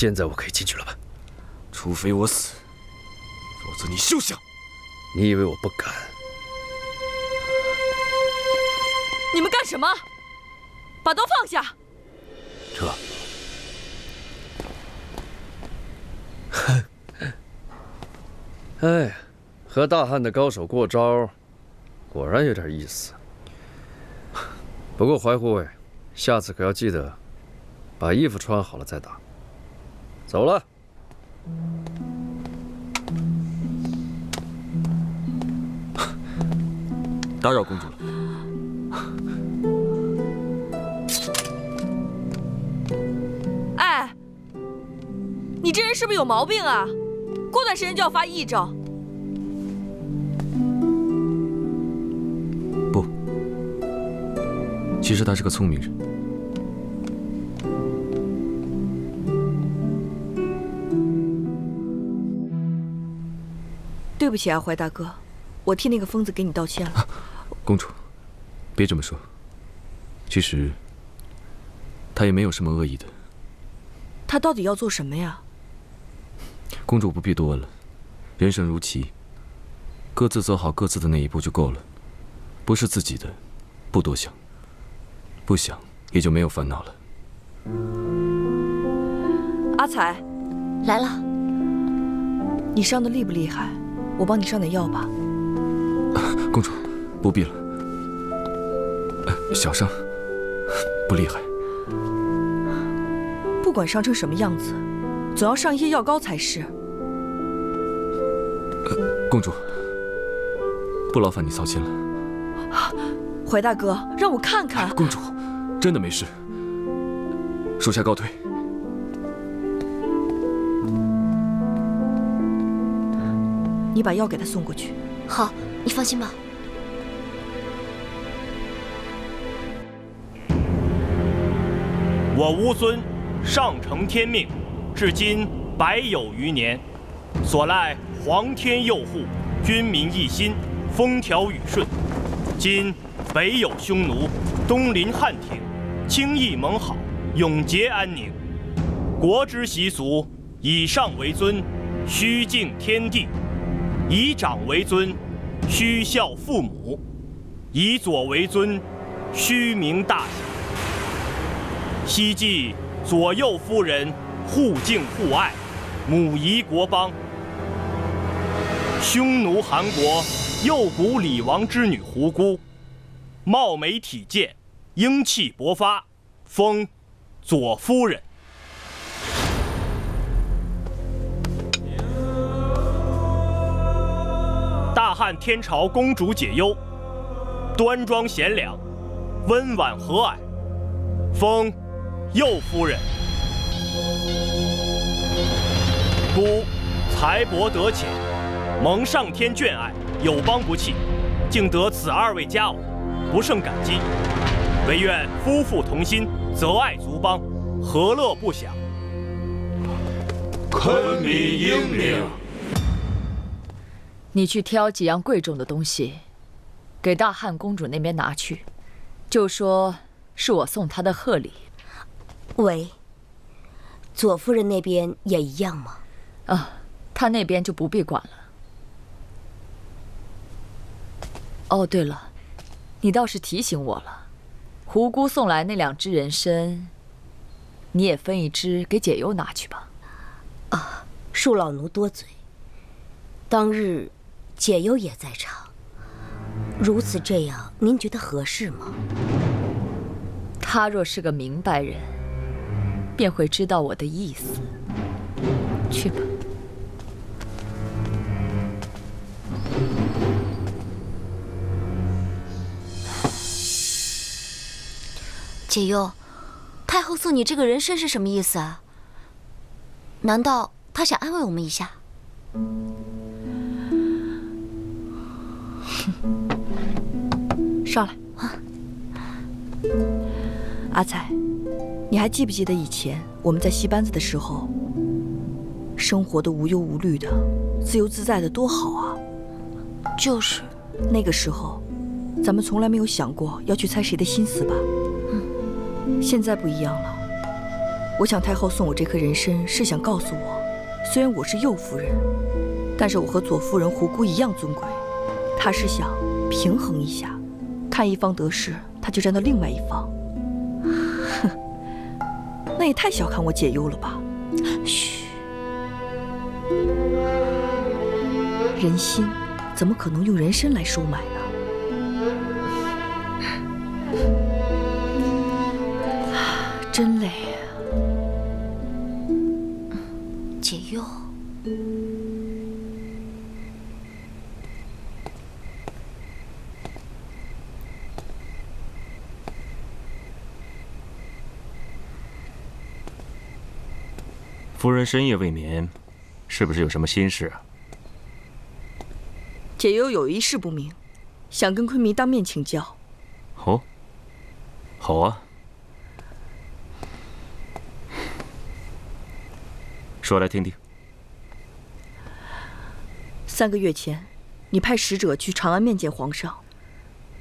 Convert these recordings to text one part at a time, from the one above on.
现在我可以进去了吧？除非我死，否则你休想！你以为我不敢？你们干什么？把刀放下！撤。哎呀，和大汉的高手过招，果然有点意思。不过怀护卫，下次可要记得把衣服穿好了再打。走了。打扰公主了。哎，你这人是不是有毛病啊？过段时间就要发议政。不，其实他是个聪明人。对不起啊，怀大哥，我替那个疯子给你道歉了。公主，别这么说。其实他也没有什么恶意的。他到底要做什么呀？公主不必多问了，人生如棋，各自走好各自的那一步就够了。不是自己的，不多想，不想也就没有烦恼了。阿彩，来了。你伤得厉不厉害？我帮你上点药吧。公主，不必了。小伤，不厉害。不管伤成什么样子，总要上一些药膏才是。公主，不劳烦你操心了。怀大哥，让我看看。公主，真的没事。属下告退。你把药给他送过去。好，你放心吧。我乌孙上承天命，至今100有余年，所赖皇天佑护，军民一心，风调雨顺。今北有匈奴，东临汉庭，轻易盟好，永结安宁。国之习俗，以上为尊，须敬天地；以长为尊，须孝父母；以左为尊，须明大小。希冀左右夫人互敬互爱，母仪国邦。匈奴韩国右谷李王之女胡姑，貌美体健，英气勃发，封左夫人。大汉天朝公主解忧，端庄贤良，温婉和蔼，封右夫人。孤才博德浅，蒙上天眷爱，有邦不弃，竟得此2位佳偶，不胜感激。唯愿夫妇同心，择爱足邦，何乐不享？坤敏英明。你去挑几样贵重的东西，给大汉公主那边拿去，就说是我送她的贺礼。喂，左夫人那边也一样吗？啊，她那边就不必管了。哦，对了，你倒是提醒我了，胡姑送来那2只人参，你也分1只给解忧拿去吧。啊，恕老奴多嘴。当日解忧也在场，如此这样，您觉得合适吗？他若是个明白人，便会知道我的意思。去吧。解忧，太后送你这个人参是什么意思啊？难道她想安慰我们一下？上来。阿彩，你还记不记得以前我们在戏班子的时候，生活的无忧无虑的，自由自在的，多好啊！就是那个时候，咱们从来没有想过要去猜谁的心思吧？现在不一样了，我想太后送我这颗人参是想告诉我，虽然我是右夫人，但是我和左夫人胡姑一样尊贵。她是想平衡一下，看一方得势，她就站到另外一方。哼，那也太小看我解忧了吧？嘘，人心怎么可能用人参来收买呢？真累啊。解忧，夫人深夜未眠，是不是有什么心事啊？解忧有一事不明，想跟昆明当面请教。哦，好啊，说来听听。3个月前，你派使者去长安面见皇上，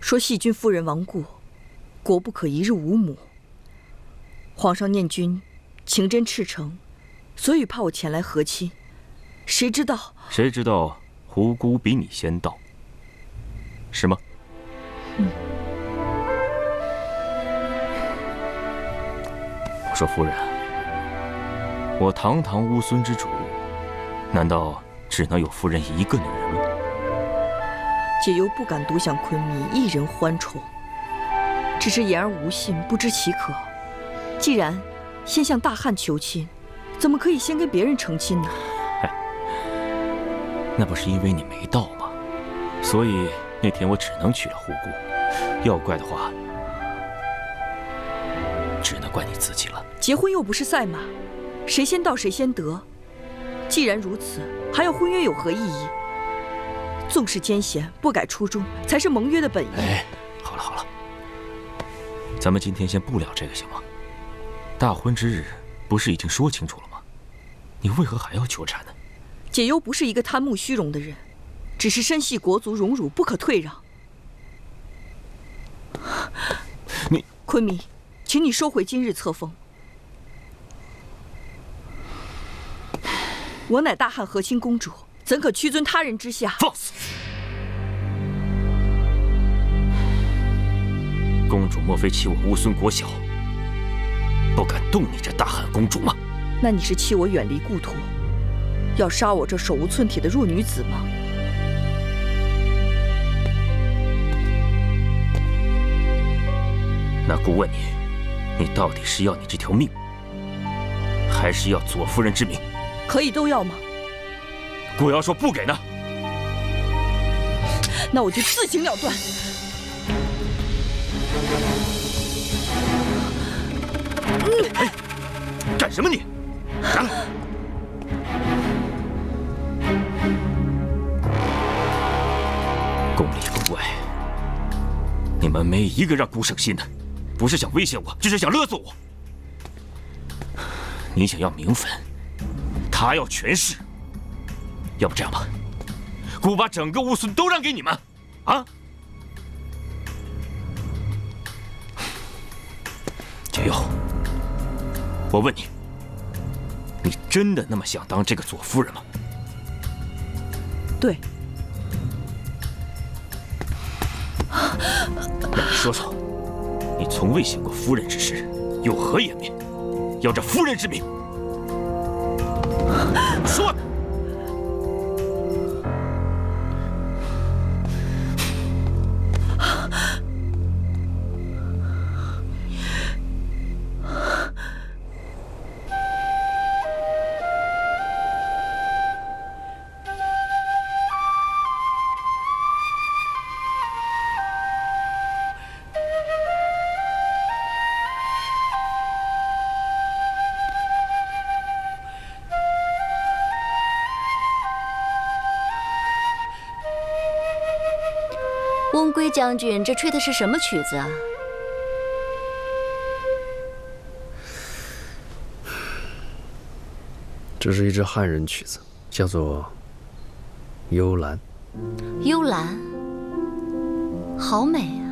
说细君夫人亡故，国不可一日无母。皇上念君情真赤诚，所以怕我前来和亲。谁知道胡姑比你先到，是吗？我说夫人，我堂堂乌孙之主，难道只能有夫人一个女人吗？解忧不敢独享昆明一人欢宠，只是言而无信，不知其可。既然先向大汉求亲，怎么可以先跟别人成亲呢？那不是因为你没到吗？所以那天我只能娶了胡姑。要怪的话，只能怪你自己了。结婚又不是赛马，谁先到谁先得。既然如此，还要婚约有何意义？纵是奸贤，不改初衷，才是盟约的本意。哎，好了，咱们今天先不聊这个行吗？大婚之日不是已经说清楚了吗？你为何还要纠缠呢？解忧不是一个贪慕虚荣的人，只是深系国族荣辱，不可退让。你昆明，请你收回今日册封。我乃大汉和亲公主，怎可屈尊他人之下？放肆！公主莫非欺我乌孙国小，不敢动你这大汉公主吗？那你是欺我远离故土，要杀我这手无寸铁的弱女子吗？那姑问你，你到底是要你这条命，还是要左夫人之名？可以都要吗？姑要说不给呢，那我就自行了断。哎，干什么你？拿来！宫里宫外，你们没一个让姑省心的，不是想威胁我，就是想勒索我。你想要名分，他要权势。要不这样吧，姑把整个乌孙都让给你们，啊？解忧，我问你，你真的那么想当这个左夫人吗？对。那你说说，你从未想过夫人之事，有何颜面，要这夫人之名？说。翁归将军，这吹的是什么曲子啊？这是一支汉人曲子，叫做《幽兰》。幽兰，好美啊！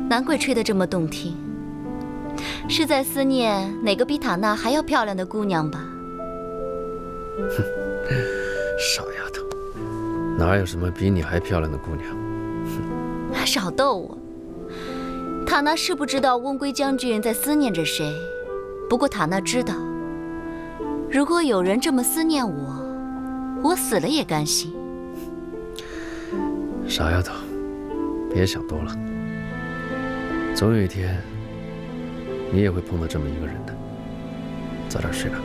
难怪吹得这么动听。是在思念哪个比塔娜还要漂亮的姑娘吧？哼，傻丫头，哪有什么比你还漂亮的姑娘？哼，少逗我。塔娜是不知道翁归将军在思念着谁，不过塔娜知道，如果有人这么思念我，我死了也甘心。傻丫头，别想多了，总有一天，你也会碰到这么一个人的。早点睡吧。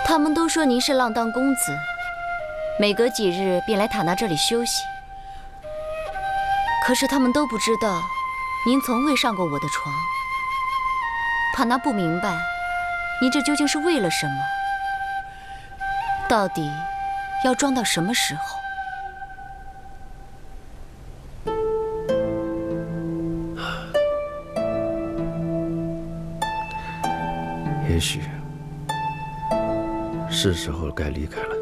他们都说您是浪荡公子，每隔几日便来塔娜这里休息。可是他们都不知道，您从未上过我的床。塔娜不明白，您这究竟是为了什么？到底要装到什么时候？也许是时候该离开了。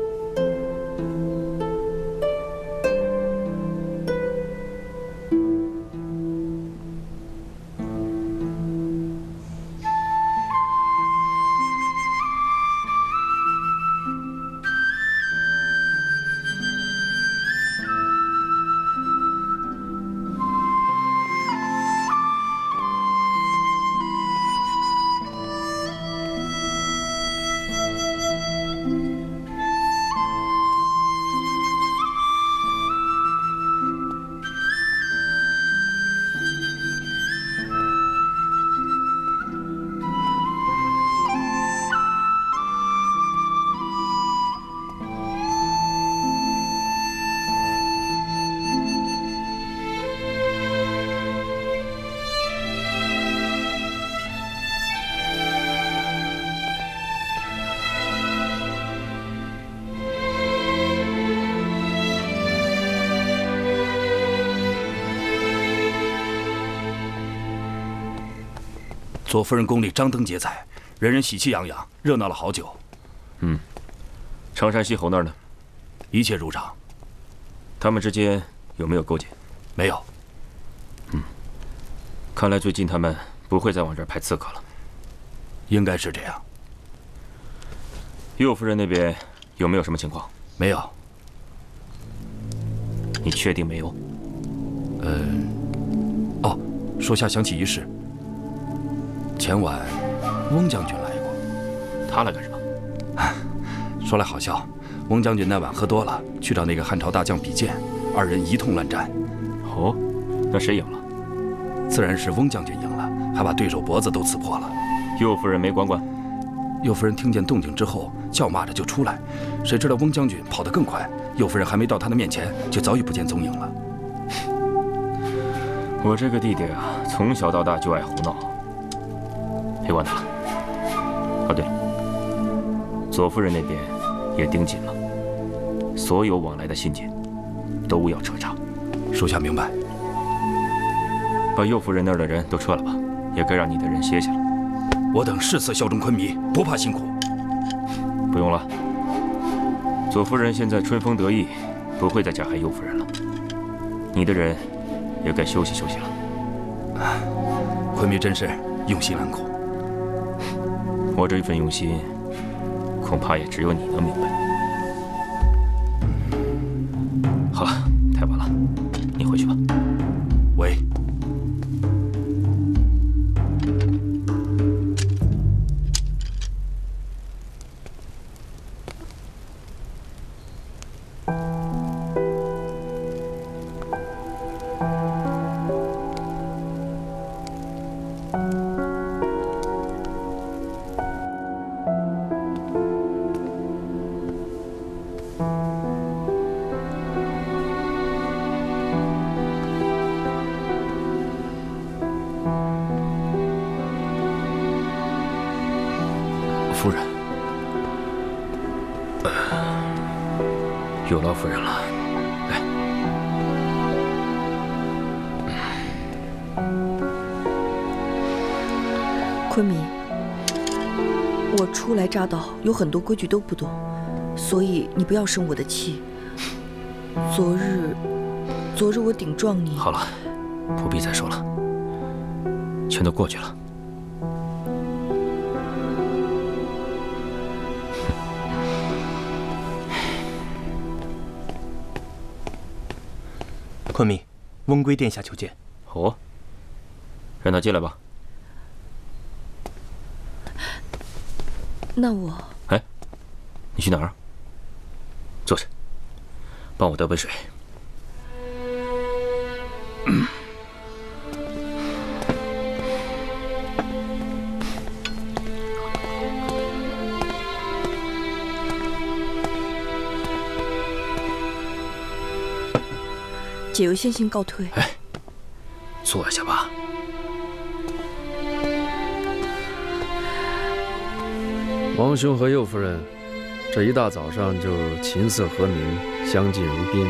左夫人宫里张灯结彩，人人喜气洋洋，热闹了好久。常山西侯那儿呢？一切如常。他们之间有没有勾结？没有。看来最近他们不会再往这儿派刺客了。应该是这样。右夫人那边有没有什么情况？没有。你确定没有？哦，属下想起一事。前晚，翁将军来过。他来干什么？说来好笑，翁将军那晚喝多了，去找那个汉朝大将比剑，二人一通乱战。哦，那谁赢了？自然是翁将军赢了，还把对手脖子都刺破了。右夫人没管管？右夫人听见动静之后，叫骂着就出来，谁知道翁将军跑得更快，右夫人还没到他的面前，就早已不见踪影了。我这个弟弟啊，从小到大就爱胡闹。别管他了。哦，对了，左夫人那边也盯紧了，所有往来的信件都要彻查。属下明白。把右夫人那儿的人都撤了吧，也该让你的人歇歇了。我等誓死效忠昆弥，不怕辛苦。不用了，左夫人现在春风得意，不会再加害右夫人了。你的人也该休息休息了。昆弥真是用心良苦。我这一份用心，恐怕也只有你能明白。好了，太晚了，你回去吧。喂。夫人，有劳夫人了。昆明，我初来乍到，有很多规矩都不懂，所以你不要生我的气。昨日我顶撞你。好了，不必再说了，全都过去了。昆明，翁归殿下求见。哦，让他进来吧。那我……哎，你去哪儿？坐下，帮我倒杯水。解忧先行告退。哎，坐下吧。王兄和右夫人这一大早上就琴瑟和鸣，相敬如宾，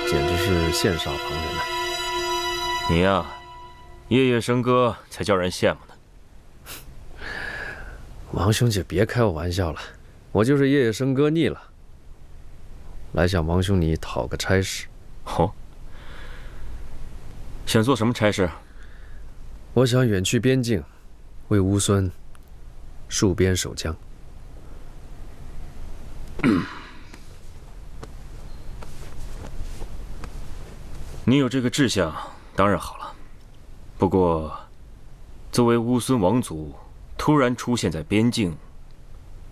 简直是羡煞旁人啊！你呀，夜夜笙歌才叫人羡慕呢。王兄姐别开我玩笑了，我就是夜夜笙歌腻了，来向王兄你讨个差事。哦，想做什么差事？我想远去边境，为乌孙戍边守疆。你有这个志向，当然好了。不过，作为乌孙王族，突然出现在边境，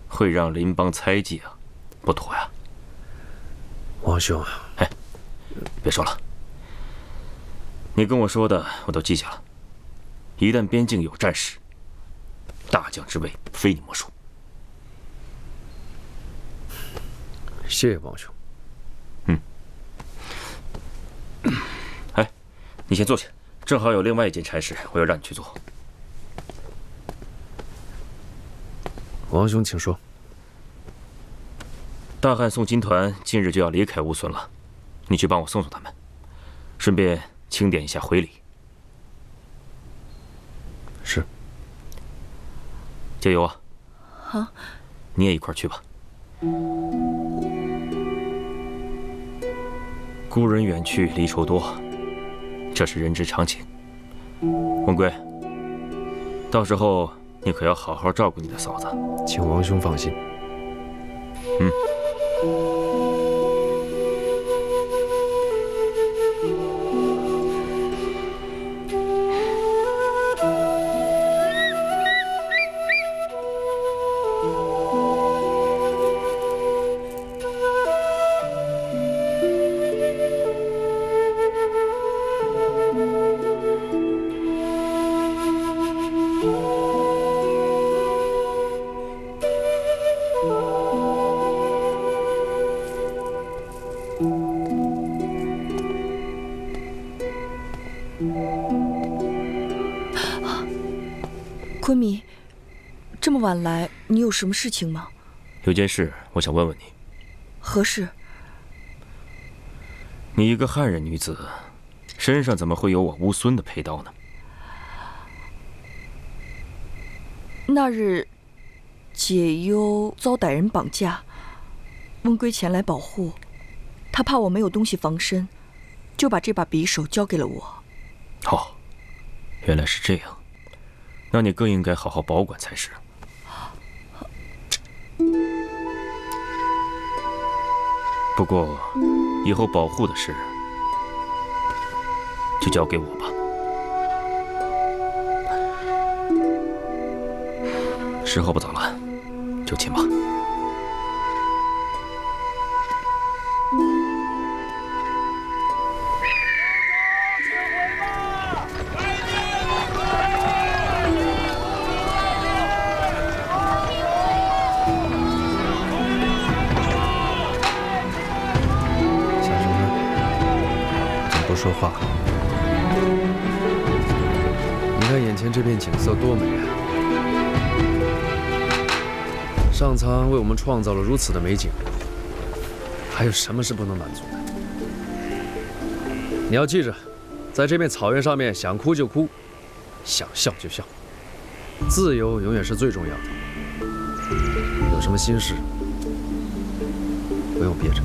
会让邻邦猜忌啊，不妥呀。王兄，哎，别说了，你跟我说的我都记下了。一旦边境有战事，大将之位非你莫属。谢谢王兄。哎，你先坐下，正好有另外一件差事，我要让你去做。王兄，请说。大汉送亲团近日就要离开乌孙了，你去帮我送送他们，顺便清点一下回礼。是。加油啊！好，你也一块去吧。孤人远去，离愁多，这是人之常情。文贵，到时候你可要好好照顾你的嫂子。请王兄放心。昆明，这么晚来，你有什么事情吗？有件事我想问问你。何事？你一个汉人女子，身上怎么会有我乌孙的佩刀呢？那日，解忧遭歹人绑架，翁归前来保护，他怕我没有东西防身，就把这把匕首交给了我。哦，原来是这样。那你更应该好好保管才是。不过，以后保护的事就交给我吧。时候不早了，就寝吧。说话。你看眼前这片景色多美啊！上苍为我们创造了如此的美景，还有什么是不能满足的？你要记着，在这片草原上面，想哭就哭，想笑就笑。自由永远是最重要的。有什么心事，不用憋着。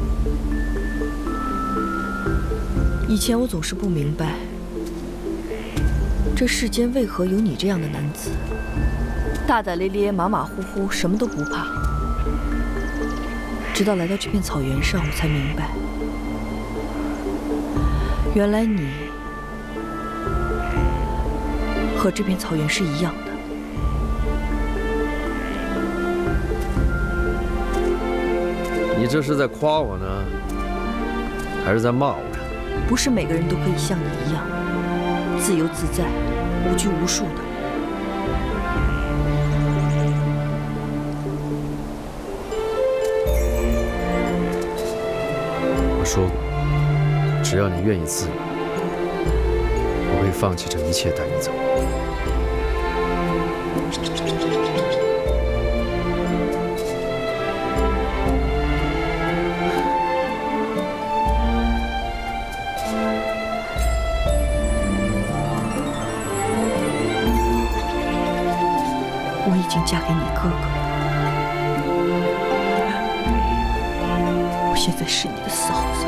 以前我总是不明白，这世间为何有你这样的男子，大大咧咧、马马虎虎，什么都不怕。直到来到这片草原上，我才明白，原来你和这片草原是一样的。你这是在夸我呢，还是在骂我呀？不是每个人都可以像你一样自由自在、无拘无束的。我说过，只要你愿意自由，我会放弃这一切带你走。我已经嫁给你哥哥了，我现在是你的嫂子。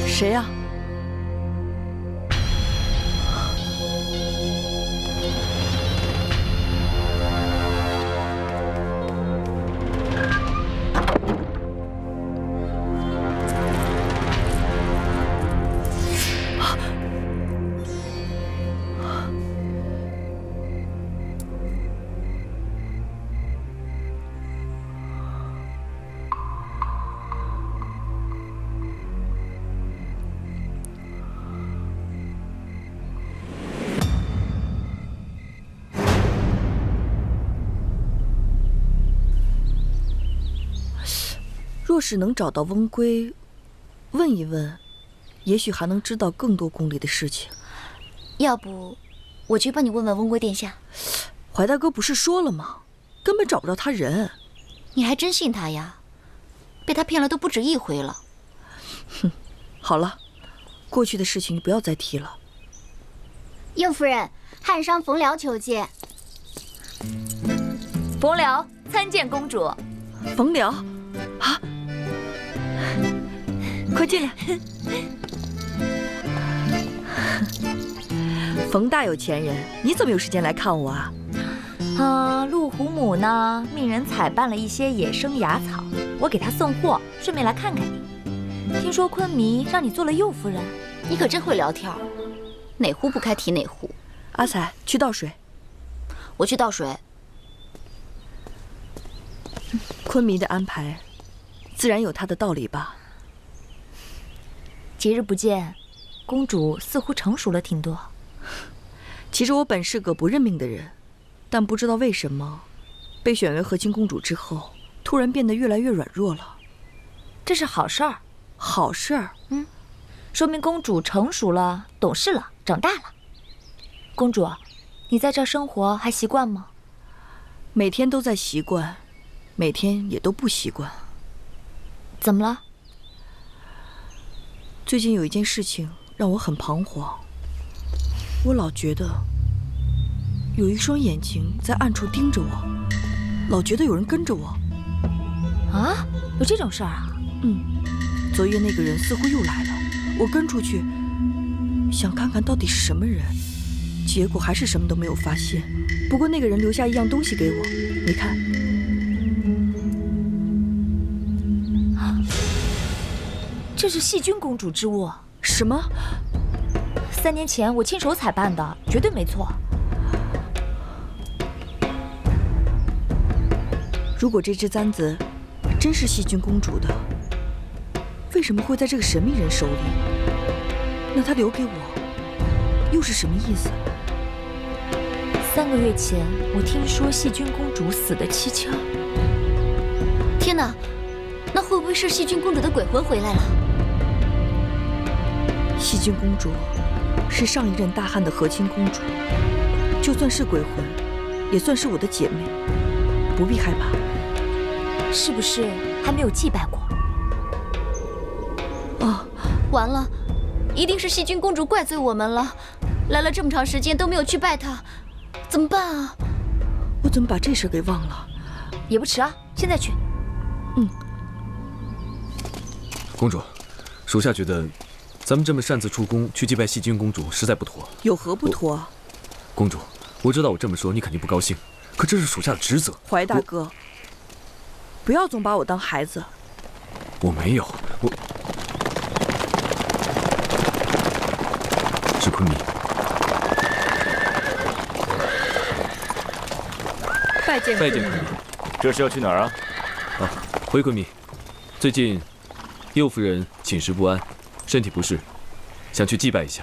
谁呀？若是能找到翁归，问一问，也许还能知道更多宫里的事情。要不，我去帮你问问翁归殿下。怀大哥不是说了吗？根本找不着他人。你还真信他呀？被他骗了都不止一回了。哼，好了，过去的事情你不要再提了。右夫人，汉商冯辽求见。冯辽参见公主。冯辽，啊！快进来。冯大有钱人，你怎么有时间来看我啊？陆虎母呢，命人采办了一些野生芽草，我给她送货，顺便来看看你。听说昆弥让你做了右夫人，你可真会聊天，哪壶不开提哪壶。阿才，去倒水。我去倒水。昆弥的安排，自然有他的道理吧。几日不见，公主似乎成熟了挺多。其实我本是个不认命的人，但不知道为什么，被选为和亲公主之后，突然变得越来越软弱了。这是好事儿。好事儿？说明公主成熟了，懂事了，长大了。公主，你在这儿生活还习惯吗？每天都在习惯，每天也都不习惯。怎么了？最近有一件事情让我很彷徨。我老觉得有一双眼睛在暗处盯着我，老觉得有人跟着我。啊，有这种事儿啊？昨夜那个人似乎又来了，我跟出去，想看看到底是什么人，结果还是什么都没有发现。不过那个人留下一样东西给我，你看。这是细菌公主之物。什么？3年前我亲手采办的，绝对没错。如果这只簪子真是细菌公主的，为什么会在这个神秘人手里？那她留给我，又是什么意思？3个月前，我听说细菌公主死得蹊跷。天哪，那会不会是细菌公主的鬼魂回来了？细菌公主是上一任大汉的和亲公主，就算是鬼魂，也算是我的姐妹，不必害怕。是不是还没有祭拜过？啊，完了，一定是细菌公主怪罪我们了。来了这么长时间都没有去拜她，怎么办啊？我怎么把这事给忘了？也不迟啊，现在去。公主，属下觉得咱们这么擅自出宫去祭拜细菌公主，实在不妥。有何不妥啊？公主，我知道我这么说你肯定不高兴，可这是属下的职责。怀大哥，不要总把我当孩子。我没有，是昆明。拜见昆明。这是要去哪儿啊？回昆明。最近，右夫人寝食不安，身体不适，想去祭拜一下。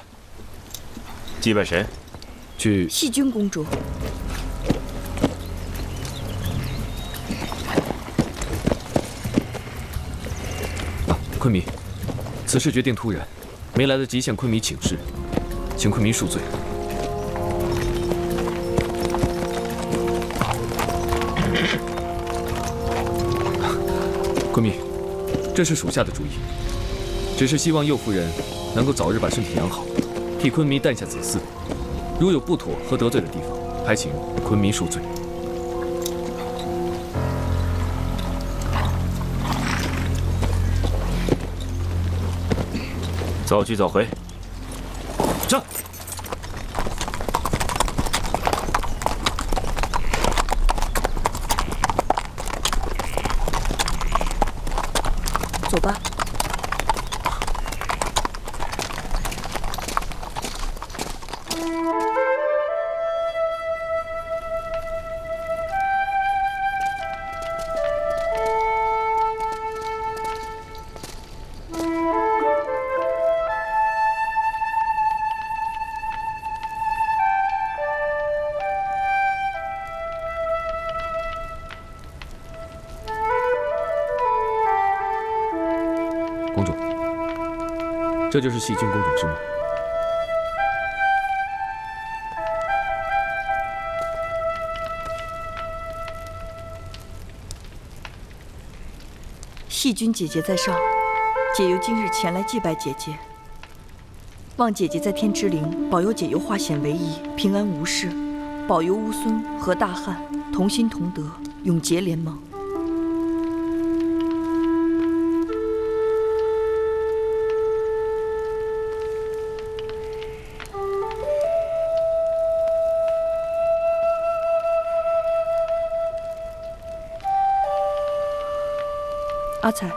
祭拜谁？去细菌公主。昆明，此事决定突然，没来得及向昆明请示，请昆明恕罪。昆明，这是属下的主意，只是希望右夫人能够早日把身体养好，替昆明诞下子嗣。如有不妥和得罪的地方，还请昆明恕罪。早去早回。这。走吧。公主，这就是细菌公主之墓。细菌姐姐在上，解忧今日前来祭拜姐姐，望姐姐在天之灵保佑解忧化险为夷，平安无事，保佑乌孙和大汉同心同德，永结联盟。阿彩，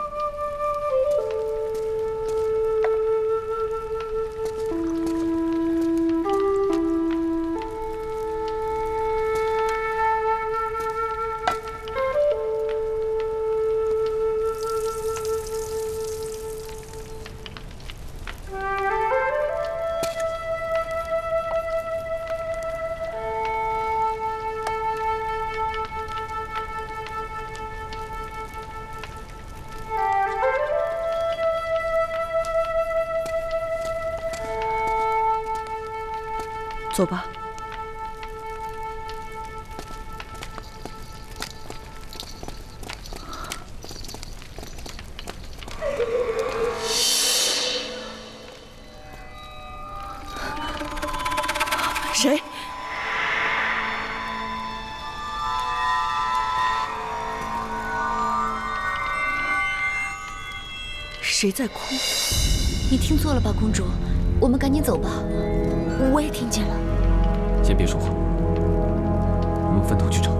走吧。谁？谁在哭？你听错了吧，公主？我们赶紧走吧。我也听见了。先别说话，我们分头去找。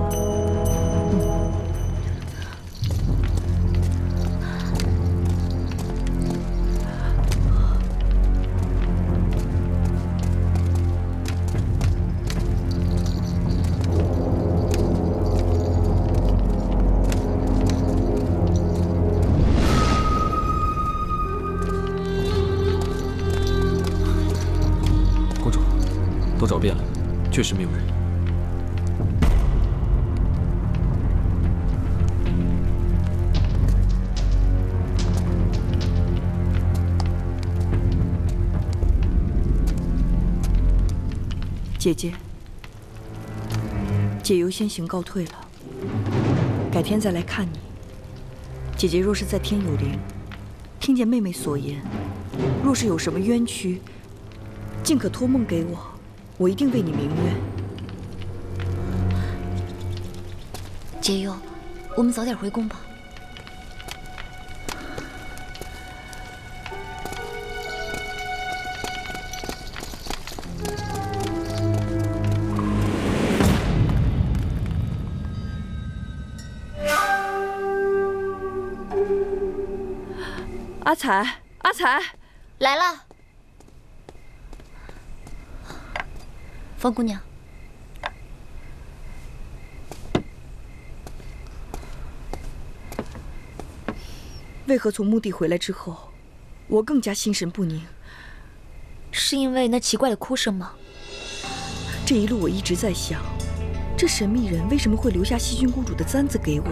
都找遍了，确实没有人。姐姐，解忧先行告退了，改天再来看你。姐姐若是在天有灵，听见妹妹所言，若是有什么冤屈，尽可托梦给我。我一定为你鸣冤。解忧，我们早点回宫吧。阿彩，阿彩，来了。方姑娘，为何从墓地回来之后，我更加心神不宁？是因为那奇怪的哭声吗？这一路我一直在想，这神秘人为什么会留下细菌公主的簪子给我？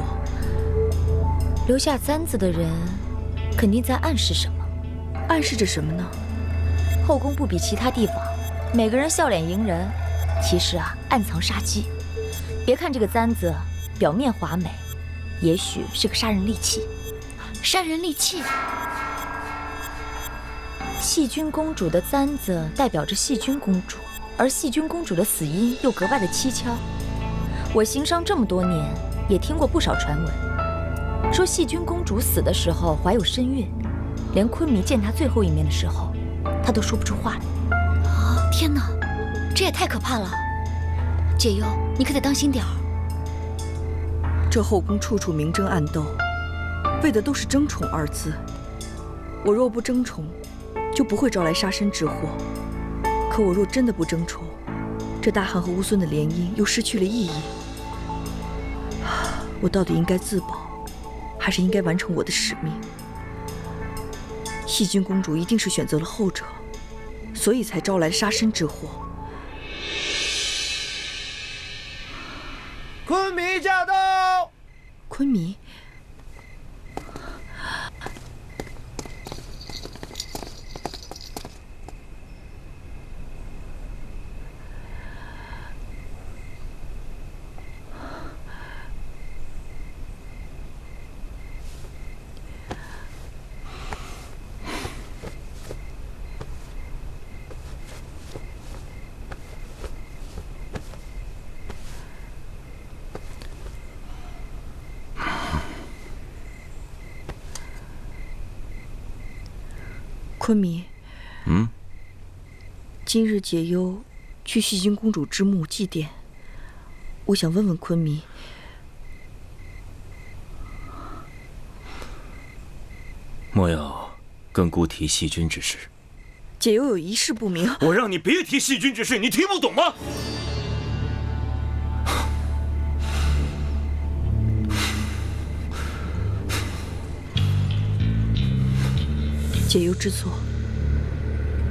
留下簪子的人，肯定在暗示什么。暗示着什么呢？后宫不比其他地方。每个人笑脸迎人，其实暗藏杀机。别看这个簪子表面华美，也许是个杀人利器。杀人利器？细菌公主的簪子代表着细菌公主，而细菌公主的死因又格外的蹊跷。我行商这么多年，也听过不少传闻，说细菌公主死的时候怀有身孕，连昆弥见她最后一面的时候，她都说不出话来。天哪，这也太可怕了！解忧，你可得当心点儿。这后宫处处明争暗斗，为的都是争宠二字。我若不争宠，就不会招来杀身之祸。可我若真的不争宠，这大汉和乌孙的联姻又失去了意义。我到底应该自保，还是应该完成我的使命？细菌公主一定是选择了后者。所以才招来杀身之祸。昆弥驾到！昆弥，昆弥，今日解忧去细菌公主之墓祭奠，我想问问昆弥，莫要跟姑提细菌之事。解忧有一事不明。我让你别提细菌之事，你听不懂吗？解忧知错，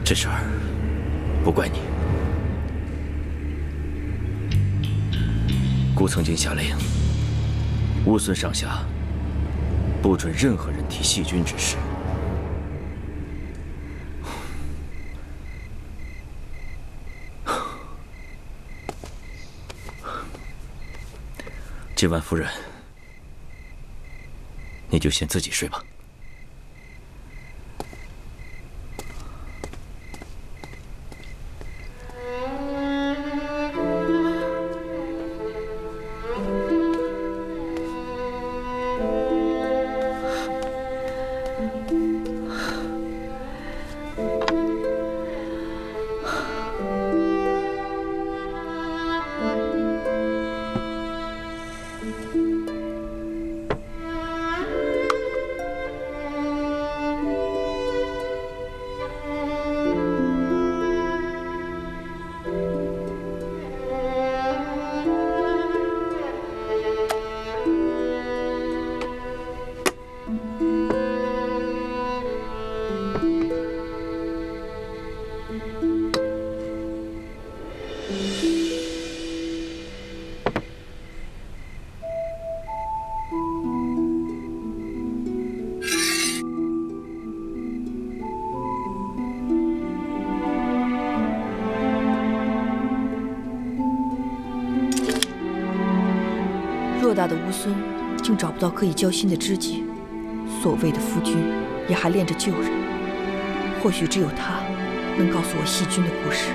这事儿不怪你。姑曾经下令，乌孙上下不准任何人提细菌之事。今晚夫人，你就先自己睡吧。大的乌孙竟找不到可以交心的知己，所谓的夫君也还恋着旧人。或许只有他能告诉我细君的故事。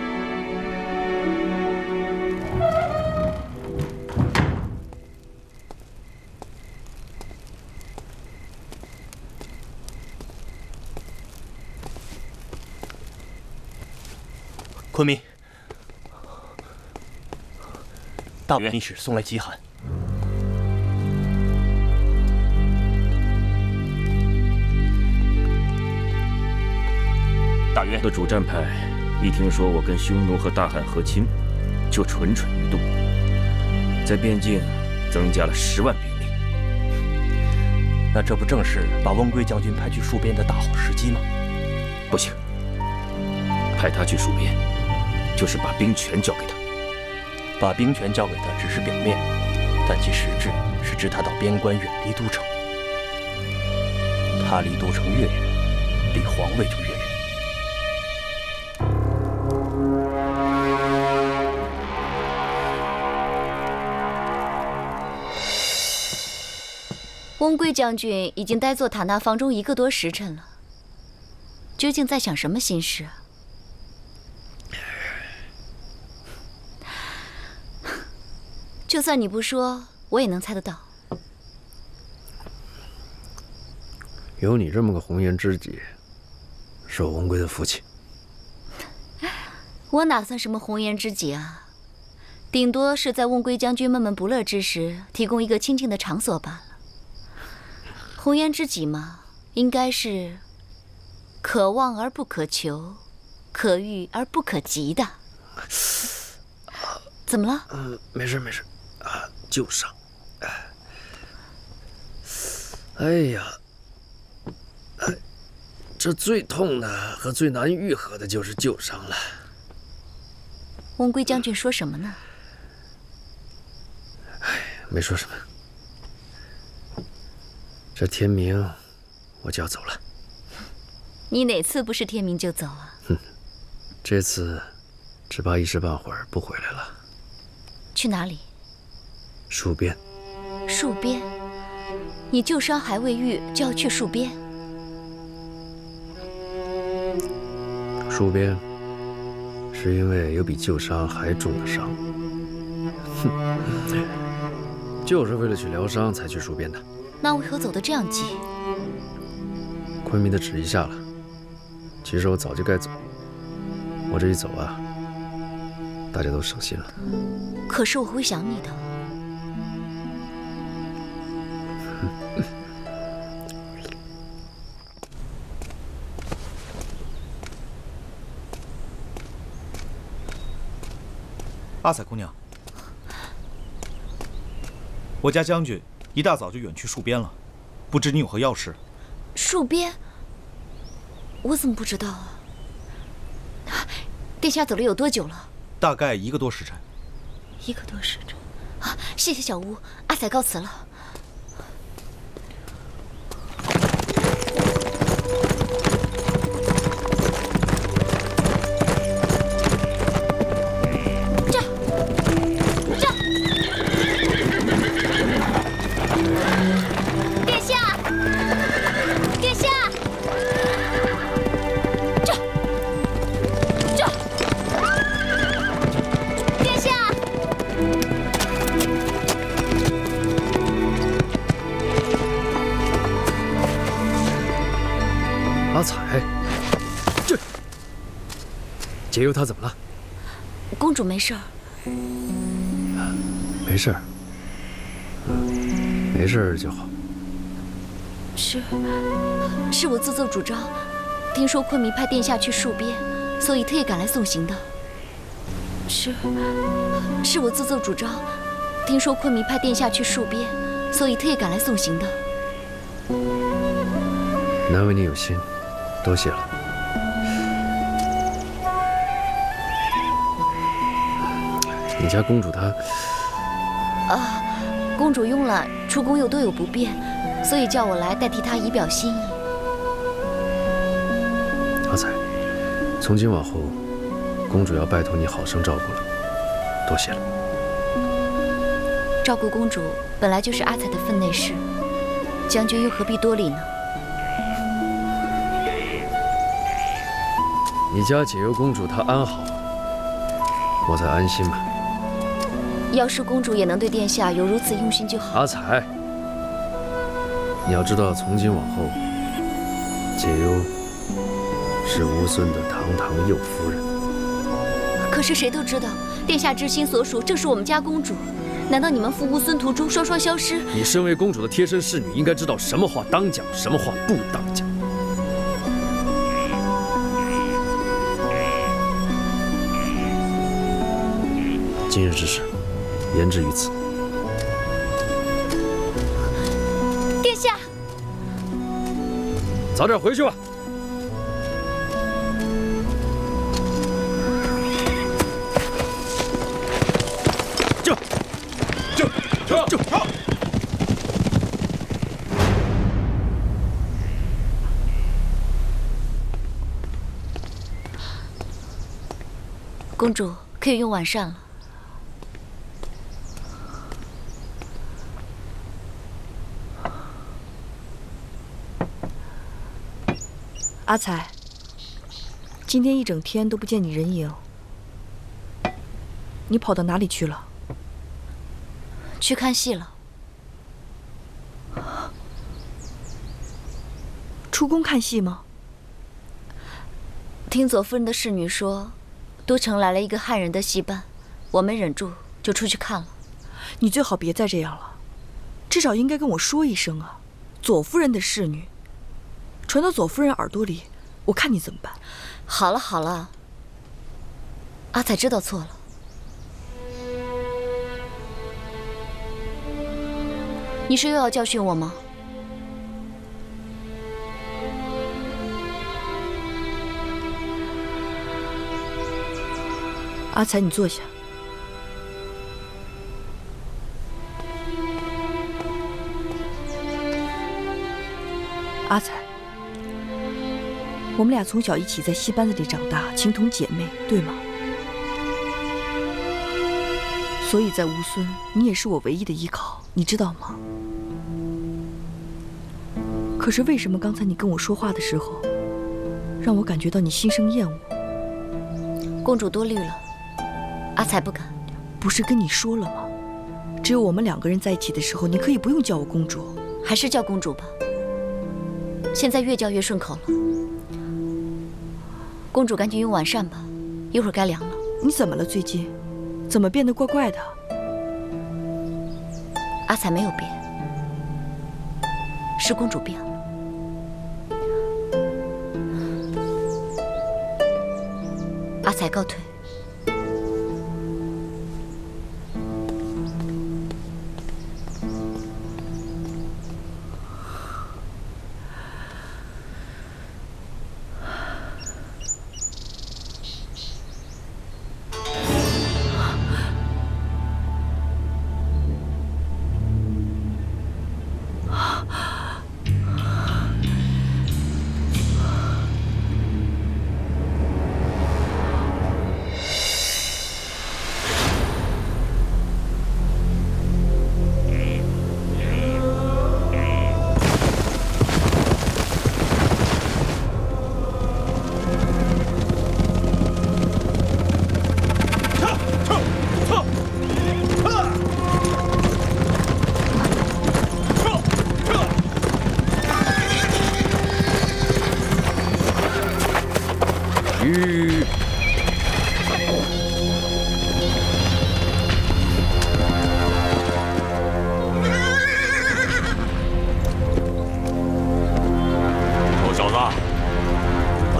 昆明，大元密使送来急函。大元的主战派一听说我跟匈奴和大汉和亲，就蠢蠢欲动，在边境增加了10万兵力。那这不正是把翁归将军派去戍边的大好时机吗？不行，派他去戍边，就是把兵权交给他。把兵权交给他只是表面，但其实质是置他到边关，远离都城。他离都城越远，离皇位就越远。翁归将军已经待坐塔纳房中1个多时辰了，究竟在想什么心事啊？就算你不说，我也能猜得到。有你这么个红颜知己，是我翁归的福气。我哪算什么红颜知己啊？顶多是在翁归将军闷闷不乐之时，提供一个清静的场所罢了。红颜知己嘛，应该是可望而不可求，可遇而不可及的。怎么了？没事没事，旧伤。哎呀，这最痛的和最难愈合的就是旧伤了。翁归将军说什么呢？没说什么。这天明，我就要走了。你哪次不是天明就走啊？这次只怕一时半会儿不回来了。去哪里？戍边。戍边？你旧伤还未愈，就要去戍边？戍边是因为有比旧伤还重的伤。就是为了去疗伤才去戍边的。那为何走得这样急？昆明的旨意下了，其实我早就该走。我这一走啊，大家都省心了。可是我会想你的。阿彩姑娘，我家将军一大早就远去戍边了，不知你有何要事？戍边？我怎么不知道啊？殿下走了有多久了？大概1个多时辰。1个多时辰。啊，谢谢小屋，阿彩告辞了。阿彩，这解忧她怎么了？公主没事儿。没事儿，没事儿就好。是我自作主张，听说昆明派殿下去戍边，所以特意赶来送行的。是我自作主张，听说昆明派殿下去戍边，所以特意赶来送行的。难为你有心，多谢了。你家公主她……公主慵懒，出宫又多有不便，所以叫我来代替她以表心意。阿彩，从今往后，公主要拜托你好生照顾了，多谢了。照顾公主本来就是阿彩的分内事，将军又何必多礼呢？你家解忧公主她安好，我才安心嘛。要是公主也能对殿下有如此用心就好。阿彩，你要知道，从今往后，解忧是乌孙的堂堂右夫人。可是谁都知道，殿下之心所属正是我们家公主。难道你们赴乌孙途中双双消失？你身为公主的贴身侍女，应该知道什么话当讲，什么话不当讲。今日之事，言之于此。殿下，早点回去吧。就！公主可以用晚膳了。阿彩，今天一整天都不见你人影，你跑到哪里去了？去看戏了。出宫看戏吗？听左夫人的侍女说，都城来了一个汉人的戏班，我没忍住就出去看了。你最好别再这样了，至少应该跟我说一声啊！左夫人的侍女，传到左夫人耳朵里，我看你怎么办。好了好了，阿彩知道错了。你是又要教训我吗？阿彩，你坐下。阿彩，我们俩从小一起在戏班子里长大，情同姐妹，对吗？所以在乌孙，你也是我唯一的依靠，你知道吗？可是为什么刚才你跟我说话的时候，让我感觉到你心生厌恶？公主多虑了，阿彩不敢。不是跟你说了吗？只有我们两个人在一起的时候，你可以不用叫我公主，还是叫公主吧。现在越叫越顺口了。公主赶紧用晚膳吧，一会儿该凉了。你怎么了？最近怎么变得怪怪的？阿彩没有变，是公主变了。阿彩告退。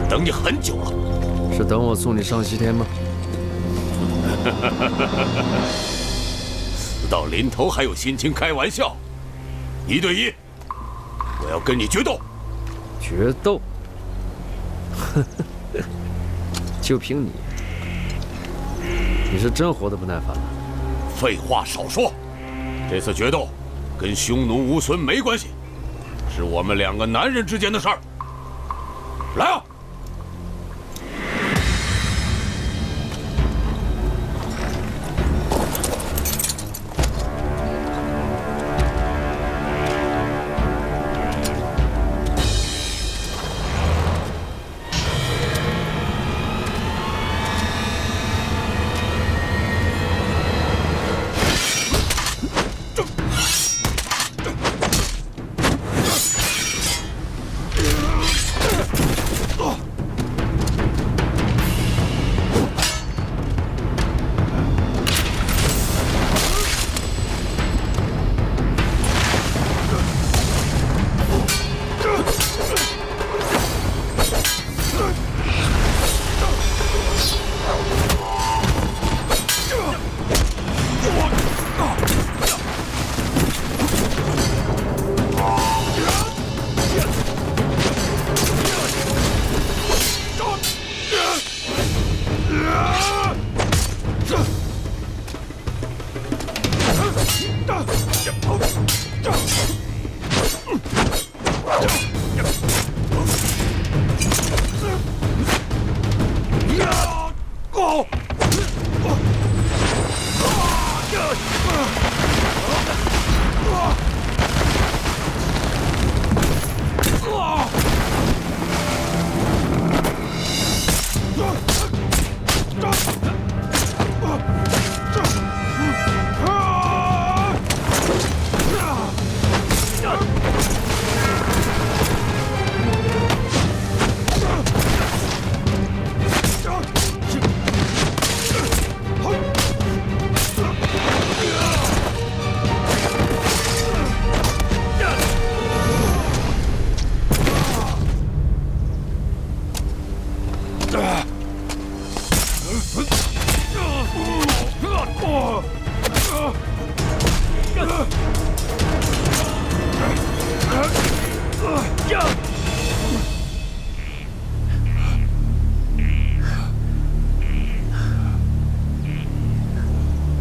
等你很久了，是等我送你上西天吗？死到临头还有心情开玩笑？1对1，我要跟你决斗。决斗？就凭你，你是真活得不耐烦了？废话少说，这次决斗跟匈奴乌孙没关系，是我们2个男人之间的事儿。来啊！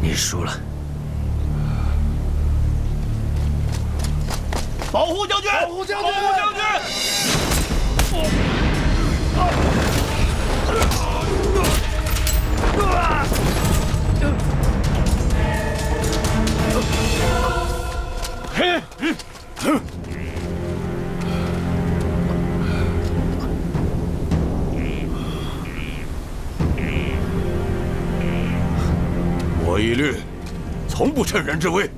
你输了。保护将军！保护将军！保护将军！我一律从不趁人之危。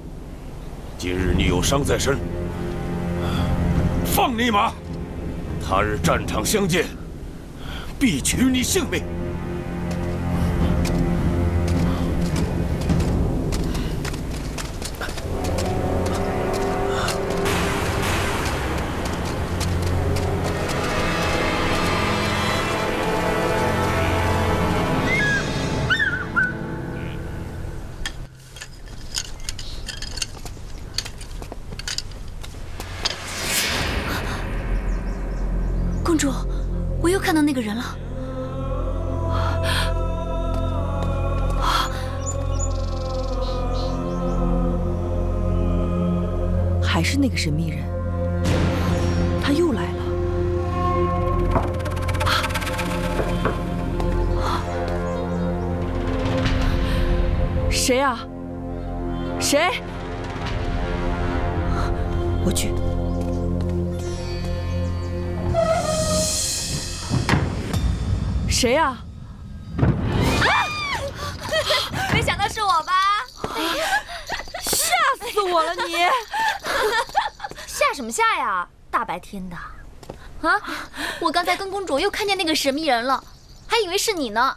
今日你有伤在身，放你一马。他日战场相见，必取你性命。公主，我又看到那个人了。还是那个神秘人，他又来了。谁啊？谁？我去。谁啊？没想到是我吧？吓死我了你！吓什么吓呀？大白天的。啊！我刚才跟公主又看见那个神秘人了，还以为是你呢。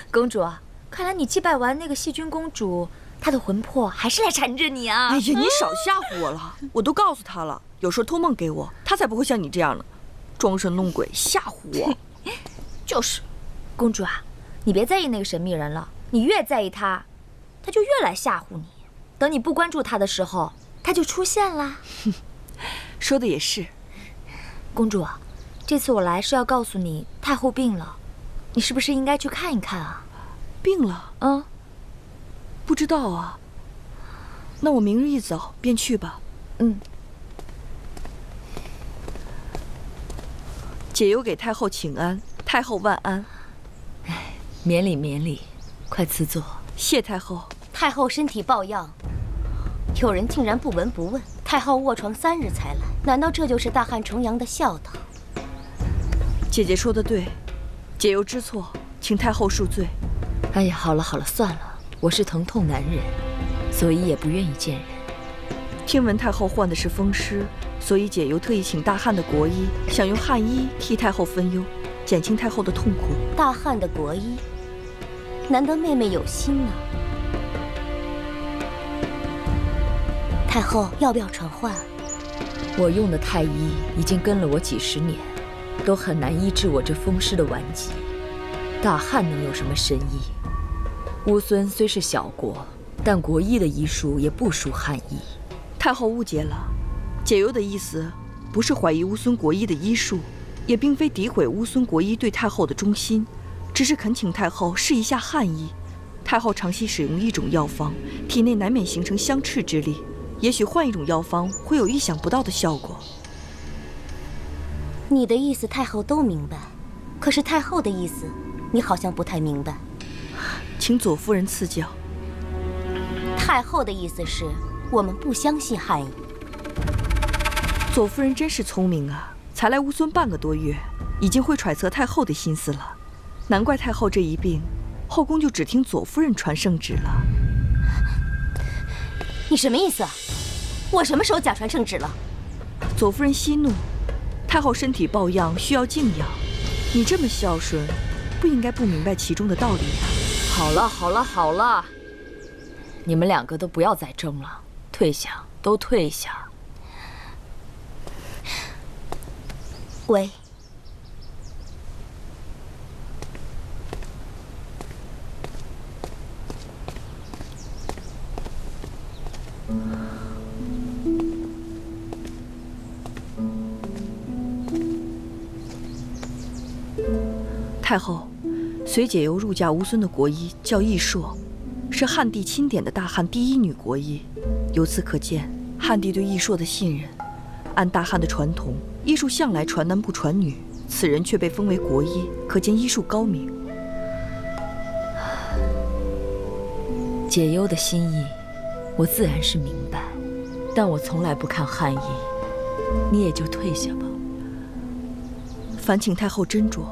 公主，看来你祭拜完那个细菌公主，她的魂魄还是来缠着你啊！哎呀，你少吓唬我了！我都告诉她了，有时候托梦给我，她才不会像你这样呢，装神弄鬼吓唬我。就是，公主啊，你别在意那个神秘人了，你越在意他，他就越来吓唬你。等你不关注他的时候，他就出现啦。说的也是，公主，这次我来是要告诉你太后病了，你是不是应该去看一看啊？病了？嗯，不知道啊。那我明日一早便去吧。嗯。解忧给太后请安。太后万安。哎，免礼免礼，快赐座。谢太后。太后身体抱恙，有人竟然不闻不问。太后卧床3日才来，难道这就是大汉重阳的孝道？姐姐说的对，解忧知错，请太后恕罪。哎呀，好了好了，算了，我是疼痛难忍，所以也不愿意见人。听闻太后患的是风湿，所以解忧特意请大汉的国医，想用汉医替太后分忧，减轻太后的痛苦。大汉的国医，难得妹妹有心呢。太后要不要传唤？我用的太医已经跟了我几10年，都很难医治我这风湿的顽疾。大汉能有什么神医？乌孙虽是小国，但国医的医术也不输汉医。太后误解了，解忧的意思不是怀疑乌孙国医的医术，也并非诋毁乌孙国医对太后的忠心，只是恳请太后试一下汉医。太后长期使用一种药方，体内难免形成相斥之力，也许换一种药方会有意想不到的效果。你的意思太后都明白，可是太后的意思你好像不太明白。请左夫人赐教。太后的意思是我们不相信汉医。左夫人真是聪明啊，才来乌孙半个多月，已经会揣测太后的心思了。难怪太后这一病，后宫就只听左夫人传圣旨了。你什么意思？我什么时候假传圣旨了？左夫人息怒，太后身体抱恙，需要静养。你这么孝顺，不应该不明白其中的道理呀。好了好了好了，你们2个都不要再争了，退下，都退下。喂。太后，随解由入嫁吴孙的国医叫奕硕，是汉帝钦点的大汉第一女国医。由此可见，汉帝对奕硕的信任。按大汉的传统，医术向来传男不传女，此人却被封为国医，可见医术高明。解忧的心意，我自然是明白，但我从来不看汉医，你也就退下吧。烦请太后斟酌。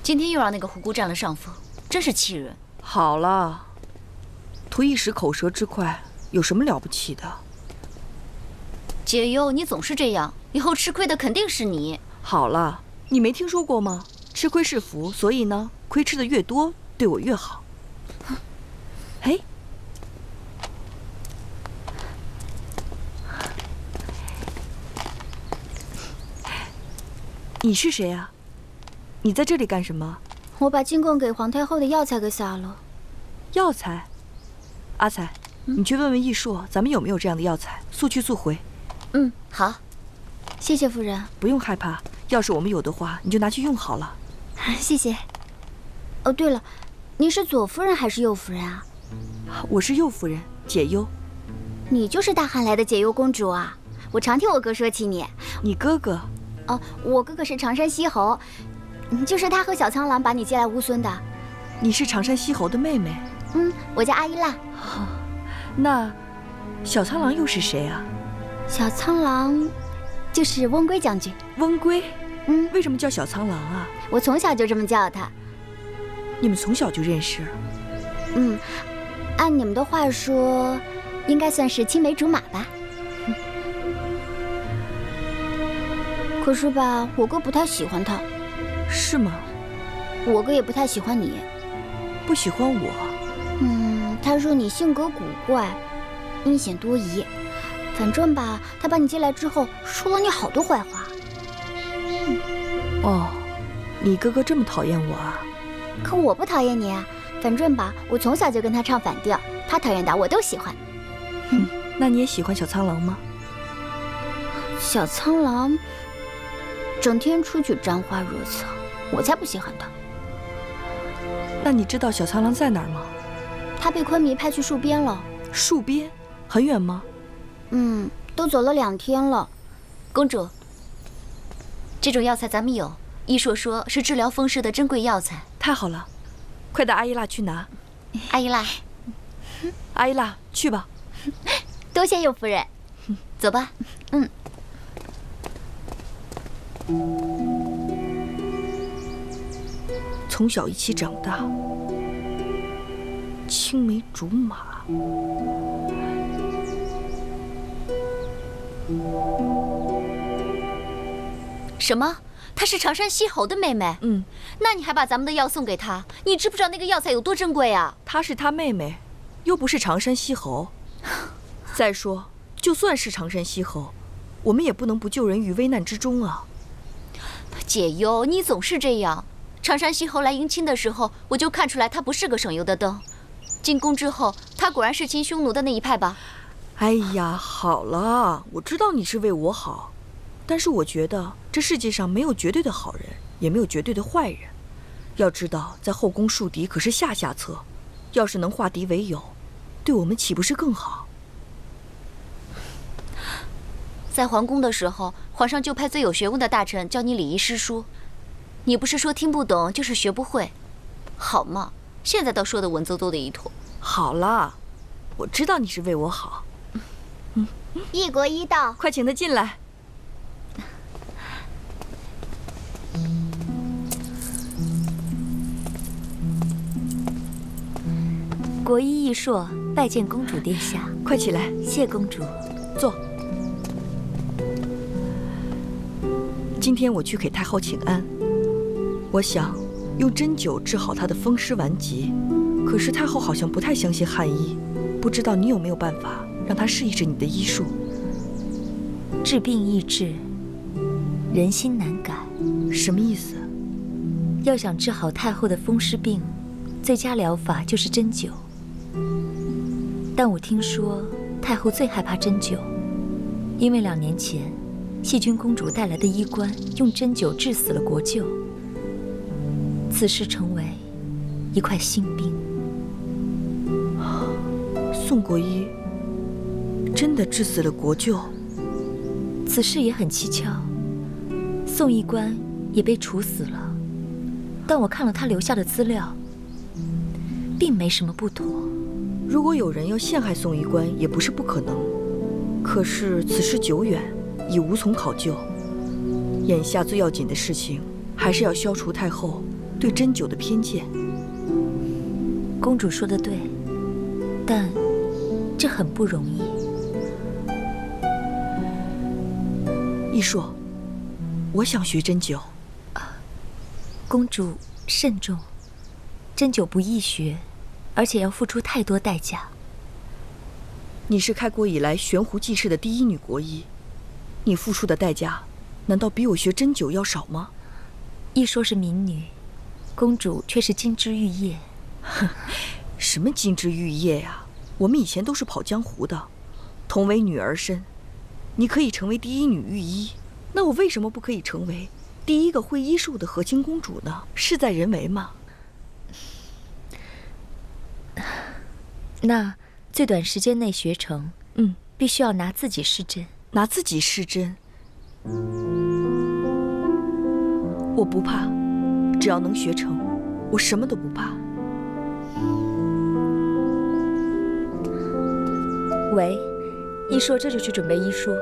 今天又让那个虎姑占了上风，真是气人。好了，图一时口舌之快，有什么了不起的？解忧，你总是这样，以后吃亏的肯定是你。好了，你没听说过吗？吃亏是福，所以呢，亏吃的越多，对我越好。哎，你是谁啊？你在这里干什么？我把进贡给皇太后的药材给撒了。药材？阿才，你去问问奕硕，咱们有没有这样的药材，速去速回。嗯，好。谢谢夫人。不用害怕，要是我们有的话，你就拿去用好了。谢谢。哦，对了，您是左夫人还是右夫人啊？我是右夫人，解忧。你就是大汉来的解忧公主啊！我常听我哥说起你。你哥哥？哦，我哥哥是常山西侯。就是他和小苍狼把你接来乌孙的。你是常山西侯的妹妹？我叫阿依娜。那小苍狼又是谁啊？小苍狼就是翁归将军。翁归？为什么叫小苍狼啊？我从小就这么叫他。你们从小就认识？按你们的话说，应该算是青梅竹马吧。可是吧，我哥不太喜欢他。是吗？我哥也不太喜欢你。不喜欢我？他说你性格古怪，阴险多疑。反正吧，他把你接来之后，说了你好多坏话。哦，你哥哥这么讨厌我啊？可我不讨厌你啊。反正吧，我从小就跟他唱反调，他讨厌的我都喜欢。那你也喜欢小苍狼吗？小苍狼整天出去沾花惹草，我才不稀罕他。那你知道小苍狼在哪儿吗？他被昆弥派去戍边了。戍边？很远吗？都走了2天了。公主，这种药材咱们有，医硕说是治疗风湿的珍贵药材。太好了，快带阿依娜去拿。阿依娜，阿依娜，去吧。多谢右夫人。走吧。从小一起长大，青梅竹马。什么？她是常山西侯的妹妹？那你还把咱们的药送给她？你知不知道那个药材有多珍贵啊？她是她妹妹，又不是常山西侯。再说，就算是常山西侯，我们也不能不救人于危难之中啊。解忧，你总是这样。常山西侯来迎亲的时候，我就看出来他不是个省油的灯。进宫之后，他果然是亲匈奴的那一派吧？哎呀，好了，我知道你是为我好，但是我觉得这世界上没有绝对的好人，也没有绝对的坏人。要知道，在后宫树敌可是下策，要是能化敌为友，对我们岂不是更好？在皇宫的时候，皇上就派最有学问的大臣教你礼仪诗书，你不是说听不懂，就是学不会，好嘛？现在倒说的文绉绉的一坨。好了，我知道你是为我好。一国一道，快请他进来。国医奕硕拜见公主殿下。快起来。谢公主。坐。今天我去给太后请安，我想用针灸治好她的风湿顽疾，可是太后好像不太相信汉医，不知道你有没有办法让她试一试你的医术？治病易治，人心难改。什么意思？要想治好太后的风湿病，最佳疗法就是针灸。但我听说太后最害怕针灸，因为2年前，细菌公主带来的医官用针灸治死了国舅，此事成为一块心病。宋国医真的治死了国舅？此事也很蹊跷，宋医官也被处死了。但我看了他留下的资料，并没什么不妥。如果有人要陷害宋医官，也不是不可能。可是此事久远，已无从考究。眼下最要紧的事情，还是要消除太后对针灸的偏见。公主说的对，但这很不容易。易硕，我想学针灸。公主慎重，针灸不易学，而且要付出太多代价。你是开国以来悬壶济世的第一女国医，你付出的代价，难道比我学针灸要少吗？一说是民女，公主却是金枝玉叶。什么金枝玉叶呀？我们以前都是跑江湖的，同为女儿身，你可以成为第一女御医，那我为什么不可以成为第一个会医术的和亲公主呢？事在人为嘛。那最短时间内学成，必须要拿自己试针。拿自己试针，我不怕，只要能学成，我什么都不怕。喂，一说这就去准备医书。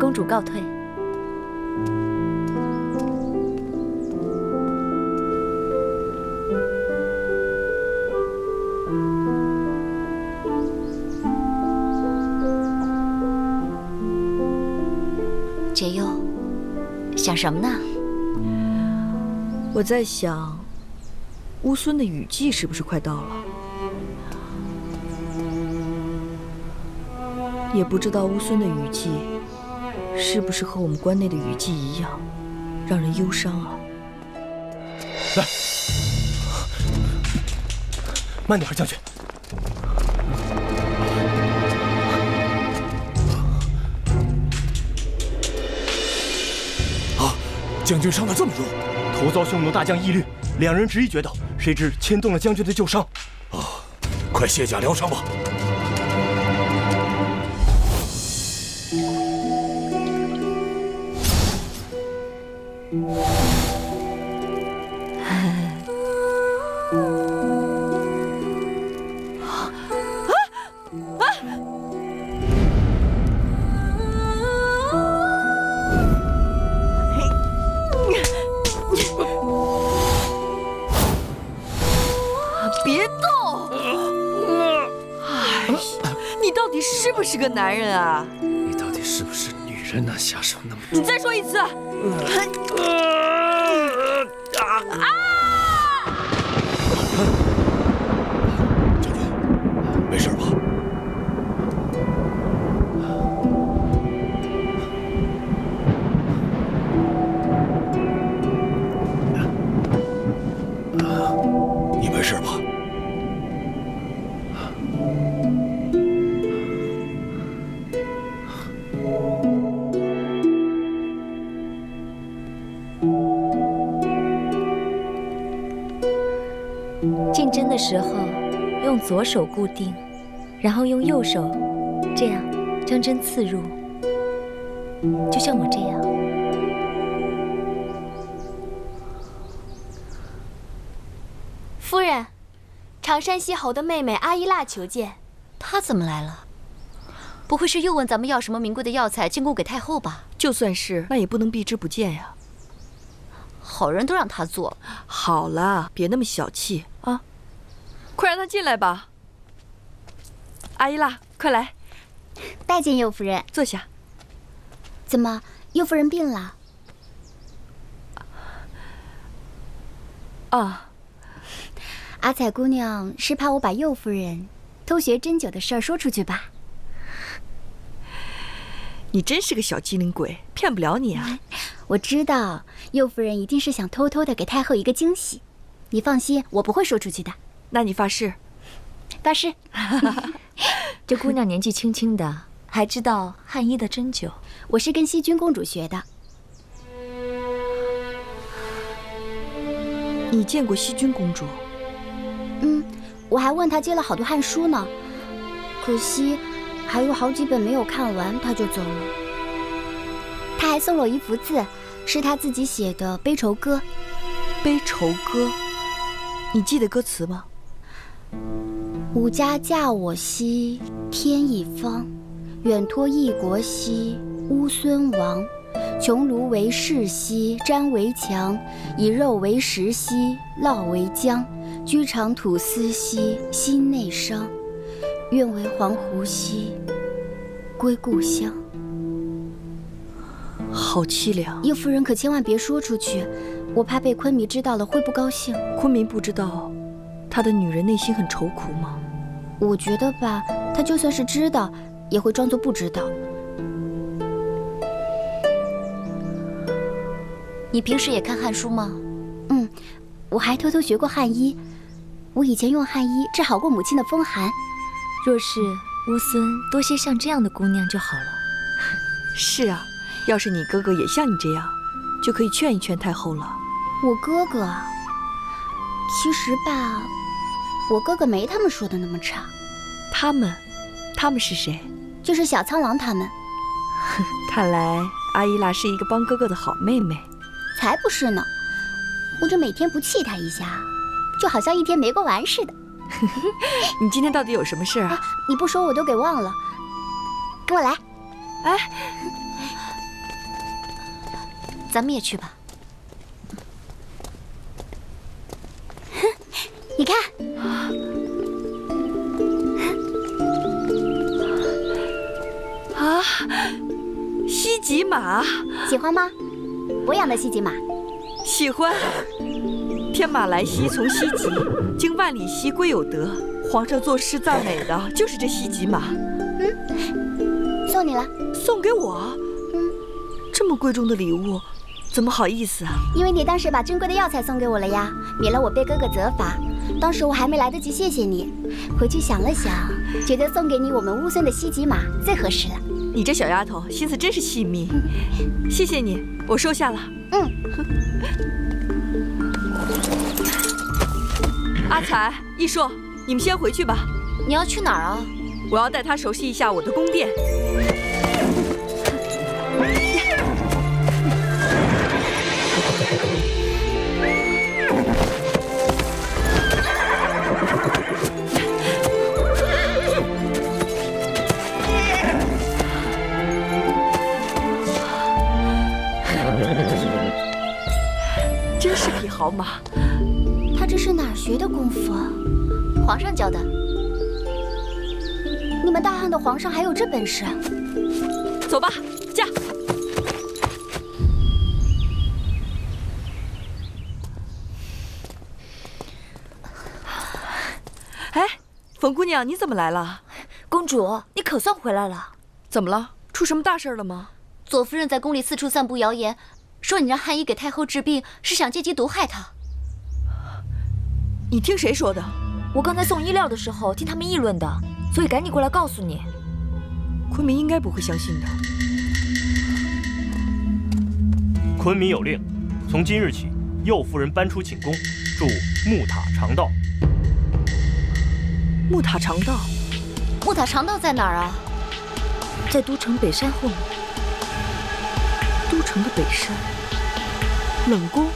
公主告退。解忧，想什么呢？我在想，乌孙的雨季是不是快到了？也不知道乌孙的雨季是不是和我们关内的雨季一样，让人忧伤啊。来，慢点，将军。将军伤得这么重，突遭匈奴大将义律，2人执意决斗，谁知牵动了将军的旧伤。快卸甲疗伤吧。是不是个男人啊？你到底是不是女人呢？下手那么重！你再说一次！将军，没事吧？你没事吧？进针的时候，用左手固定，然后用右手这样将针刺入，就像我这样。夫人，常山西侯的妹妹阿依腊求见。她怎么来了？不会是又问咱们要什么名贵的药材进贡给太后吧？就算是，那也不能避之不见呀。好人都让她做。好了，别那么小气啊！快让她进来吧。阿依腊，快来。拜见右夫人。坐下。怎么，右夫人病了？啊，阿彩姑娘是怕我把右夫人偷学针灸的事儿说出去吧？你真是个小机灵鬼，骗不了你啊！我知道右夫人一定是想偷偷的给太后一个惊喜。你放心，我不会说出去的。那你发誓？发誓。这姑娘年纪轻轻的，还知道汉医的针灸。我是跟熹君公主学的。你见过熹君公主？我还问她借了好多汉书呢，可惜还有好几本没有看完，她就走了。她还送了我一幅字，是她自己写的悲愁歌。悲愁歌，你记得歌词吗？吾家嫁我兮天一方，远托异国兮乌孙王。穷庐为室兮毡为墙，以肉为食兮烙为浆。居长土司兮心内伤，愿为黄鹄兮归故乡。好凄凉。叶夫人可千万别说出去，我怕被昆明知道了会不高兴。昆明不知道他的女人内心很愁苦吗？我觉得吧，他就算是知道，也会装作不知道。你平时也看汉书吗？我还偷偷学过汉医。我以前用汉医治好过母亲的风寒。若是乌孙多些像这样的姑娘就好了。是啊，要是你哥哥也像你这样，就可以劝一劝太后了。我哥哥啊，其实吧，我哥哥没他们说的那么差。他们是谁？就是小苍狼他们。看来阿依拉是一个帮哥哥的好妹妹。才不是呢，我这每天不气他一下，就好像一天没过完似的。你今天到底有什么事啊？你不说我都给忘了。跟我来。哎，咱们也去吧。你看，啊，西极马，喜欢吗？我养的西极马。喜欢。天马来兮从西极，经万里兮归有德。皇上作诗赞美的就是这西极马。送你了。送给我？这么贵重的礼物，怎么好意思啊？因为你当时把珍贵的药材送给我了呀，免了我被哥哥责罚。当时我还没来得及谢谢你，回去想了想，觉得送给你我们乌孙的西极马最合适了。你这小丫头心思真是细密，谢谢你，我收下了。阿才、易硕，你们先回去吧。你要去哪儿啊？我要带他熟悉一下我的宫殿。真是匹好马。他这是哪儿学的功夫啊？皇上教的。你们大汉的皇上还有这本事？走吧，驾。哎，冯姑娘，你怎么来了？公主，你可算回来了。怎么了？出什么大事了吗？左夫人在宫里四处散布谣言，说你让汉医给太后治病是想借机毒害她。你听谁说的？我刚才送医料的时候听他们议论的，所以赶紧过来告诉你。昆明应该不会相信的。昆明有令，从今日起，右夫人搬出寝宫，住木塔长道。木塔长道？木塔长道在哪儿啊？在都城北山后面。都城的北山，冷宫。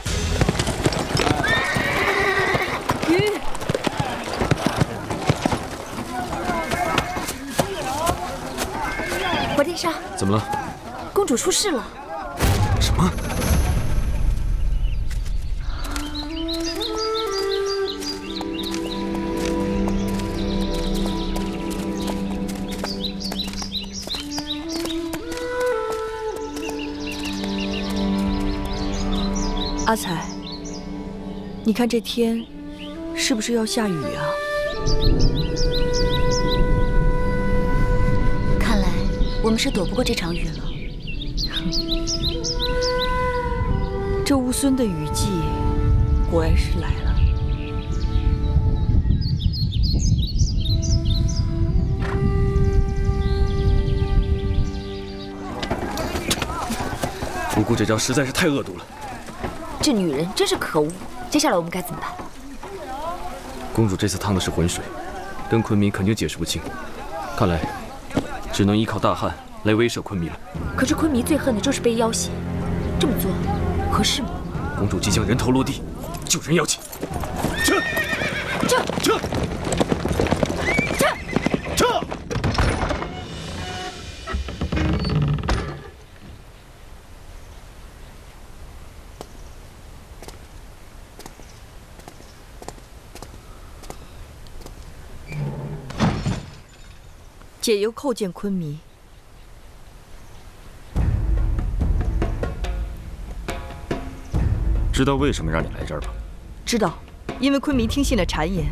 华殿上，怎么了？公主出事了。什么？阿才，你看这天是不是要下雨啊？看来我们是躲不过这场雨了。这乌孙的雨季果然是来了。无辜这招实在是太恶毒了。这女人真是可恶。接下来我们该怎么办？公主这次烫的是浑水，跟昆明肯定解释不清，看来只能依靠大汉来威慑昆明了。可是昆明最恨的就是被要挟，这么做合适吗？公主即将人头落地，救人要紧。撤！撤！撤！撤！撤！解忧叩见昆明。知道为什么让你来这儿吧？知道，因为昆明听信了谗言，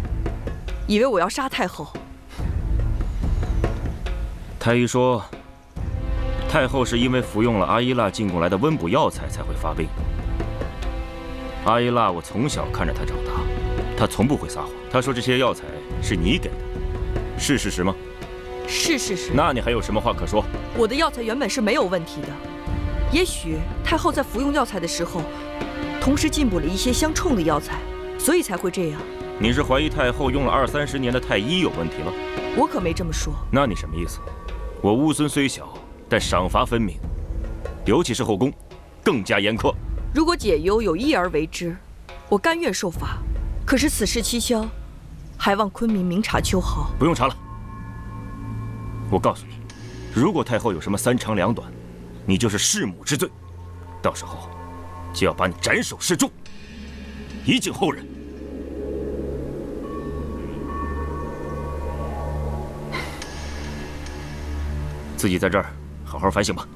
以为我要杀太后。太医说，太后是因为服用了阿依腊进贡来的温补药材才会发病。阿依腊，我从小看着她长大，她从不会撒谎。她说这些药材是你给的，是事实吗？是事实。那你还有什么话可说？我的药材原本是没有问题的，也许太后在服用药材的时候，同时进补了一些相冲的药材，所以才会这样。你是怀疑太后用了20-30年的太医有问题了？我可没这么说。那你什么意思？我乌孙虽小，但赏罚分明，尤其是后宫，更加严苛。如果解忧有意而为之，我甘愿受罚。可是此事蹊跷，还望昆明明察秋毫。不用查了。我告诉你，如果太后有什么3长2短，你就是弑母之罪，到时候就要把你斩首示众，以儆后人。自己在这儿好好反省吧。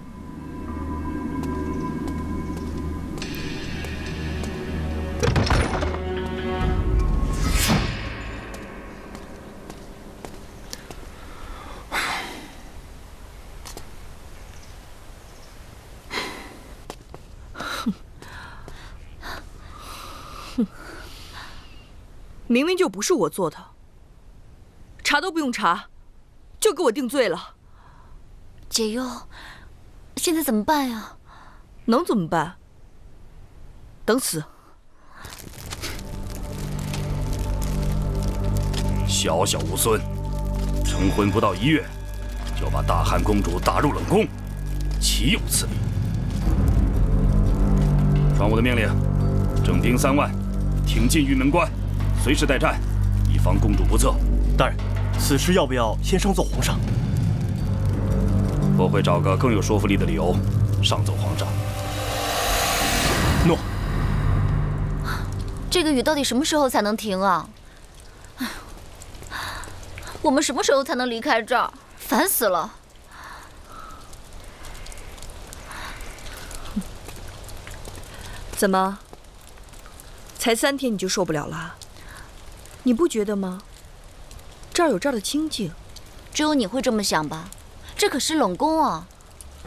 明明就不是我做的，查都不用查，就给我定罪了。解忧，现在怎么办呀？能怎么办？等死。小小乌孙，成婚不到1月，就把大汉公主打入冷宫，岂有此理！传我的命令，整兵3万，挺进玉门关，随时待战，以防公主不测。大人，此事要不要先上奏皇上？我会找个更有说服力的理由上奏皇上。诺。这个雨到底什么时候才能停啊？我们什么时候才能离开这儿？烦死了！怎么？才3天你就受不了了？你不觉得吗？这儿有这儿的清静。只有你会这么想吧？这可是冷宫啊！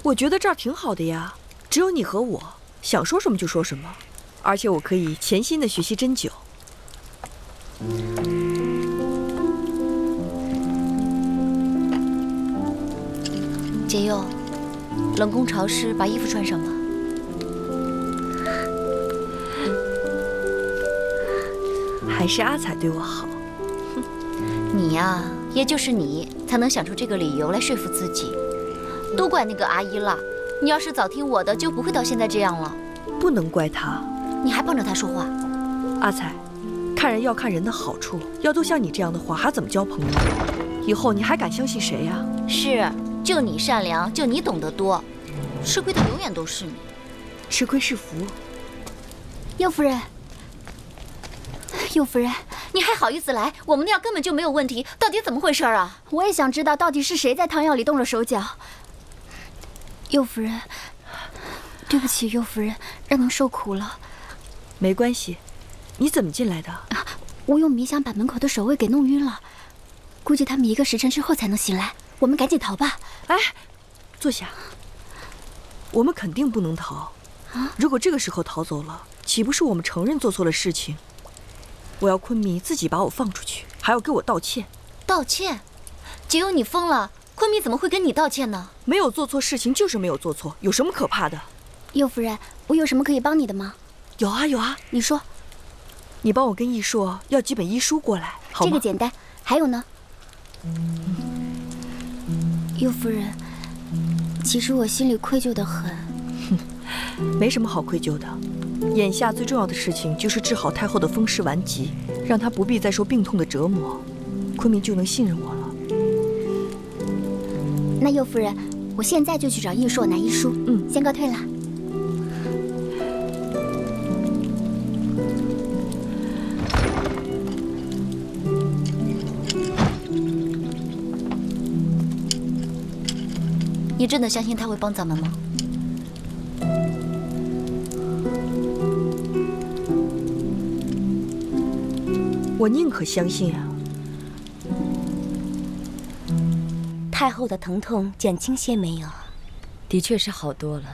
我觉得这儿挺好的呀，只有你和我，想说什么就说什么，而且我可以潜心的学习针灸。解忧，冷宫潮湿，把衣服穿上吧。还是阿彩对我好。你呀，也就是你才能想出这个理由来说服自己。都怪那个阿依腊，你要是早听我的，就不会到现在这样了。不能怪他，你还帮着他说话。阿彩，看人要看人的好处，要都像你这样的话，还怎么交朋友？以后你还敢相信谁呀？是，就你善良，就你懂得多，吃亏的永远都是你。吃亏是福。右夫人，右夫人，你还好意思来？我们的药根本就没有问题，到底怎么回事啊？我也想知道到底是谁在汤药里动了手脚。右夫人，对不起，右夫人，让您受苦了。没关系，你怎么进来的？我用迷香把门口的守卫给弄晕了，估计他们1个时辰之后才能醒来。我们赶紧逃吧！哎，坐下。我们肯定不能逃。如果这个时候逃走了，岂不是我们承认做错了事情？我要昆明自己把我放出去，还要给我道歉。道歉？解忧，你疯了！昆明怎么会跟你道歉呢？没有做错事情就是没有做错，有什么可怕的？右夫人，我有什么可以帮你的吗？有啊有啊，你说。你帮我跟易硕要几本医书过来，好吗？这个简单。还有呢？右夫人，其实我心里愧疚得很。没什么好愧疚的。眼下最重要的事情就是治好太后的风湿顽疾，让她不必再受病痛的折磨，昆明就能信任我了。那右夫人，我现在就去找易硕拿医书。先告退了。你真的相信他会帮咱们吗？我宁可相信啊。太后的疼痛减轻些没有？的确是好多了。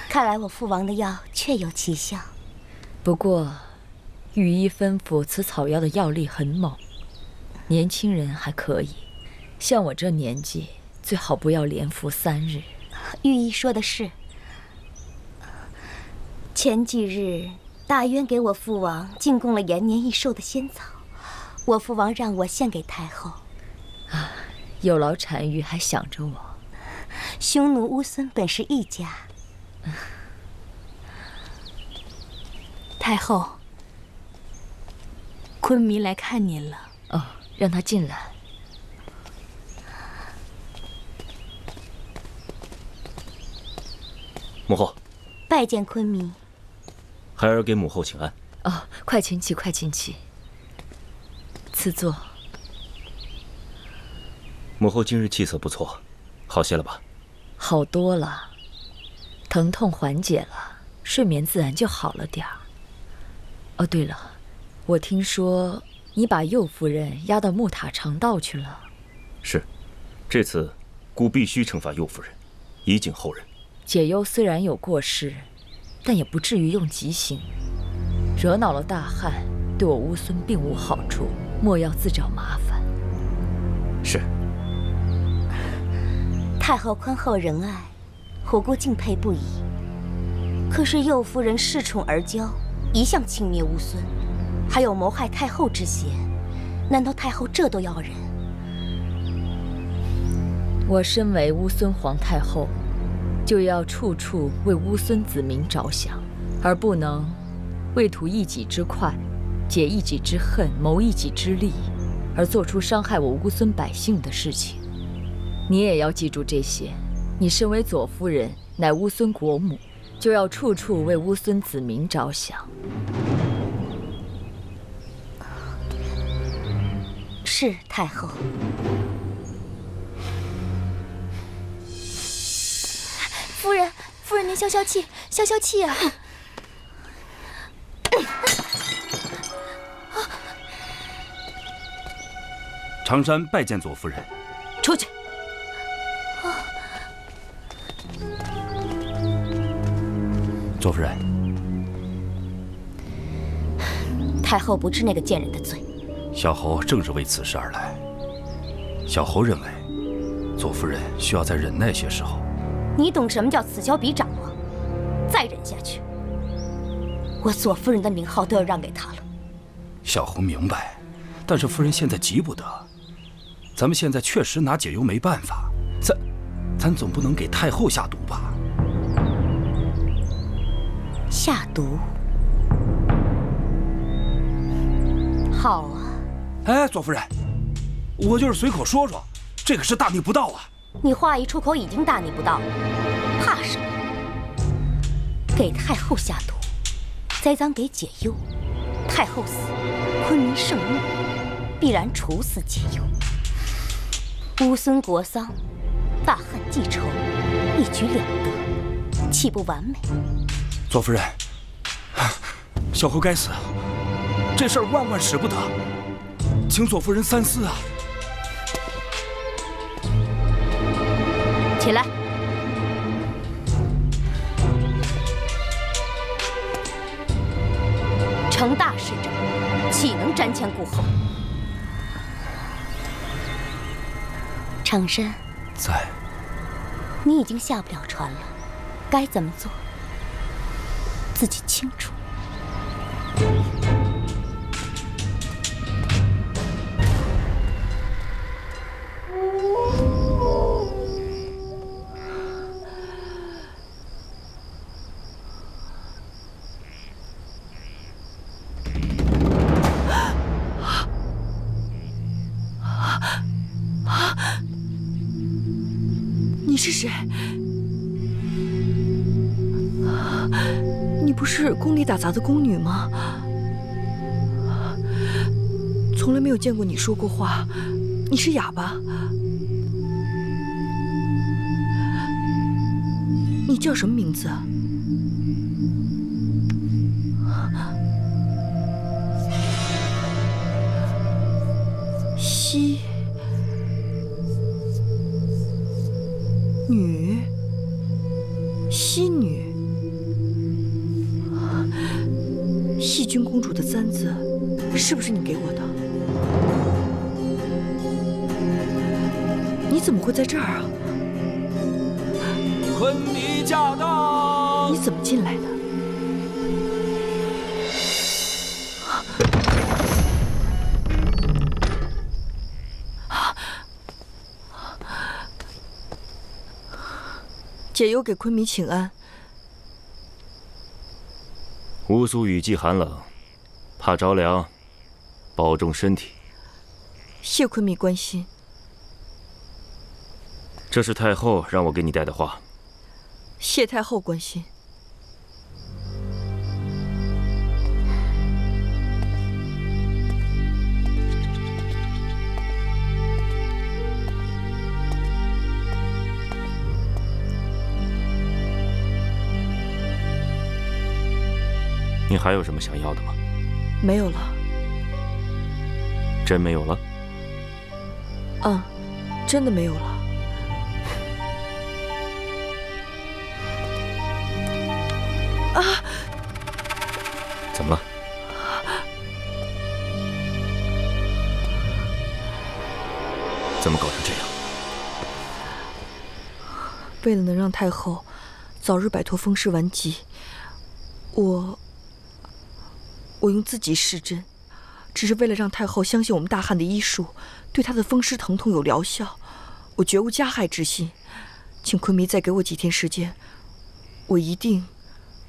看来我父王的药确有奇效。不过，御医吩咐此草药的药力很猛，年轻人还可以，像我这年纪，最好不要连服3日。御医说的是。前几日，大渊给我父王进贡了延年益寿的仙草，我父王让我献给太后。啊，有劳单于还想着我。匈奴乌孙本是一家。太后，昆明来看您了。哦，让他进来。母后，拜见昆明。孩儿给母后请安。哦，快请起，快请起。赐座。母后今日气色不错，好些了吧？好多了，疼痛缓解了，睡眠自然就好了点儿。哦，对了，我听说你把右夫人押到木塔长道去了。是，这次孤必须惩罚右夫人，以警后人。解忧虽然有过失，但也不至于用极刑。惹恼了大汉，对我乌孙并无好处，莫要自找麻烦。是。太后宽厚仁爱，虎姑敬佩不已。可是右夫人恃宠而骄，一向轻蔑乌孙，还有谋害太后之嫌，难道太后这都要忍？我身为乌孙皇太后，就要处处为乌孙子民着想，而不能为图一己之快，解一己之恨，谋一己之利，而做出伤害我乌孙百姓的事情。你也要记住这些。你身为左夫人，乃乌孙国母，就要处处为乌孙子民着想。是太后。夫人，夫人，您消消气，消消气啊！常山拜见左夫人。出去。左夫人，太后不治那个贱人的罪。小侯正是为此事而来。小侯认为，左夫人需要再忍耐些时候。你懂什么叫此消彼长吗？再忍下去，我左夫人的名号都要让给他了。小侯明白，但是夫人现在急不得。咱们现在确实拿解忧没办法，咱总不能给太后下毒吧？下毒？好啊。哎，左夫人，我就是随口说说，这可是大逆不道啊！你话一出口已经大逆不道了，怕什么？给太后下毒，栽赃给解忧，太后死，昆明盛怒，必然处死解忧。乌孙国丧，大汉记仇，一举两得，岂不完美？左夫人，小侯该死，这事儿万万使不得，请左夫人三思啊！起来。成大事者，岂能瞻前顾后？常山，在。你已经下不了船了，该怎么做？自己清楚。你是谁？你不是宫里打杂的宫女吗？从来没有见过你说过话，你是哑巴？你叫什么名字啊？西女，西女，细君公主的簪子，是不是你给我的？你怎么会在这儿啊？昆离驾到！你怎么进来的？解忧给昆弥请安。乌苏雨季寒冷，怕着凉，保重身体。谢昆弥关心。这是太后让我给你带的话。谢太后关心。你还有什么想要的吗？没有了。真没有了？嗯，真的没有了。啊！怎么了？怎么搞成这样？为了能让太后早日摆脱风湿顽疾，我用自己施针，只是为了让太后相信我们大汉的医术对她的风湿疼痛有疗效。我绝无加害之心，请昆弥再给我几天时间，我一定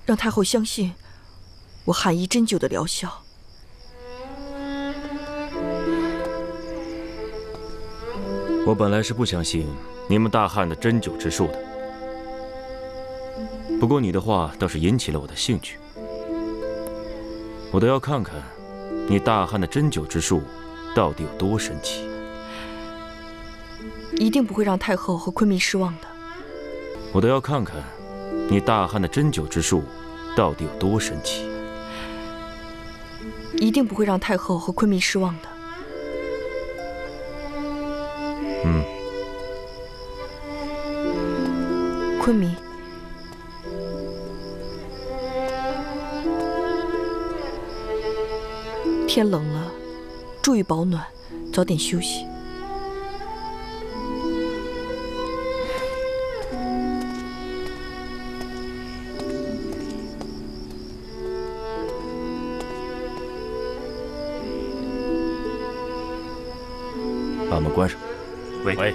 让太后相信我汉医针灸的疗效。我本来是不相信你们大汉的针灸之术的，不过你的话倒是引起了我的兴趣。我倒要看看你大汉的针灸之术到底有多神奇。一定不会让太后和昆弥失望的。我倒要看看你大汉的针灸之术到底有多神奇。一定不会让太后和昆弥失望的。嗯。昆弥，天冷了，注意保暖，早点休息。把门关上。喂。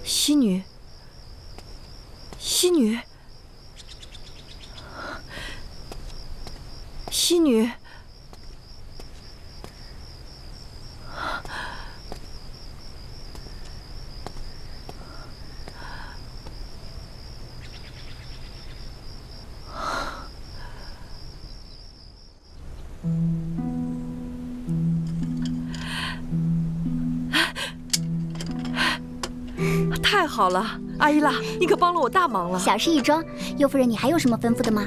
西女，西女，西女，太好了，阿依拉，你可帮了我大忙了。小事一桩，右夫人，你还有什么吩咐的吗？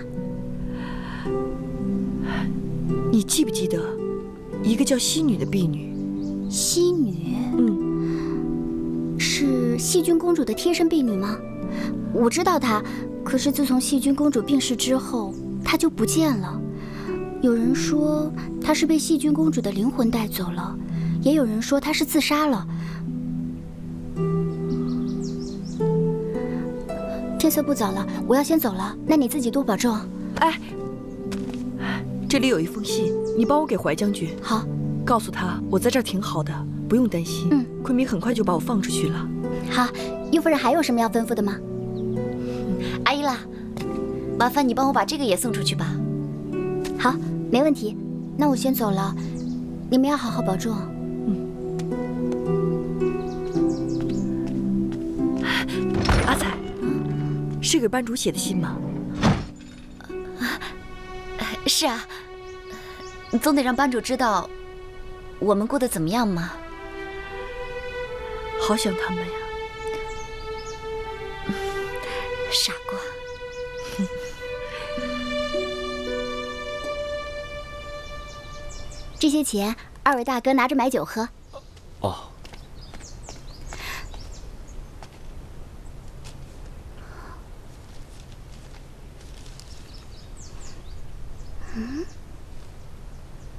你记不记得一个叫西女的婢女？西女，是细君公主的贴身婢女吗？我知道她，可是自从细君公主病逝之后，她就不见了。有人说她是被细君公主的灵魂带走了，也有人说他是自杀了。天色不早了，我要先走了，那你自己多保重。哎，这里有一封信，你帮我给怀将军。好，告诉他我在这儿挺好的，不用担心。昆明很快就把我放出去了。好，右夫人还有什么要吩咐的吗？阿依拉，麻烦你帮我把这个也送出去吧。好，没问题。那我先走了，你们要好好保重。阿彩，是给班主写的信吗？是啊，总得让班主知道我们过得怎么样嘛。好想他们呀。傻瓜。这些钱，二位大哥拿着买酒喝。哦。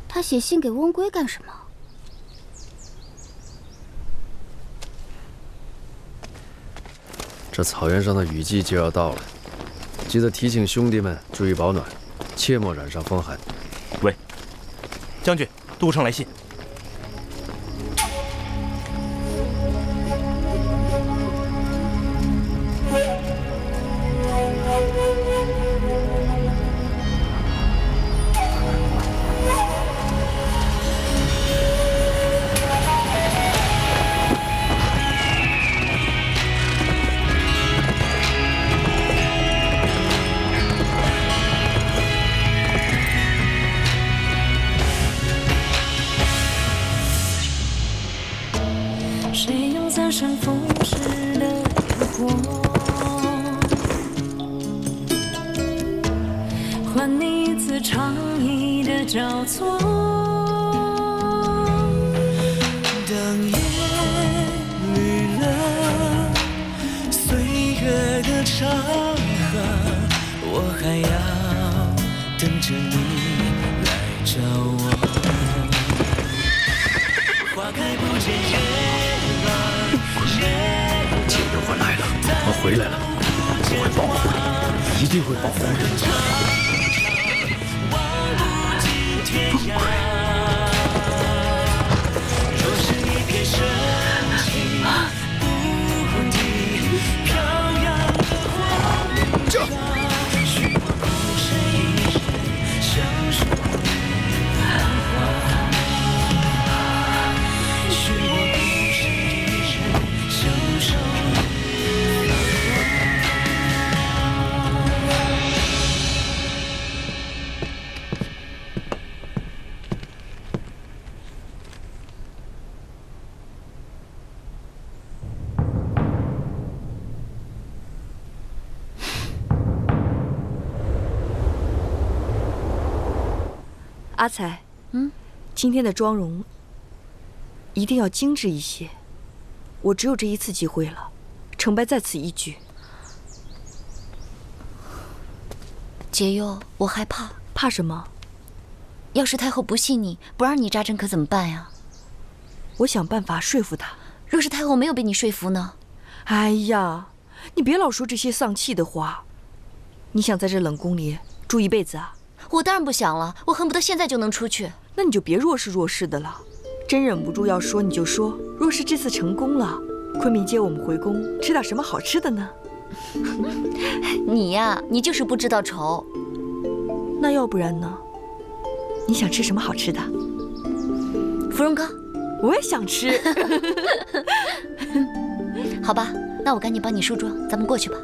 他写信给温归干什么？这草原上的雨季就要到了，记得提醒兄弟们注意保暖，切莫染上风寒。喂，将军，都城来信。山风蚀的烟火，换你一次长意的交错。当夜绿了岁月的长河，我还要等着你来找我。花开不见月朗。解忧回来了，他回来了，我会保护你，一定会保护你。若是一片深情不敌飘扬的黄沙，许我孤身一人享受繁华。许我孤身一人享受。阿才，今天的妆容一定要精致一些。我只有这一次机会了，成败在此一举。解忧，我害怕。怕什么？要是太后不信你，不让你扎针，可怎么办呀？我想办法说服她。若是太后没有被你说服呢？哎呀，你别老说这些丧气的话。你想在这冷宫里住一辈子啊？我当然不想了，我恨不得现在就能出去。那你就别若是若是的了，真忍不住要说你就说。若是这次成功了，昆明接我们回宫，吃点什么好吃的呢？你呀，你就是不知道愁。那要不然呢？你想吃什么好吃的？芙蓉糕，我也想吃。好吧，那我赶紧帮你梳妆，咱们过去吧。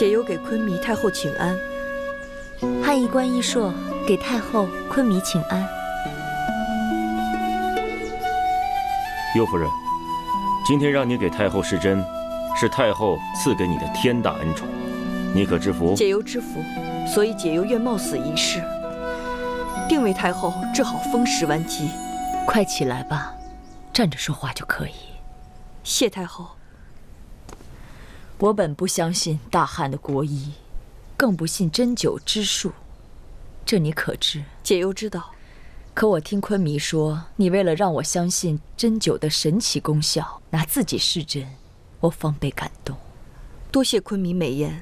解忧给昆弥太后请安。汉仪观一硕给太后昆弥请安。右夫人，今天让你给太后施针，是太后赐给你的天大恩宠，你可知福？解忧知福，所以解忧愿冒死一试，定为太后治好风湿顽疾。快起来吧，站着说话就可以。谢太后。我本不相信大汉的国医，更不信针灸之术，这你可知？解忧知道。可我听昆弥说，你为了让我相信针灸的神奇功效，拿自己试针，我方被感动。多谢昆弥美言。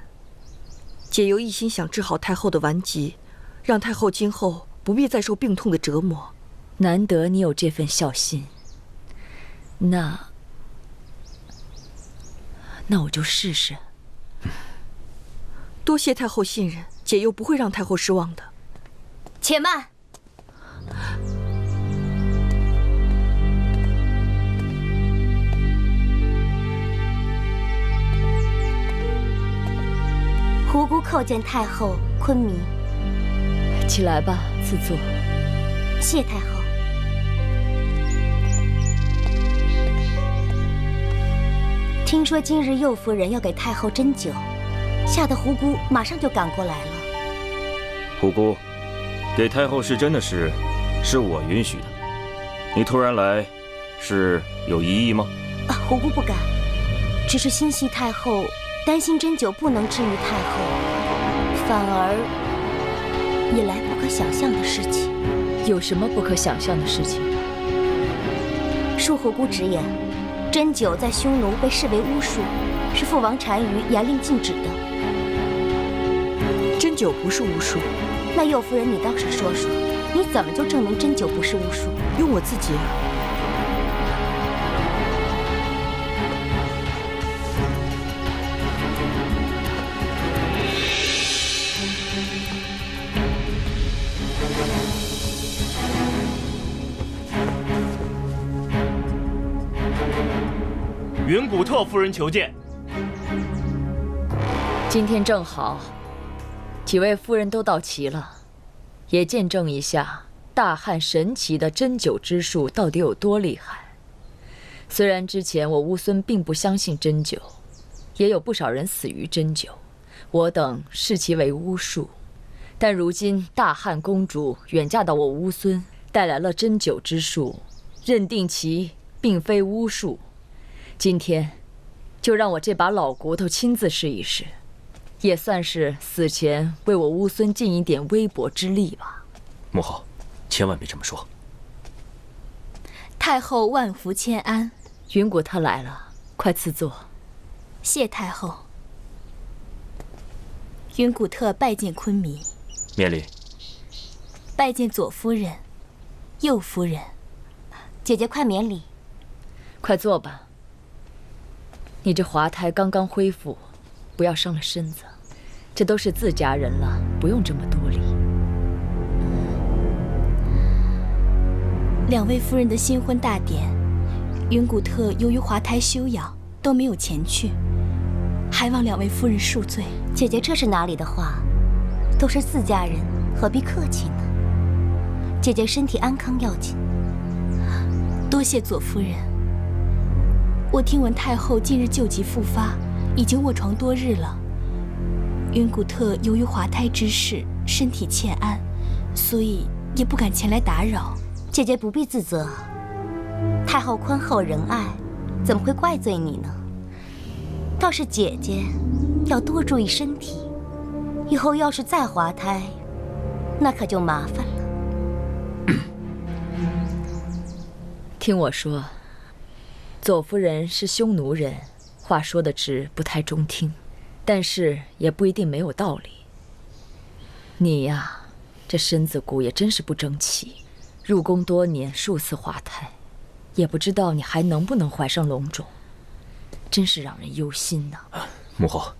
解忧一心想治好太后的顽疾，让太后今后不必再受病痛的折磨。难得你有这份孝心，那我就试试。多谢太后信任，解忧不会让太后失望的。且慢。胡姑叩见太后昆弥。起来吧，赐座。谢太后。听说今日右夫人要给太后针灸，吓得胡姑马上就赶过来了。胡姑，给太后施针的事是我允许的，你突然来，是有疑义吗？胡姑不敢，只是心系太后，担心针灸不能治愈太后，反而引来不可想象的事情。有什么不可想象的事情？恕胡姑直言，针灸在匈奴被视为巫术，是父王单于严令禁止的。针灸不是巫术。那右夫人，你倒是说说，你怎么就证明针灸不是巫术？用我自己啊。云古特夫人求见。今天正好，几位夫人都到齐了，也见证一下大汉神奇的针灸之术到底有多厉害。虽然之前我乌孙并不相信针灸，也有不少人死于针灸，我等视其为巫术，但如今大汉公主远嫁到我乌孙，带来了针灸之术，认定其并非巫术。今天，就让我这把老骨头亲自试一试，也算是死前为我乌孙尽一点微薄之力吧。母后，千万别这么说。太后万福千安。云谷特来了，快赐座。谢太后。云谷特拜见昆弥。免礼。拜见左夫人、右夫人。姐姐快免礼。快坐吧。你这滑胎刚刚恢复，不要伤了身子。这都是自家人了，不用这么多礼。两位夫人的新婚大典，云谷特由于滑胎休养都没有前去，还望两位夫人恕罪。姐姐这是哪里的话？都是自家人，何必客气呢？姐姐身体安康要紧。多谢左夫人。我听闻太后近日旧疾复发，已经卧床多日了。云谷特由于滑胎之事，身体欠安，所以也不敢前来打扰。姐姐不必自责，太后宽厚仁爱，怎么会怪罪你呢？倒是姐姐要多注意身体，以后要是再滑胎，那可就麻烦了。听我说，左夫人是匈奴人，话说的直，不太中听，但是也不一定没有道理。你呀，这身子骨也真是不争气，入宫多年，数次滑胎，也不知道你还能不能怀上龙种，真是让人忧心呐。母后，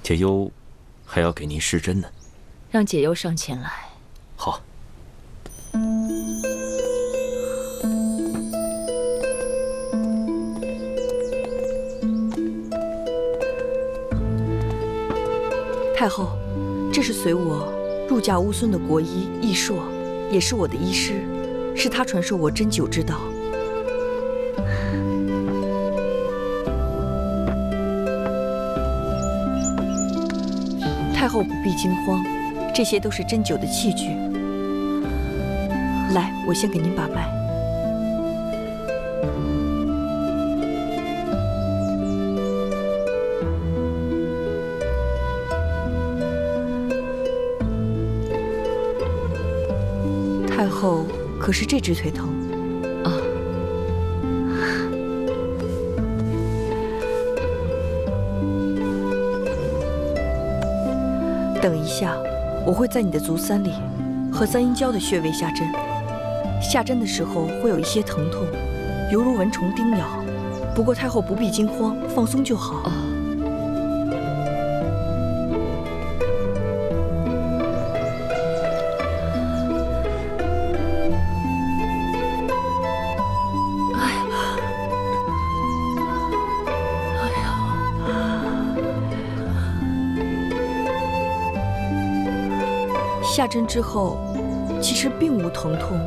解忧还要给您施针呢。让解忧上前来。好。太后，这是随我入嫁乌孙的国医易硕，也是我的医师，是他传授我针灸之道。太后不必惊慌，这些都是针灸的器具。来，我先给您把脉。太后，可是这只腿疼啊？等一下，我会在你的足三里和三阴交的穴位下针。下针的时候会有一些疼痛，犹如蚊虫叮咬。不过太后不必惊慌，放松就好。下针之后，其实并无疼痛，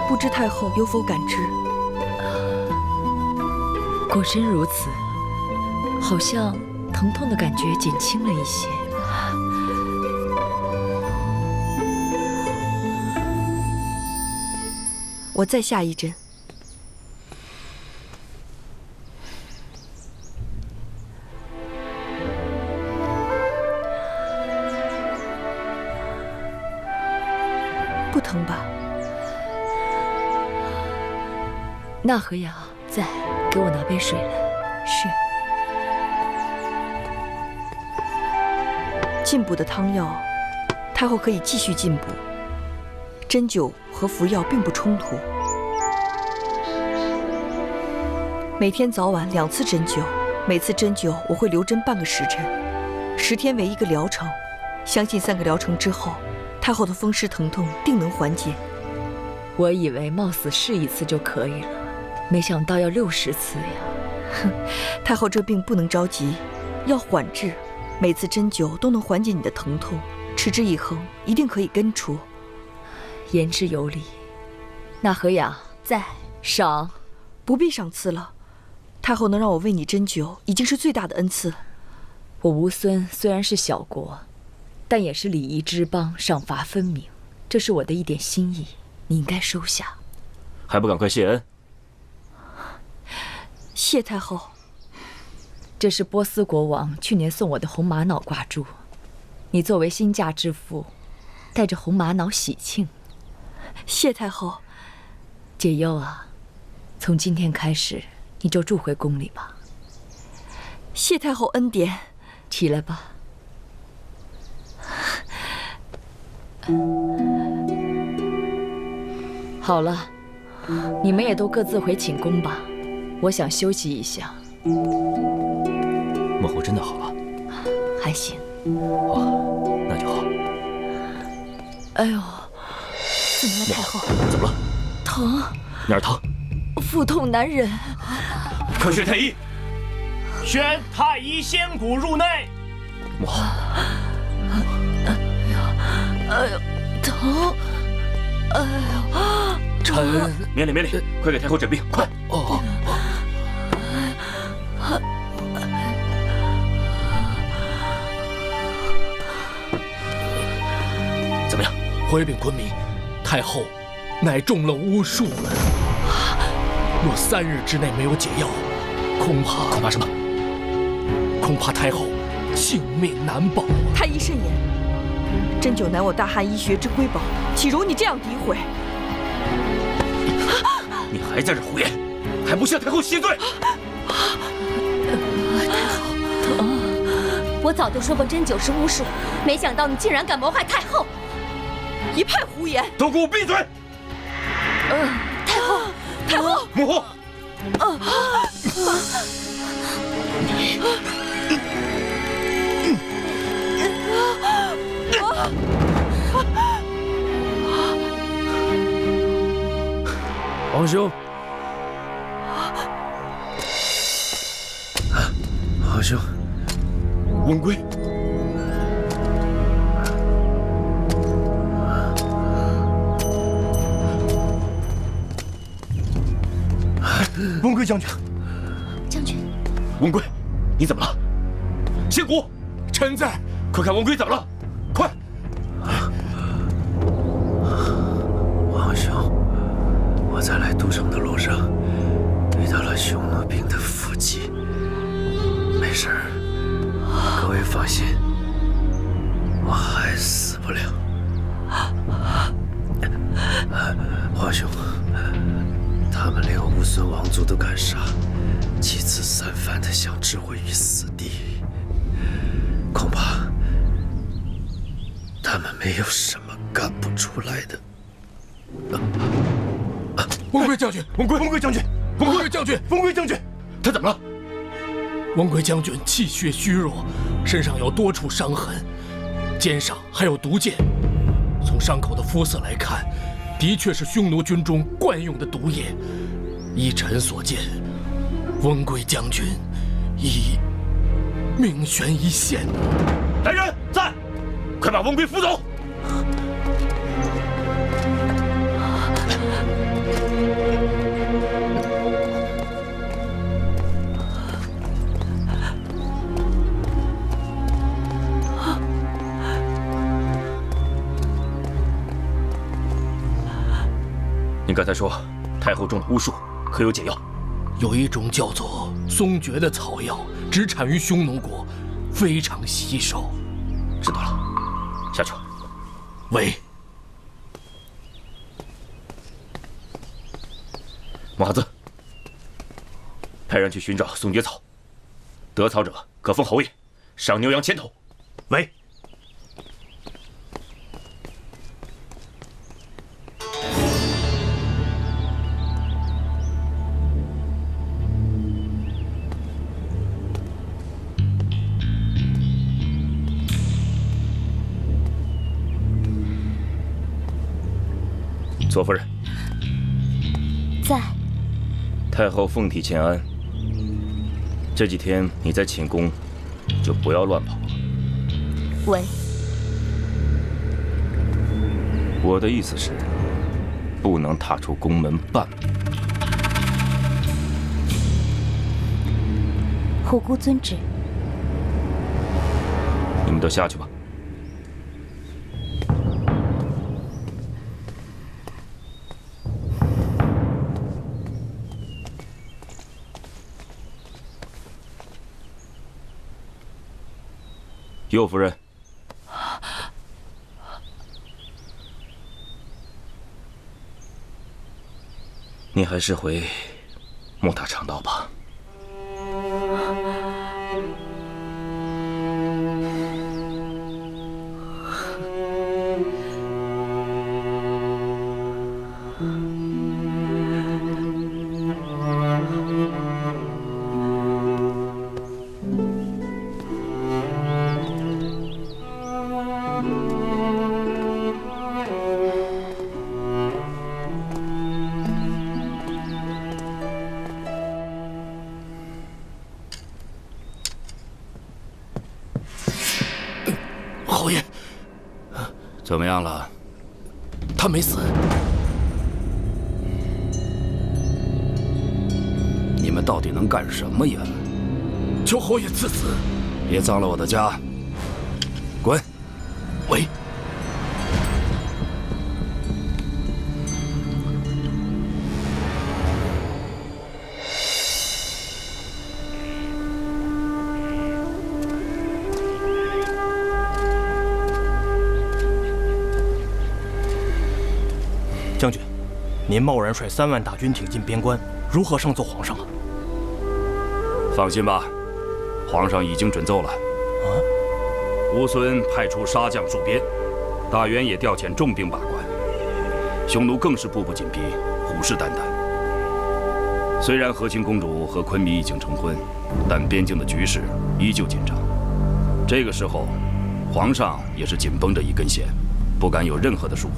不知太后有否感知？果真如此，好像疼痛的感觉减轻了一些。我再下一针。不疼吧？纳和雅在，给我拿杯水来。是。进补的汤药，太后可以继续进补。针灸和服药并不冲突。每天早晚2次针灸，每次针灸我会留针半个时辰，10天为一个疗程。相信3个疗程之后，太后的风湿疼痛定能缓解。我以为冒死试1次就可以了，没想到要60次呀！哼，太后这病不能着急，要缓治，每次针灸都能缓解你的疼痛，持之以恒，一定可以根除。言之有理。纳和雅在，赏。不必赏赐了，太后能让我为你针灸，已经是最大的恩赐。我乌孙虽然是小国，但也是礼仪之邦，赏罚分明，这是我的一点心意，你应该收下。还不赶快谢恩？谢太后。这是波斯国王去年送我的红玛瑙挂珠，你作为新嫁之妇，带着红玛瑙喜庆。谢太后。解忧啊，从今天开始你就住回宫里吧。谢太后恩典。起来吧。好了，你们也都各自回寝宫吧，我想休息一下。莫侯真的好了？还行。哦，那就好。哎呦，怎么了，太后？怎么了？疼。哪儿疼？腹痛难忍。快宣太医！宣太医仙骨入内。莫侯。哎呦，疼！哎呦，臣免礼免礼，快给太后诊病，快！哦。怎么样？回禀昆明，太后乃中了巫术，若3日之内没有解药，恐怕什么？恐怕太后性命难保。太医慎言。针灸乃我大汉医学之瑰宝，岂容你这样诋毁？你还在这胡言，还不向太后谢罪！太后，疼！我早就说过针灸是巫术，没想到你竟然敢谋害太后！一派胡言！都给我闭嘴！太后，太后，母后！皇兄，皇兄，温归。温归将军，将军，温归，你怎么了？仙谷，臣在。快看温归怎么了？快！王兄，我在来都城的路上遇到了匈奴兵的伏击，没事儿，各位放心，我还死不了。皇兄，他们连乌孙王族都敢杀，七次三番的想置毁于死地，恐怕他们没有什么干不出来的。温归将军，温归将军，温归将军，温归将军，他怎么了？温归将军气血虚弱，身上有多处伤痕，肩上还有毒箭。从伤口的肤色来看，的确是匈奴军中惯用的毒液。依臣所见，温归将军已命悬一线。来人，在！快把温归扶走！你刚才说太后中了巫术，可有解药？有一种叫做松蕨的草药，只产于匈奴国，非常稀少。知道了，下去。喂，马子，派人去寻找松蕨草，得草者可封侯爷，赏牛羊1000头。喂。左夫人，在。太后奉体欠安。这几天你在寝宫，就不要乱跑了。喂。我的意思是，不能踏出宫门半步。虎姑遵旨。你们都下去吧。右夫人，你还是回莫大长道吧。侯爷，怎么样了？他没死。你们到底能干什么呀？求侯爷赐死！别脏了我的家！滚！喂。将军，您贸然率3万大军挺进边关，如何上奏皇上啊？放心吧，皇上已经准奏了。乌孙派出杀将戍边，大元也调遣重兵把关，匈奴更是步步紧逼，虎视眈眈。虽然和亲公主和昆弥已经成婚，但边境的局势依旧紧张。这个时候，皇上也是紧绷着一根弦，不敢有任何的疏忽。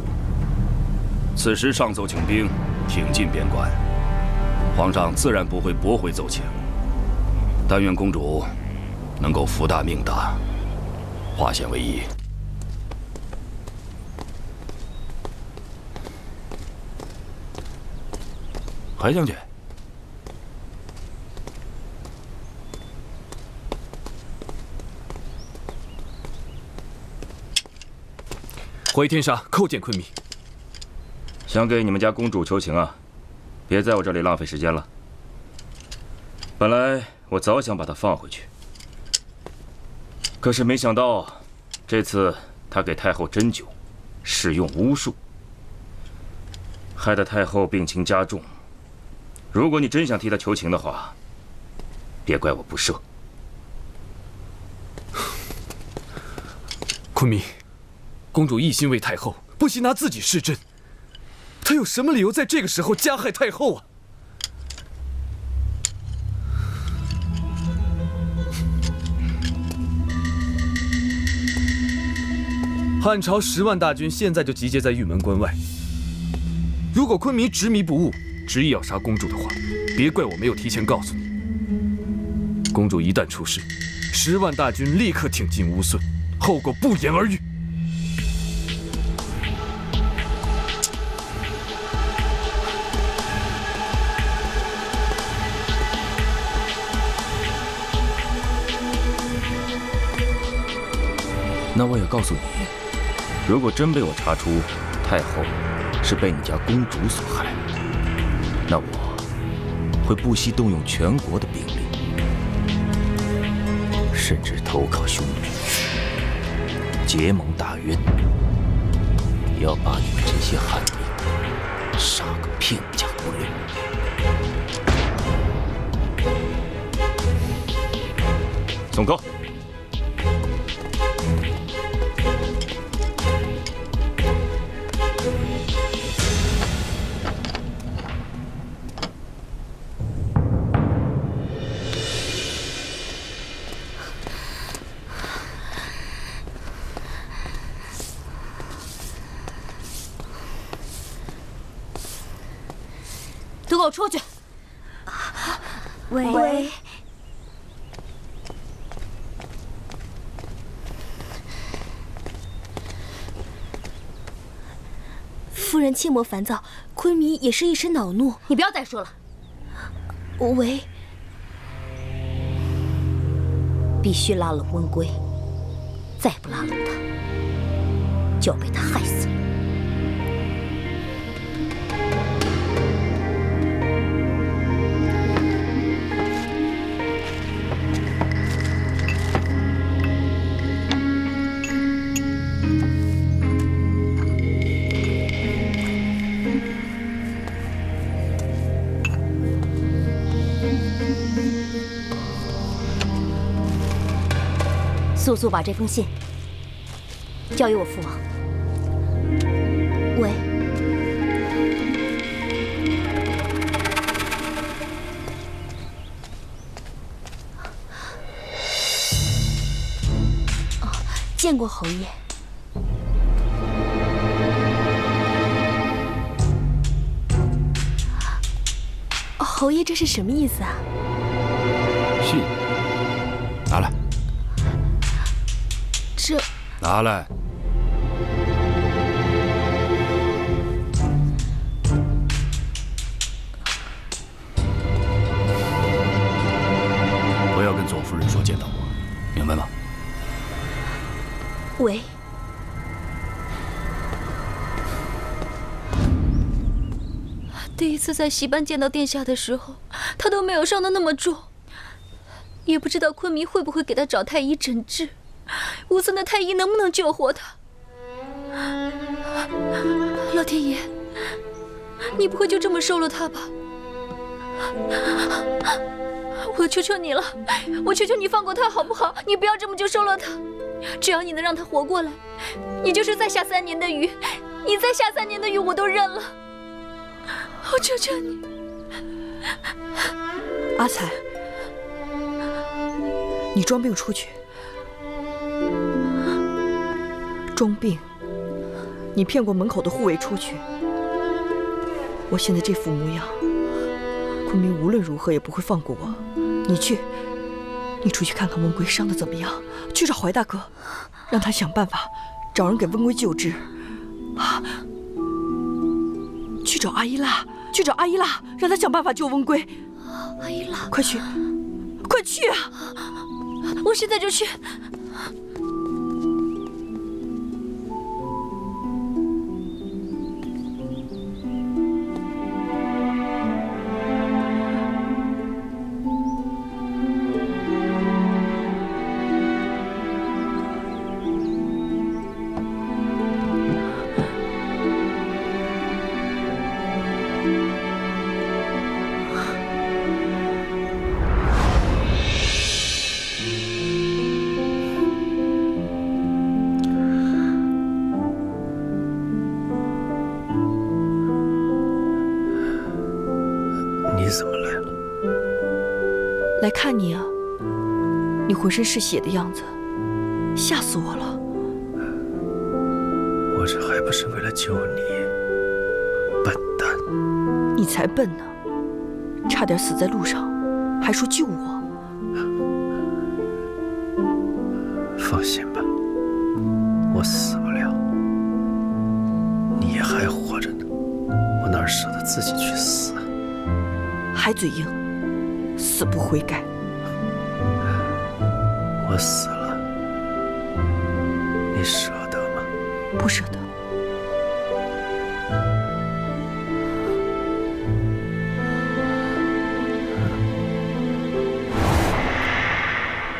此时上奏请兵，挺进边关，皇上自然不会驳回奏请。但愿公主能够福大命大，化险为夷。海将军，回天沙叩见昆明。想给你们家公主求情啊，别在我这里浪费时间了。本来我早想把她放回去，可是没想到这次她给太后针灸，使用巫术，害得太后病情加重。如果你真想替她求情的话，别怪我不赦。昆明，公主一心为太后，不惜拿自己施针，她有什么理由在这个时候加害太后啊？汉朝10万大军现在就集结在玉门关外。如果昆明执迷不悟，执意要杀公主的话，别怪我没有提前告诉你。公主一旦出事，10万大军立刻挺进乌孙，后果不言而喻。那我也告诉你，如果真被我查出太后是被你家公主所害，那我会不惜动用全国的兵力，甚至投靠匈奴，结盟大渊，也要把你们这些汉民杀个片甲不留。宋高。都给我出去！喂。夫人切莫烦躁，昆明也是一时恼怒。你不要再说了。喂。必须拉拢温归，再不拉拢他，就要被他害死了。速速把这封信交给我父王。喂，见过侯爷。侯爷，这是什么意思啊？信，拿来。这拿来。不要跟左夫人说见到我，明白吗？喂。第一次在戏班见到殿下的时候，他都没有伤得那么重，也不知道昆明会不会给他找太医诊治。乌孙的太医能不能救活他？老天爷，你不会就这么收了他吧？我求求你了，我求求你放过他好不好？你不要这么就收了他，只要你能让他活过来，你就是再下3年的雨，你再下3年的雨我都认了。我求求你，阿才，你装病出去。装病，你骗过门口的护卫出去。我现在这副模样，昆明无论如何也不会放过我。你去你出去看看温归伤得怎么样，去找怀大哥，让他想办法找人给温归救治。啊！去找阿依拉，去找阿依拉，让他想办法救温归。阿依拉，快去，快去啊！我现在就去。你怎么来了？来看你啊！你浑身是血的样子，吓死我了。我这还不是为了救你，笨蛋！你才笨呢，差点死在路上，还说救我。放心吧，我死不了，你也还活着呢，我哪舍得自己去死啊？还嘴硬，死不悔改。我死了，你舍得吗？不舍得。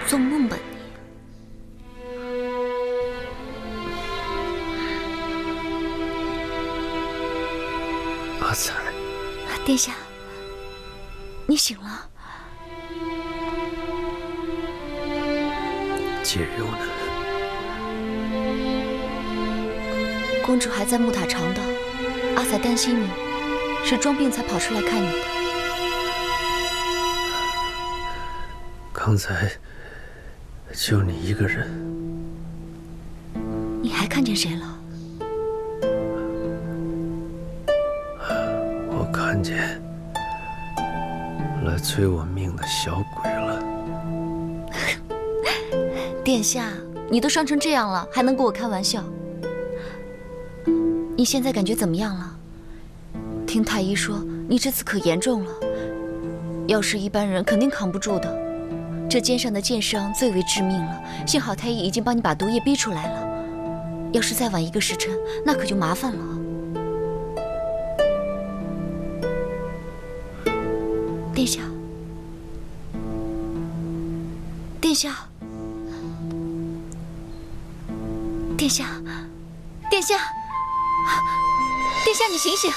做梦吧你！阿才，殿下，你醒了。解忧呢？公主还在木塔长岛，阿才担心你，是装病才跑出来看你的。刚才就你一个人，你还看见谁了？我看见来催我命的小鬼了。殿下，你都伤成这样了，还能跟我开玩笑？你现在感觉怎么样了？听太医说，你这次可严重了，要是一般人肯定扛不住的。这肩上的箭伤最为致命了，幸好太医已经帮你把毒液逼出来了。要是再晚1个时辰，那可就麻烦了。殿下，殿下，殿下，殿下，殿下，你醒醒！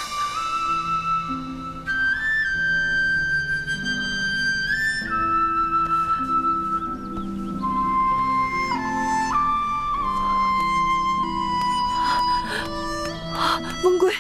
温归，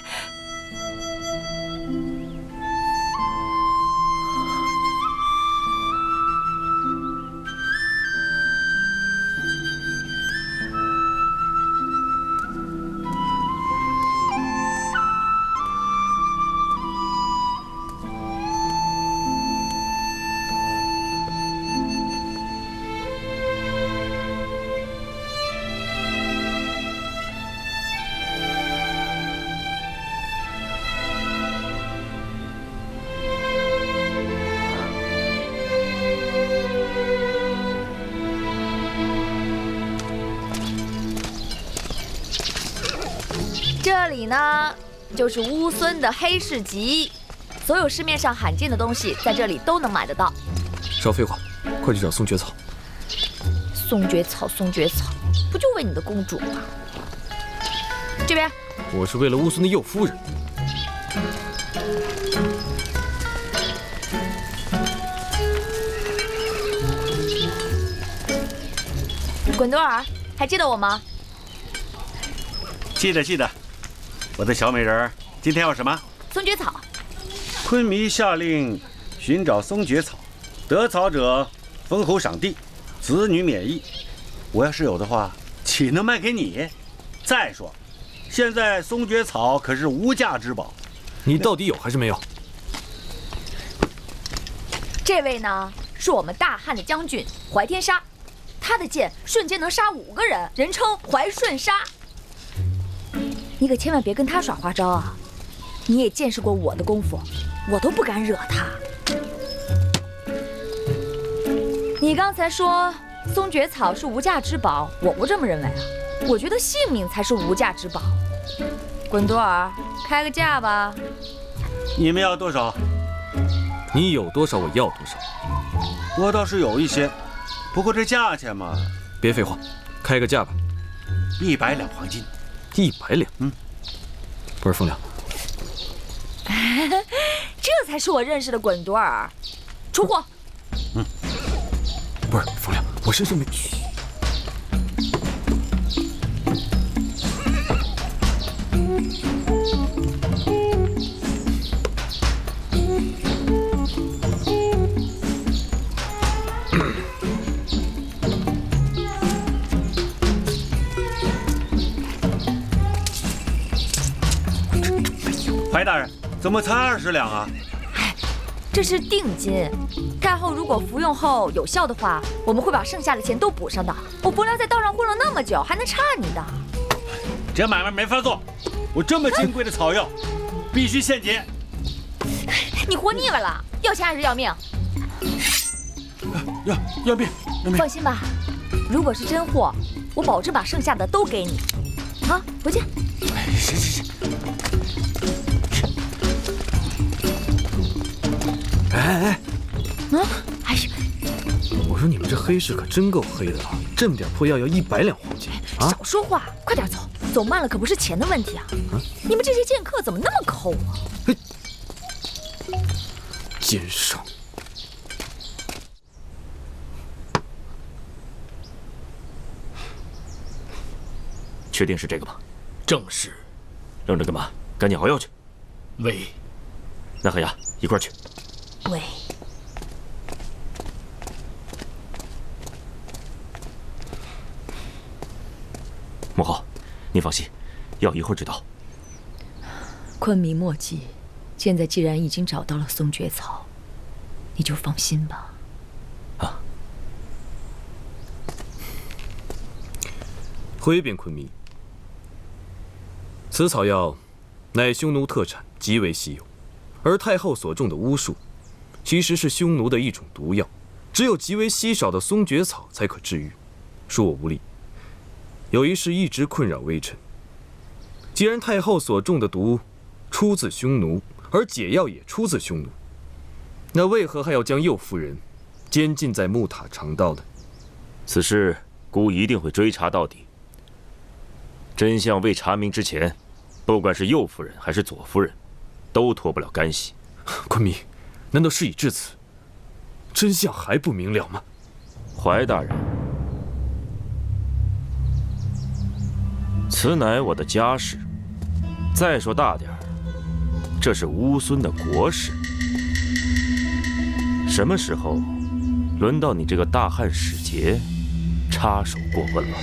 这里呢，就是乌孙的黑市集，所有市面上罕见的东西，在这里都能买得到。少废话，快去找松蕨草。松蕨草，松蕨草，不就为你的公主吗？这边，我是为了乌孙的右夫人。滚多尔，还记得我吗？记得记得，我的小美人儿，今天要什么？松蕨草。昆弥下令寻找松蕨草，得草者封侯赏地，子女免役。我要是有的话，岂能卖给你？再说，现在松蕨草可是无价之宝。你到底有还是没有？这位呢，是我们大汉的将军怀天杀，他的剑瞬间能杀5个人，人称怀瞬杀。你可千万别跟他耍花招啊！你也见识过我的功夫，我都不敢惹他。你刚才说松蕨草是无价之宝，我不这么认为啊，我觉得性命才是无价之宝。滚多尔，开个价吧。你们要多少？你有多少，我要多少。我倒是有一些，不过这价钱嘛……别废话，开个价吧。100两黄金。100两？不是凤良。这才是我认识的滚多尔，出货。不是凤良，我身上没。怀大人，怎么才20两啊？这是定金，太后如果服用后有效的话，我们会把剩下的钱都补上的。我伯良在道上混了那么久，还能差你的？这买卖没法做，我这么金贵的草药，必须现结。你活腻歪了？要钱还是要命？要命！放心吧，如果是真货，我保证把剩下的都给你。好，回去。行。哎，哎呀！我说你们这黑市可真够黑的啊！这么点破药要100两黄金啊！少说话，快点走，走慢了可不是钱的问题啊！你们这些剑客怎么那么抠啊？奸商！确定是这个吗？正是。愣着干嘛？赶紧熬药去。喂。那海牙一块去。喂。莫浩，你放心，药一会儿就到。昆明莫急，现在既然已经找到了松蕨草，你就放心吧。啊。回禀昆明，此草药乃匈奴特产，极为稀有，而太后所种的巫术，其实是匈奴的一种毒药，只有极为稀少的松蕨草才可治愈，恕我无力。有一事一直困扰微臣。既然太后所中的毒出自匈奴，而解药也出自匈奴，那为何还要将右夫人监禁在木塔长道呢？此事孤一定会追查到底。真相未查明之前，不管是右夫人还是左夫人，都脱不了干系。昆明，难道事已至此，真相还不明了吗？怀大人，此乃我的家事。再说大点儿，这是乌孙的国事。什么时候轮到你这个大汉使节插手过问了？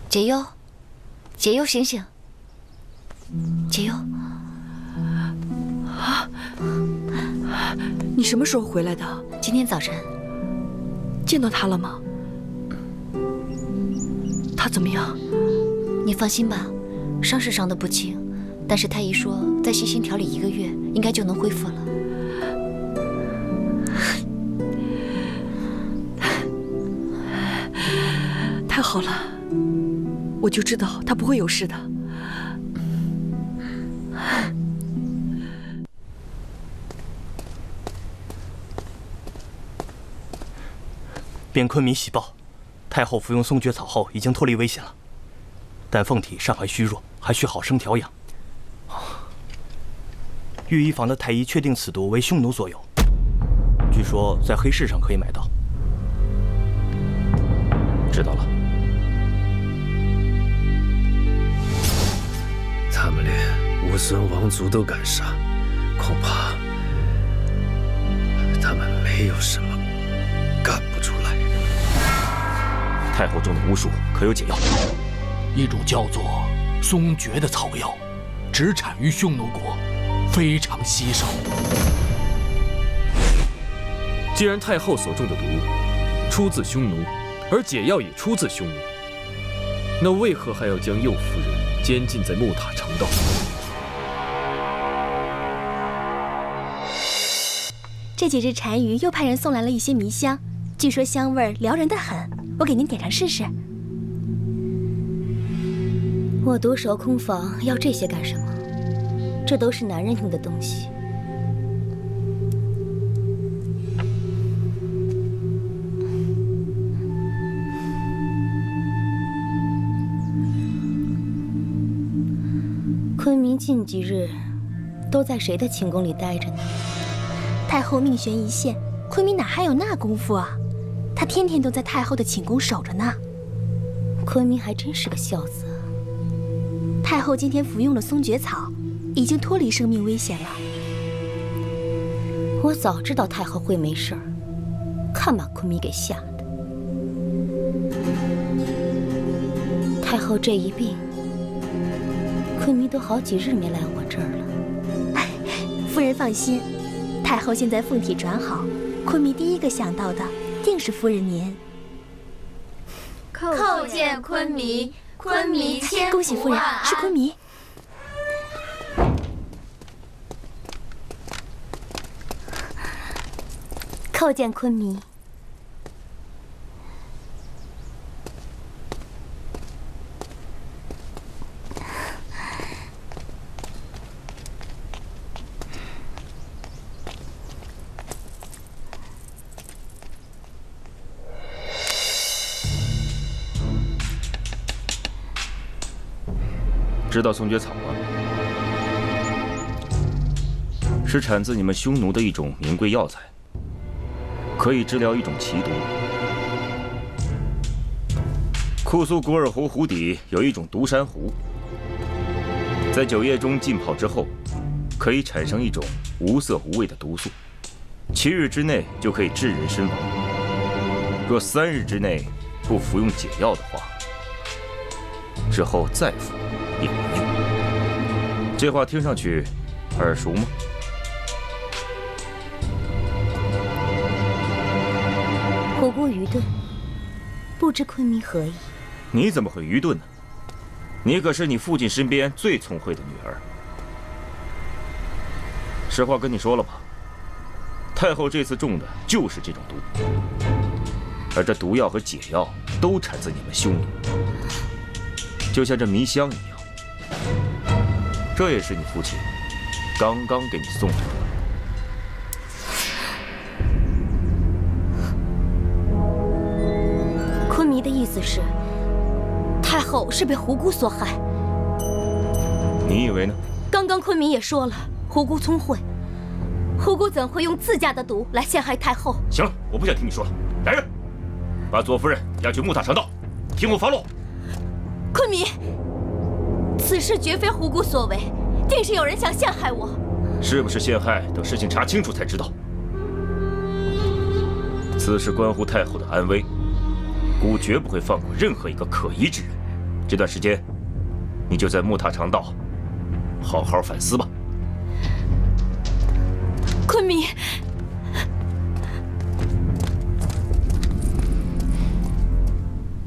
解忧，解忧，醒醒！解忧，你什么时候回来的？今天早晨。见到他了吗？他怎么样？你放心吧，伤势伤得不轻，但是太医说再细心调理1个月，应该就能恢复了。太好了，我就知道他不会有事的。便昆明喜报，太后服用松蕨草后已经脱离危险了，但凤体尚还虚弱，还需好生调养。御医房的太医确定此毒为匈奴所有，据说在黑市上可以买到。知道了。他们连乌孙王族都敢杀，恐怕没有什么干不出来的。太后中的巫术可有解药？一种叫做松蕨的草药，只产于匈奴国，非常稀少。既然太后所中的毒出自匈奴，而解药也出自匈奴，那为何还要将右夫人监禁在木塔长道？这几只单于又派人送来了一些迷香，据说香味撩人的很，我给您点上试试。我独守空房要这些干什么？这都是男人用的东西。昆明近几日都在谁的寝宫里待着呢？太后命悬一线，昆明哪还有那功夫啊？他天天都在太后的寝宫守着呢。昆明还真是个孝子。太后今天服用了松蕨草，已经脱离生命危险了。我早知道太后会没事儿，看把昆明给吓的。太后这一病，昆明都好几日没来我这儿了。哎，夫人放心，太后现在凤体转好，昆明第一个想到的定是夫人您。叩见昆明，昆明千恭喜夫人，是昆明。叩见昆明。知道松蕨草吗？是产自你们匈奴的一种名贵药材，可以治疗一种奇毒。库苏古尔湖湖底有一种毒珊瑚，在酒液中浸泡之后，可以产生一种无色无味的毒素，7日之内就可以致人身亡。若3日之内不服用解药的话，之后再服也没用。这话听上去耳熟吗？虎姑愚钝，不知昆明何意。你怎么会愚钝呢？你可是你父亲身边最聪慧的女儿。实话跟你说了吧，太后这次中的就是这种毒，而这毒药和解药都产自你们匈奴，就像这迷香一样，这也是你父亲刚刚给你送来的。昆明的意思是，太后是被胡姑所害。你以为呢？刚刚昆明也说了，胡姑聪慧，胡姑怎会用自家的毒来陷害太后？行了，我不想听你说了。来人，把左夫人押去木塔长道，听我发落。昆明，此事绝非胡姑所为，定是有人想陷害我。是不是陷害，等事情查清楚才知道。此事关乎太后的安危，姑绝不会放过任何一个可疑之人。这段时间，你就在木塔长道好好反思吧。昆明，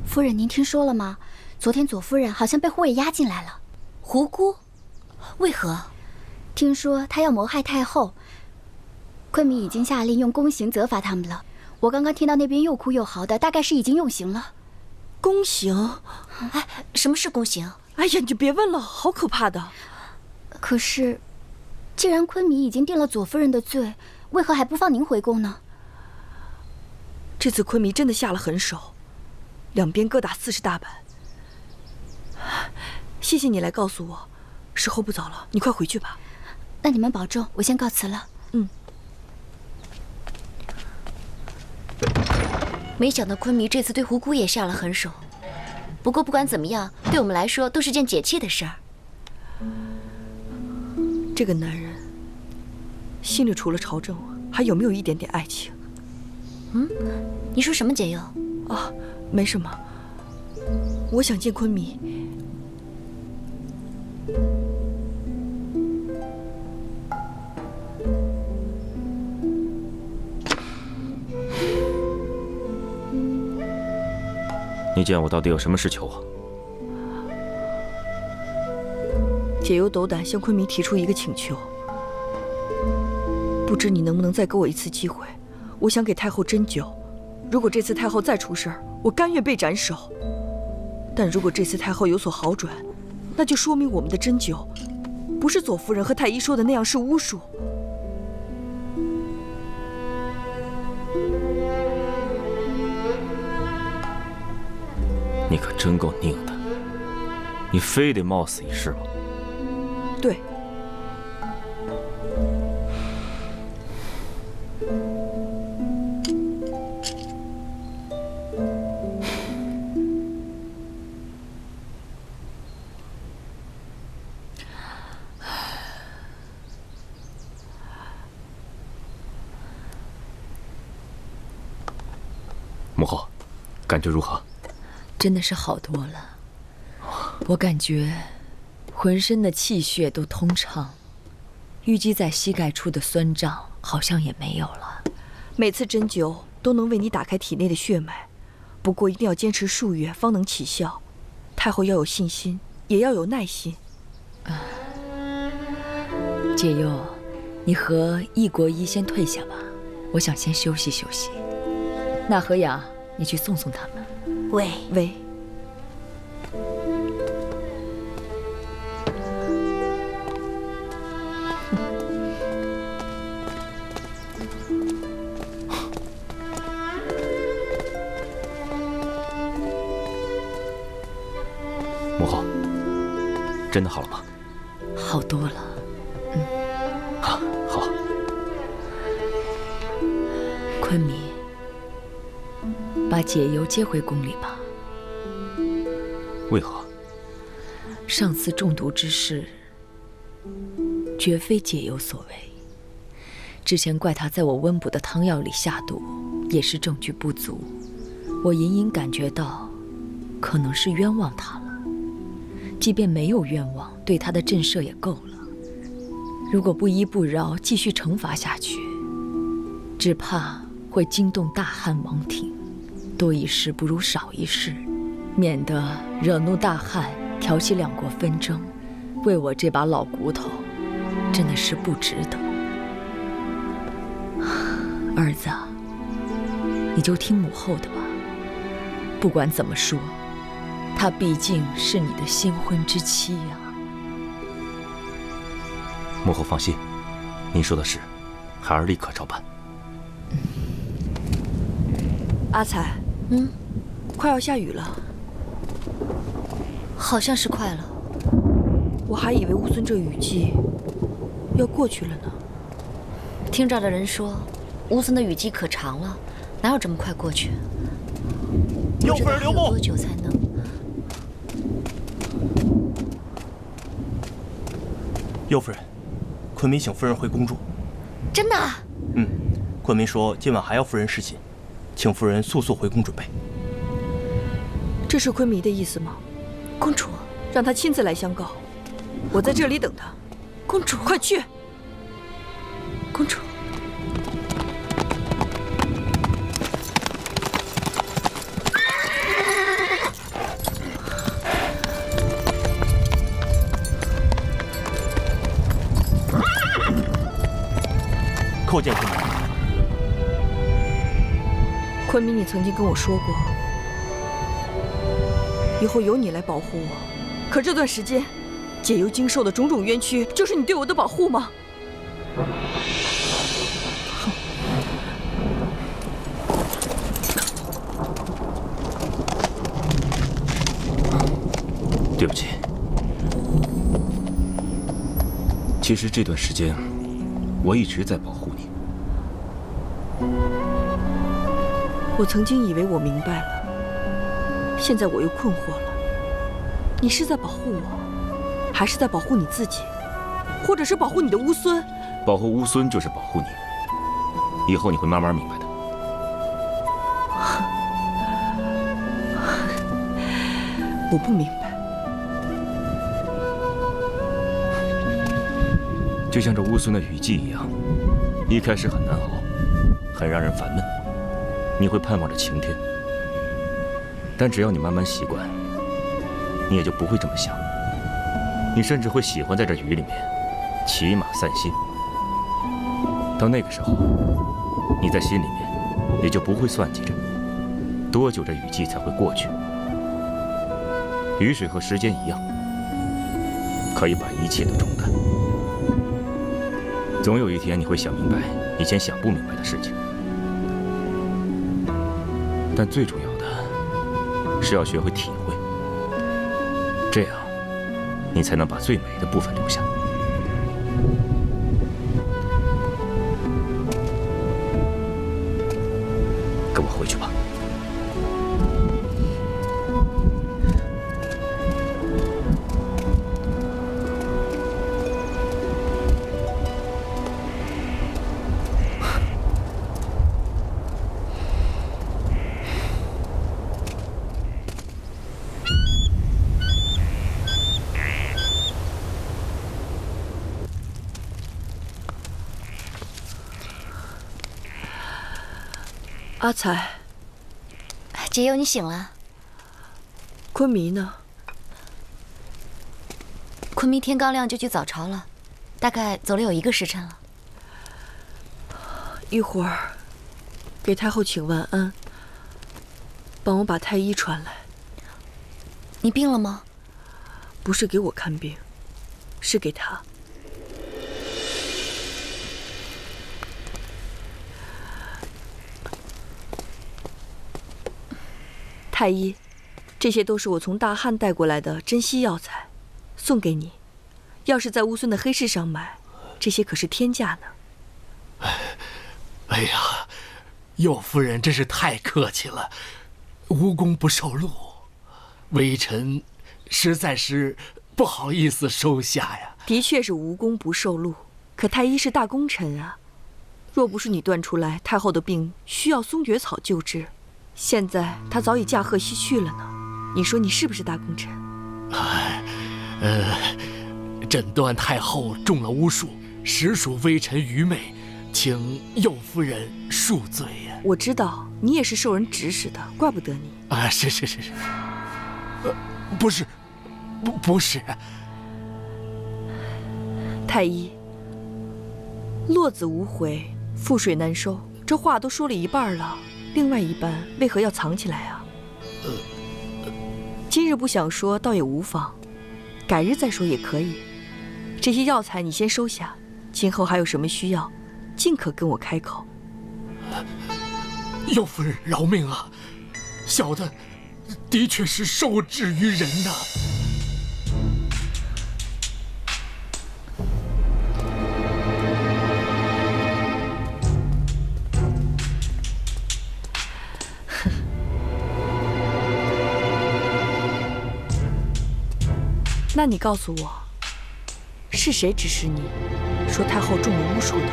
夫人，您听说了吗？昨天左夫人好像被护卫押进来了。胡姑，为何？听说她要谋害太后，昆明已经下令用宫刑责罚他们了。我刚刚听到那边又哭又嚎的，大概是已经用刑了。宫刑？哎，什么是宫刑？哎呀，你就别问了，好可怕的。可是，既然昆明已经定了左夫人的罪，为何还不放您回宫呢？这次昆明真的下了狠手，两边各打40大板。谢谢你来告诉我，时候不早了，你快回去吧。那你们保重，我先告辞了。嗯。没想到昆明这次对胡姑也下了狠手，不过不管怎么样，对我们来说都是件解气的事儿。这个男人心里除了朝政，还有没有一点点爱情？你说什么解忧？啊，没什么。我想见昆明。你见我到底有什么事求我？解忧斗胆向昆明提出一个请求，不知你能不能再给我一次机会？我想给太后针灸，如果这次太后再出事儿，我甘愿被斩首。但如果这次太后有所好转，那就说明我们的针灸，不是左夫人和太医说的那样是巫术。你可真够拧的，你非得冒死一试吗？对。母后，感觉如何？真的是好多了，我感觉浑身的气血都通畅，淤积在膝盖处的酸胀好像也没有了。每次针灸都能为你打开体内的血脉，不过一定要坚持数月方能起效。太后要有信心，也要有耐心。解忧，你和易国医先退下吧，我想先休息休息。那和雅，你去送送他们。喂。母后，真的好了吗？好多了。好。昆明，把解忧接回宫里吧。为何？上次中毒之事，绝非解忧所为。之前怪他在我温补的汤药里下毒，也是证据不足。我隐隐感觉到，可能是冤枉他了。即便没有冤枉，对他的震慑也够了。如果不依不饶，继续惩罚下去，只怕会惊动大汉王庭。多一事不如少一事，免得惹怒大汉，挑起两国纷争。为我这把老骨头，真的是不值得。儿子，你就听母后的吧。不管怎么说，她毕竟是你的新婚之妻呀。母后放心，您说的是，孩儿立刻照办。阿彩，快要下雨了。好像是快了。我还以为乌孙这雨季要过去了呢。听这儿的人说，乌孙的雨季可长了，哪有这么快过去？右夫人留步。多久才能？右夫人，昆明请夫人回宫住。真的？昆明说今晚还要夫人侍寝，请夫人速速回宫准备。这是昆明的意思吗？公主，让他亲自来相告，我在这里等他。公主，快去！公主。叩见昆明。昆明，你曾经跟我说过，以后由你来保护我。可这段时间，解忧经受的种种冤屈，就是你对我的保护吗？对不起。其实这段时间，我一直在保护你。我曾经以为我明白了，现在我又困惑了。你是在保护我，还是在保护你自己，或者是保护你的乌孙？保护乌孙就是保护你，以后你会慢慢明白的。我不明白。就像这乌孙的雨季一样，一开始很难熬，很让人烦闷。你会盼望着晴天，但只要你慢慢习惯，你也就不会这么想。你甚至会喜欢在这雨里面骑马散心。到那个时候，你在心里面也就不会算计着多久这雨季才会过去。雨水和时间一样，可以把一切都冲淡。总有一天你会想明白以前想不明白的事情，但最重要的是要学会体会，这样你才能把最美的部分留下。跟我回去吧。阿才，解忧，你醒了？昆弥呢？昆弥天刚亮就去早朝了，大概走了有1个时辰了。一会儿给太后请完安，帮我把太医传来。你病了吗？不是给我看病，是给他。太医，这些都是我从大汉带过来的珍稀药材，送给你。要是在乌孙的黑市上买，这些可是天价呢。哎呀，右夫人真是太客气了，无功不受禄，微臣实在是不好意思收下呀。的确是无功不受禄，可太医是大功臣啊，若不是你断出来太后的病需要松蕨草救治，现在她早已驾鹤西去了呢。你说你是不是大功臣？诊断太后中了巫术，实属微臣愚昧，请右夫人恕罪呀。我知道你也是受人指使的，怪不得你。是，不是。太医，落子无悔，覆水难收，这话都说了一半了，另外一半为何要藏起来啊？今日不想说倒也无妨，改日再说也可以。这些药材你先收下，今后还有什么需要，尽可跟我开口。右夫人饶命啊！小的的确是受制于人呐。那你告诉我，是谁指使你说太后中了巫术的？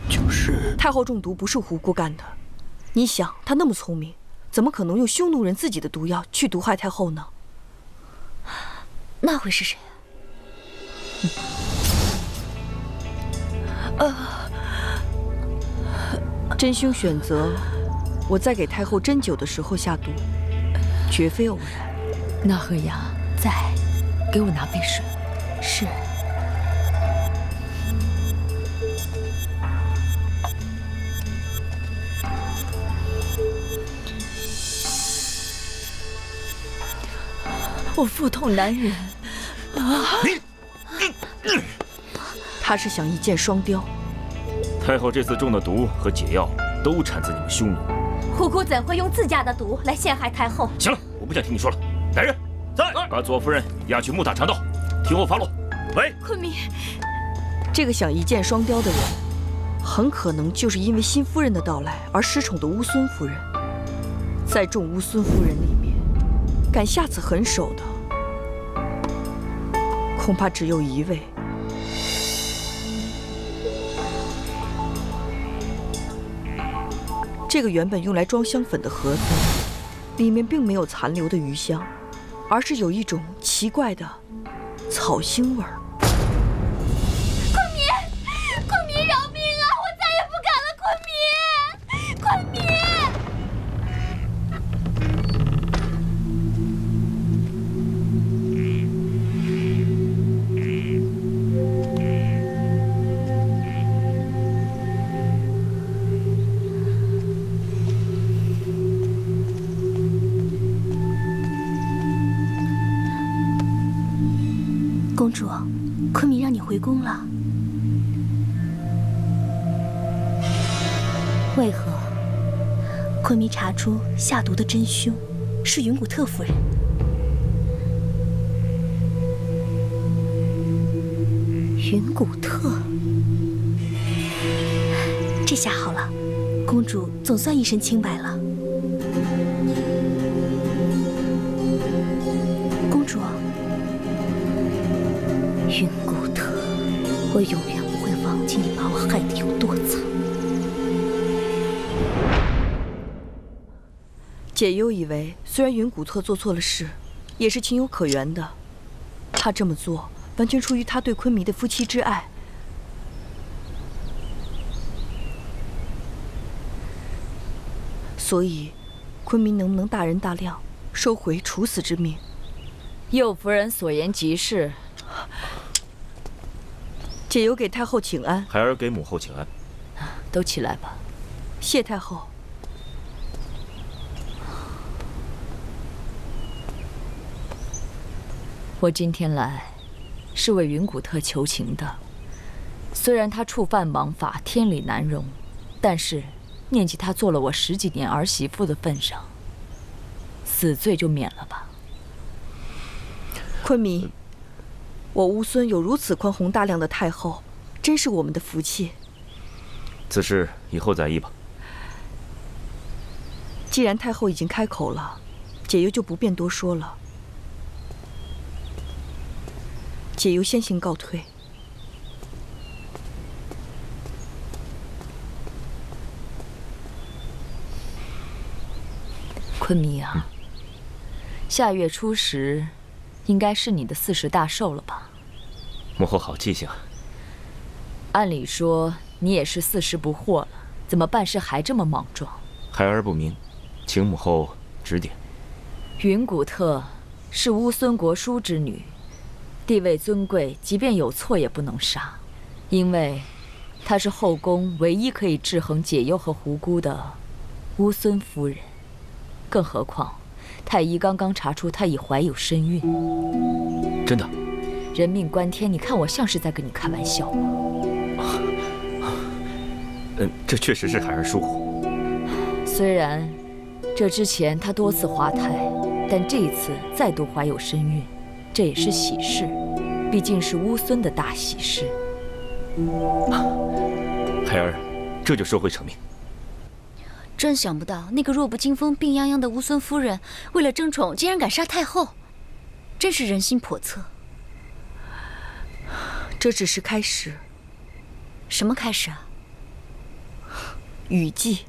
就是太后中毒不是胡姑干的。你想，她那么聪明，怎么可能用匈奴人自己的毒药去毒害太后呢？那会是谁啊？真凶选择我在给太后针灸的时候下毒，绝非偶然。那赫雅，在，给我拿杯水。是。我腹痛难忍。他是想一箭双雕。太后这次中的毒和解药都产自你们匈奴。虎姑怎会用自家的毒来陷害太后？行了，我不想听你说了。来人，在，把左夫人押去木塔禅道，听候发落。喂，昆明，这个想一箭双雕的人，很可能就是因为新夫人的到来而失宠的乌孙夫人。在众乌孙夫人里面，敢下此狠手的，恐怕只有一位。这个原本用来装香粉的盒子，里面并没有残留的余香，而是有一种奇怪的草腥味儿。昆明，昆明饶命啊！我再也不敢了，昆明，昆明。公主，昆明让你回宫了。为何？昆明查出下毒的真凶是云古特夫人。云古特，这下好了，公主总算一身清白了。公主。云古特，我永远不会忘记你把我害得有多惨。解忧以为，虽然云古特做错了事，也是情有可原的。他这么做，完全出于他对昆弥的夫妻之爱。所以，昆弥能不能大人大量，收回处死之命？右夫人所言极是。解忧给太后请安。孩儿给母后请安。都起来吧。谢太后。我今天来，是为云古特求情的。虽然他触犯王法，天理难容，但是念及他做了我10几年儿媳妇的份上，死罪就免了吧。昆弥。我乌孙有如此宽宏大量的太后，真是我们的福气。此事以后再议吧。既然太后已经开口了，解忧就不便多说了。解忧先行告退。昆弥啊，下月初10。应该是你的40大寿了吧？母后好记性啊。按理说你也是40不惑了，怎么办事还这么莽撞？孩儿不明，请母后指点。云古特是乌孙国叔之女，地位尊贵，即便有错也不能杀，因为她是后宫唯一可以制衡解忧和胡姑的乌孙夫人。更何况。太医刚刚查出她已怀有身孕，真的？人命关天，你看我像是在跟你开玩笑吗？这确实是孩儿疏忽。虽然这之前她多次滑胎，但这一次再度怀有身孕，这也是喜事，毕竟是乌孙的大喜事。孩儿这就收回成命。真想不到，那个弱不禁风、病殃殃的乌孙夫人，为了争宠，竟然敢杀太后，真是人心叵测。这只是开始。什么开始啊？雨季。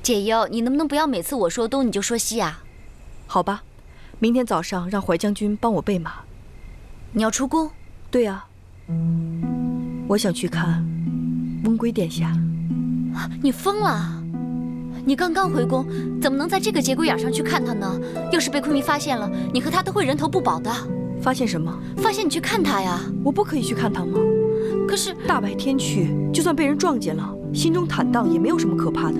解忧，你能不能不要每次我说东你就说西啊？好吧，明天早上让怀将军帮我备马。你要出宫？对啊，我想去看温归殿下。你疯了？你刚刚回宫，怎么能在这个节骨眼上去看他呢？要是被昆弥发现了，你和他都会人头不保的。发现什么？发现你去看他呀！我不可以去看他吗？可是大白天去，就算被人撞见了，心中坦荡也没有什么可怕的。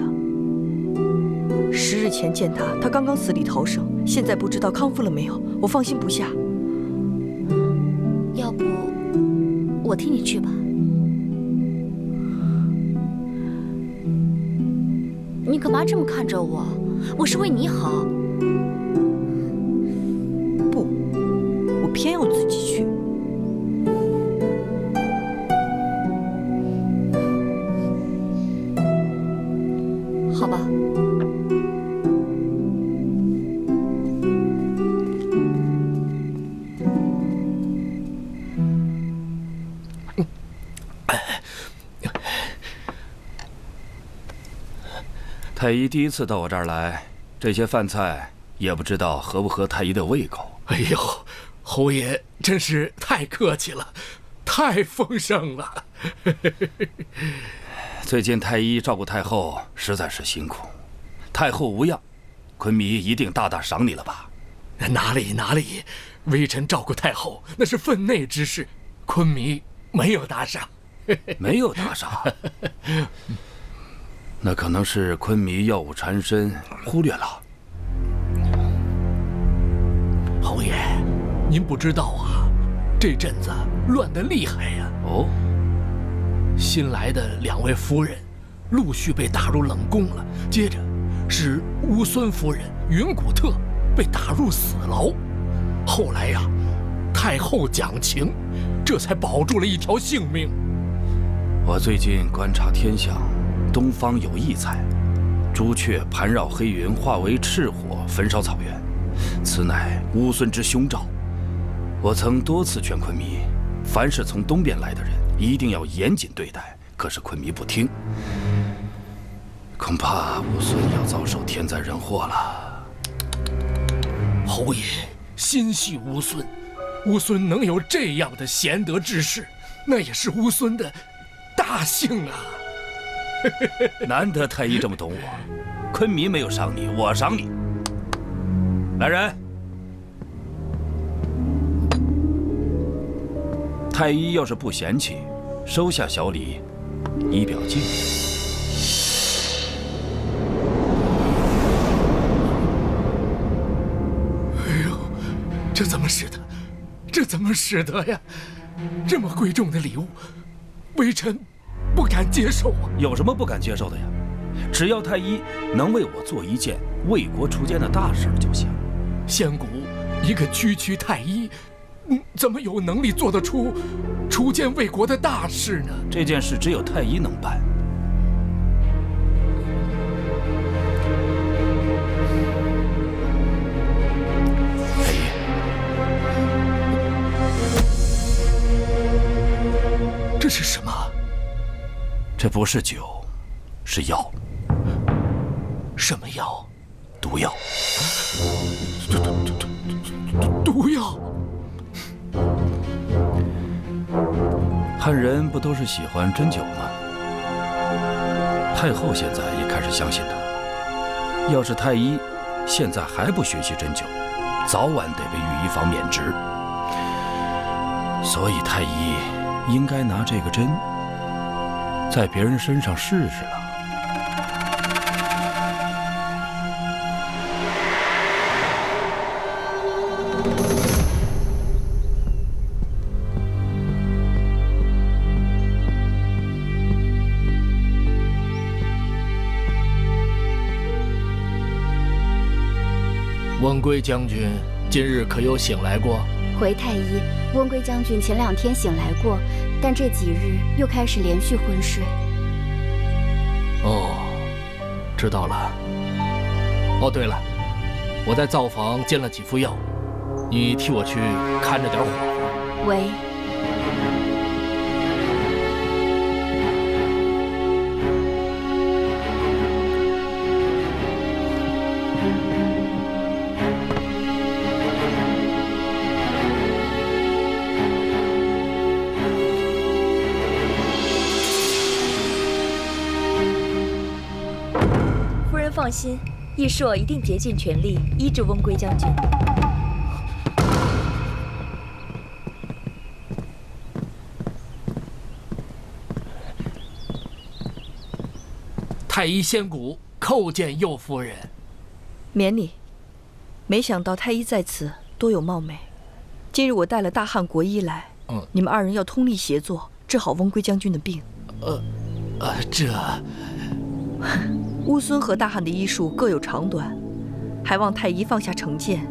10日前见他，他刚刚死里逃生，现在不知道康复了没有，我放心不下。要不我替你去吧。你干嘛这么看着我？我是为你好。不，我偏要自己去。好吧。太医第一次到我这儿来，这些饭菜也不知道合不合太医的胃口。哎呦，侯爷真是太客气了，太丰盛了。最近太医照顾太后实在是辛苦，太后无恙，昆弥一定大大赏你了吧？哪里，微臣照顾太后那是分内之事，昆弥没有打赏。没有打赏？那可能是昆弥药物缠身，忽略了。侯爷，您不知道啊，这阵子乱得厉害呀。哦，新来的2位夫人陆续被打入冷宫了，接着是乌孙夫人云谷特被打入死牢，后来呀，太后讲情，这才保住了一条性命。我最近观察天象，东方有异彩，朱雀盘绕黑云，化为赤火，焚烧草原，此乃乌孙之凶兆。我曾多次劝昆弥，凡是从东边来的人，一定要严谨对待，可是昆弥不听，恐怕乌孙要遭受天灾人祸了。侯爷心系乌孙，乌孙能有这样的贤德之士，那也是乌孙的大幸啊！难得太医这么懂我，昆弥没有赏你，我赏你。来人，太医要是不嫌弃，收下小礼，以表敬意。哎呦，这怎么使得？这怎么使得呀？这么贵重的礼物，微臣不敢接受啊！有什么不敢接受的呀？只要太医能为我做一件为国除奸的大事就行。仙谷一个区太医，怎么有能力做得出除奸为国的大事呢？这件事只有太医能办。太医，这是什么？这不是酒，是药。什么药？毒药。毒药。汉人不都是喜欢针灸吗？太后现在也开始相信他。要是太医现在还不学习针灸，早晚得被御医房免职。所以太医应该拿这个针在别人身上试试了。温归将军今日可有醒来过？回太医，温归将军前2天醒来过，但这几日又开始连续昏睡。哦，知道了。哦，对了，我在灶房煎了几副药，你替我去看着点火候。喂。放心，义硕一定竭尽全力医治温归将军。太医仙谷叩见右夫人。免礼。没想到太医在此多有冒昧。今日我带了大汉国医来，你们2人要通力协作，治好温归将军的病。这。乌孙和大汉的医术各有长短，还望太医放下成见，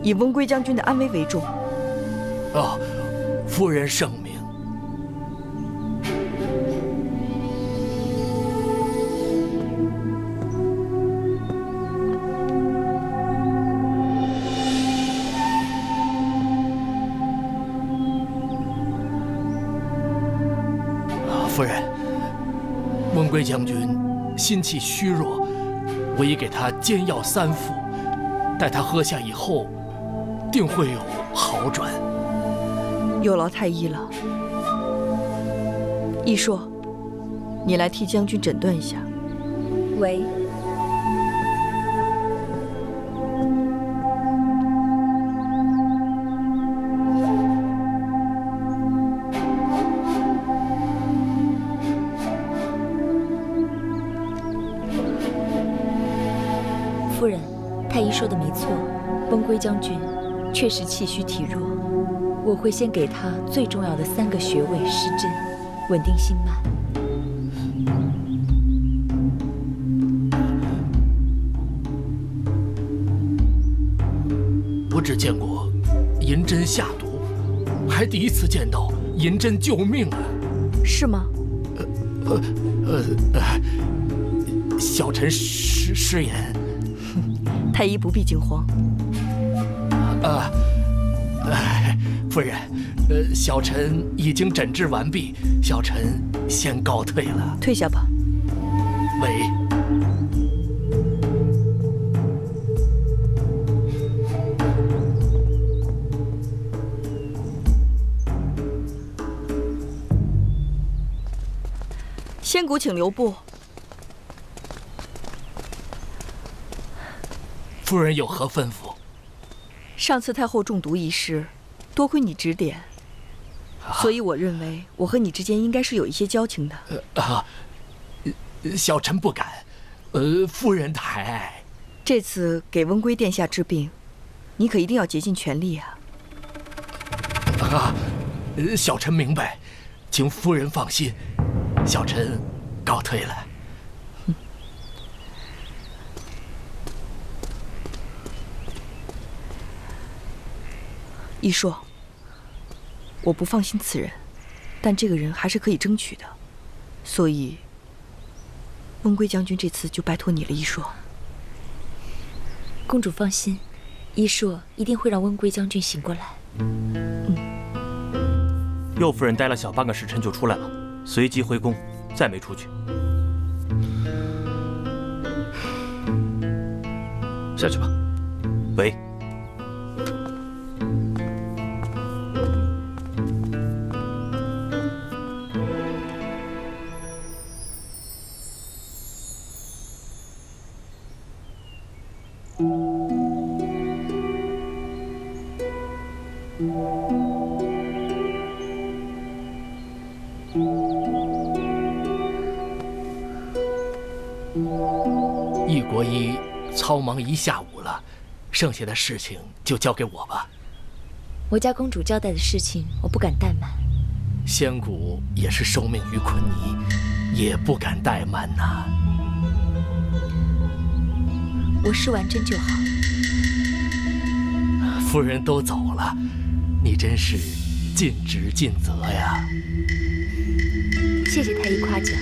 以温归将军的安危为重。哦，夫人圣明。夫人，温归将军心气虚弱，我已给他煎药3副，待他喝下以后，定会有好转。有劳太医了。义硕，你来替将军诊断一下。喂。夫人，太医说的没错，翁归将军确实气虚体弱。我会先给他最重要的3个穴位施针，稳定心脉。不只见过银针下毒，还第一次见到银针救命啊！是吗？小臣失言。太医不必惊慌。夫人，小臣已经诊治完毕，小臣先告退了。退下吧。喂。仙谷，请留步。夫人有何吩咐？上次太后中毒一事，多亏你指点，所以我认为我和你之间应该是有一些交情的。小臣不敢。夫人抬爱。这次给温归殿下治病，你可一定要竭尽全力啊！小臣明白，请夫人放心，小臣告退了。义硕，我不放心此人，但这个人还是可以争取的，所以温归将军这次就拜托你了，义硕。公主放心，义硕一定会让温归将军醒过来。右夫人待了小半个时辰就出来了，随即回宫，再没出去。下去吧。喂。易国医操忙一下午了，剩下的事情就交给我吧。我家公主交代的事情，我不敢怠慢。仙谷也是受命于昆尼，也不敢怠慢呐。我施完针就好。夫人都走了，你真是尽职尽责呀。谢谢太医夸奖。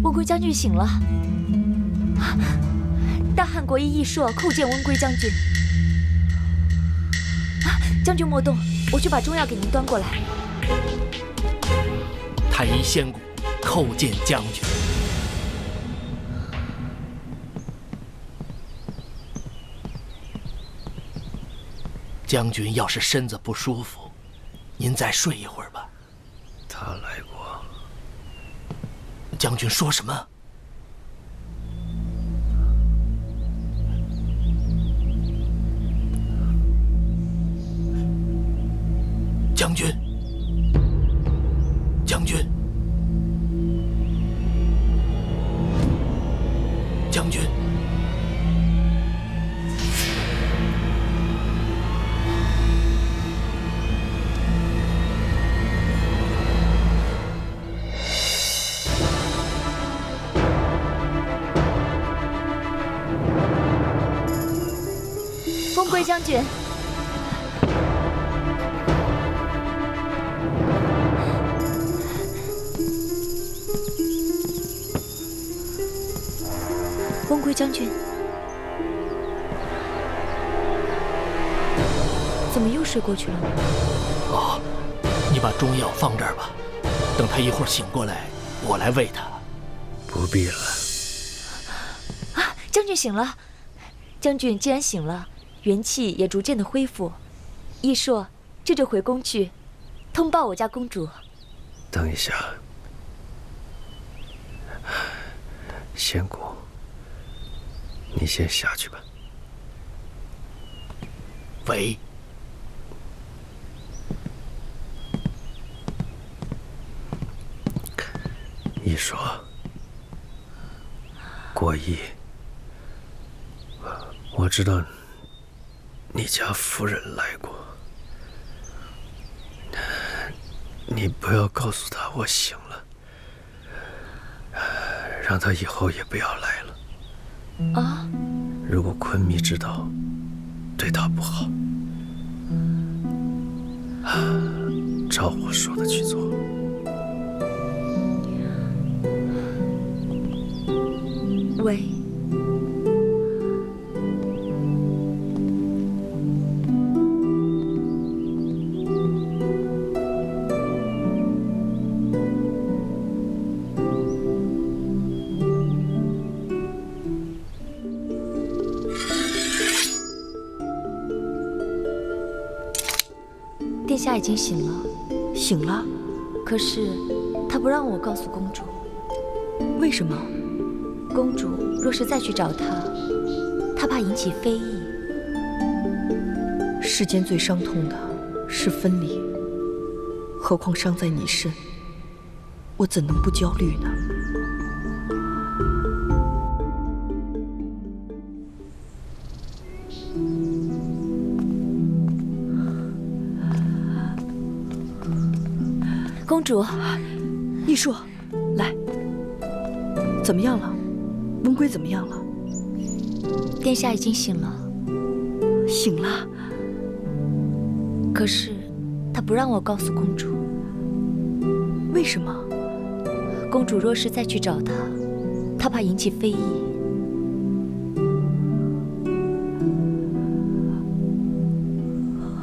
温归将军醒了。大汉国医义硕叩见温归将军。将军莫动，我去把中药给您端过来。太医仙谷叩见将军。将军要是身子不舒服，您再睡一会儿吧。他来过。将军说什么？将军，将军，将军。温归将军，温归将军，怎么又睡过去了呢？你把中药放这儿吧，等他一会儿醒过来，我来喂他。不必了。啊，将军醒了！将军既然醒了，元气也逐渐的恢复。义硕，这就回宫去，通报我家公主。等一下，仙姑，你先下去吧。喂。义硕，国义，我知道你家夫人来过，你不要告诉她我醒了，让她以后也不要来了。啊！如果坤弥知道，对她不好，照我说的去做。喂，殿下已经醒了。醒了？可是他不让我告诉公主。为什么？公主若是再去找他，他怕引起非议。世间最伤痛的是分离，何况伤在你身，我怎能不焦虑呢？公主，义硕，来，怎么样了？温归怎么样了？殿下已经醒了。醒了？可是他不让我告诉公主。为什么？公主若是再去找他，他怕引起非议。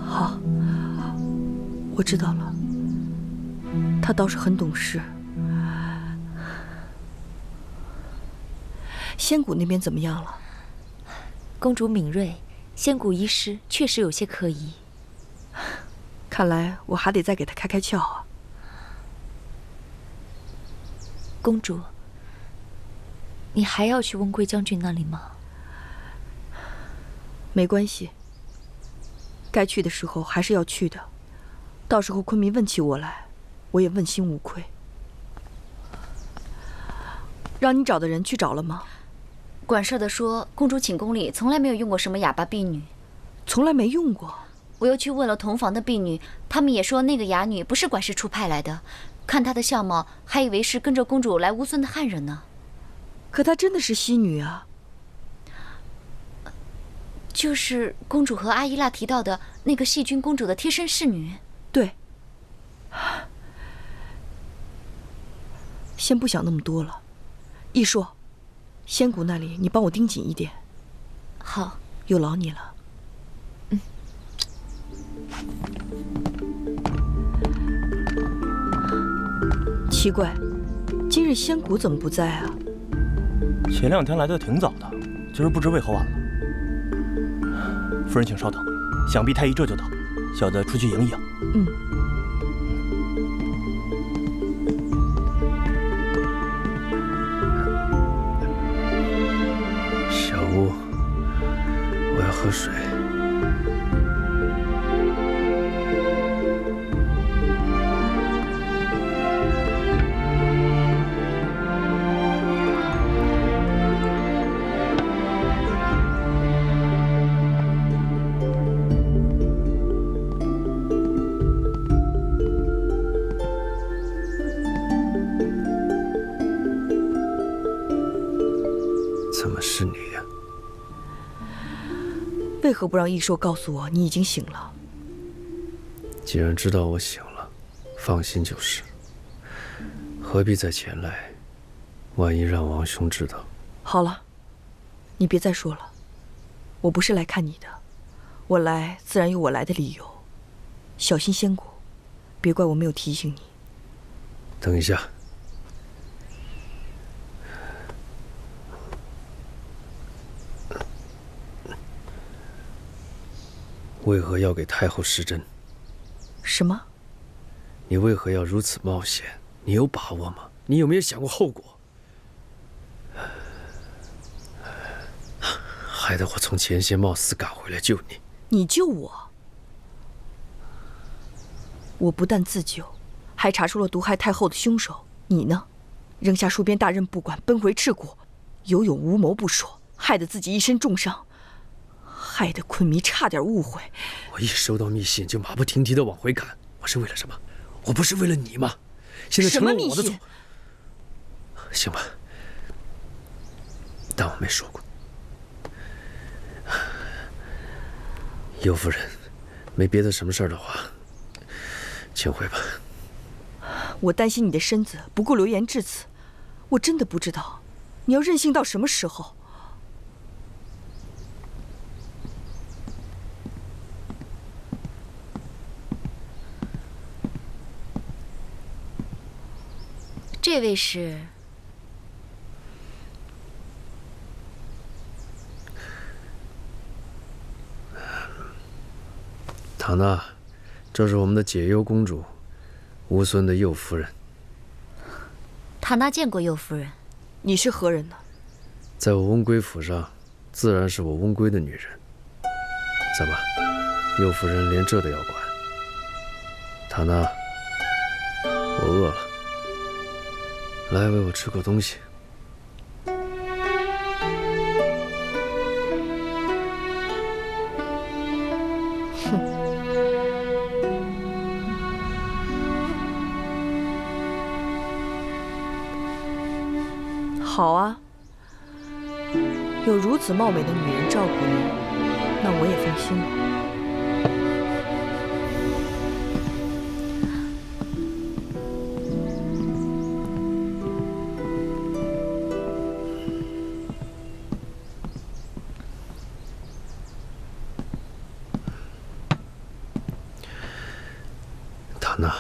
好，我知道了。他倒是很懂事。仙谷那边怎么样了？公主敏锐，仙谷医师确实有些可疑。看来我还得再给他开开窍啊。公主，你还要去温归将军那里吗？没关系，该去的时候还是要去的。到时候昆明问起我来，我也问心无愧。让你找的人去找了吗？管事的说，公主寝宫里从来没有用过什么哑巴婢女，从来没用过。我又去问了同房的婢女，她们也说那个哑女不是管事处派来的，看她的相貌，还以为是跟着公主来乌孙的汉人呢。可她真的是西女啊。就是公主和阿依娜提到的那个细君公主的贴身侍女。对。先不想那么多了，义硕。仙谷那里，你帮我盯紧一点。好，有劳你了。奇怪，今日仙谷怎么不在啊？前2天来的挺早的，今儿不知为何晚了。夫人，请稍等，想必太医这就到，小的出去迎迎。小屋，我要喝水。怎么是你呀？为何不让义硕告诉我你已经醒了？既然知道我醒了，放心就是。何必再前来？万一让王兄知道……好了，你别再说了。我不是来看你的，我来自然有我来的理由。小心仙谷，别怪我没有提醒你。等一下，为何要给太后施针？什么？你为何要如此冒险？你有把握吗？你有没有想过后果？害得我从前线冒死赶回来救你。你救我？我不但自救，还查出了毒害太后的凶手。你呢？扔下戍边大任不管，奔回赤国，有勇无谋不说，害得自己一身重伤，害得昆弥差点误会。我一收到密信就马不停蹄地往回赶，我是为了什么？我不是为了你吗？现在成了我的错。行吧，当我没说过。右夫人，没别的什么事儿的话，请回吧。我担心你的身子，不顾流言至此，我真的不知道你要任性到什么时候。这位是？塔娜，这是我们的解忧公主，乌孙的右夫人。塔娜见过右夫人。你是何人呢？在我翁归府上，自然是我翁归的女人。怎么，右夫人连这都要管？塔娜，我饿了，来喂我吃口东西。好啊，有如此貌美的女人照顾你，那我也放心了。塔娜，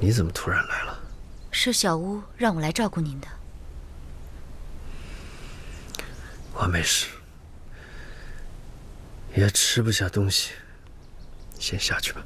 你怎么突然来了？是小屋让我来照顾您的。我没事，也吃不下东西，先下去吧。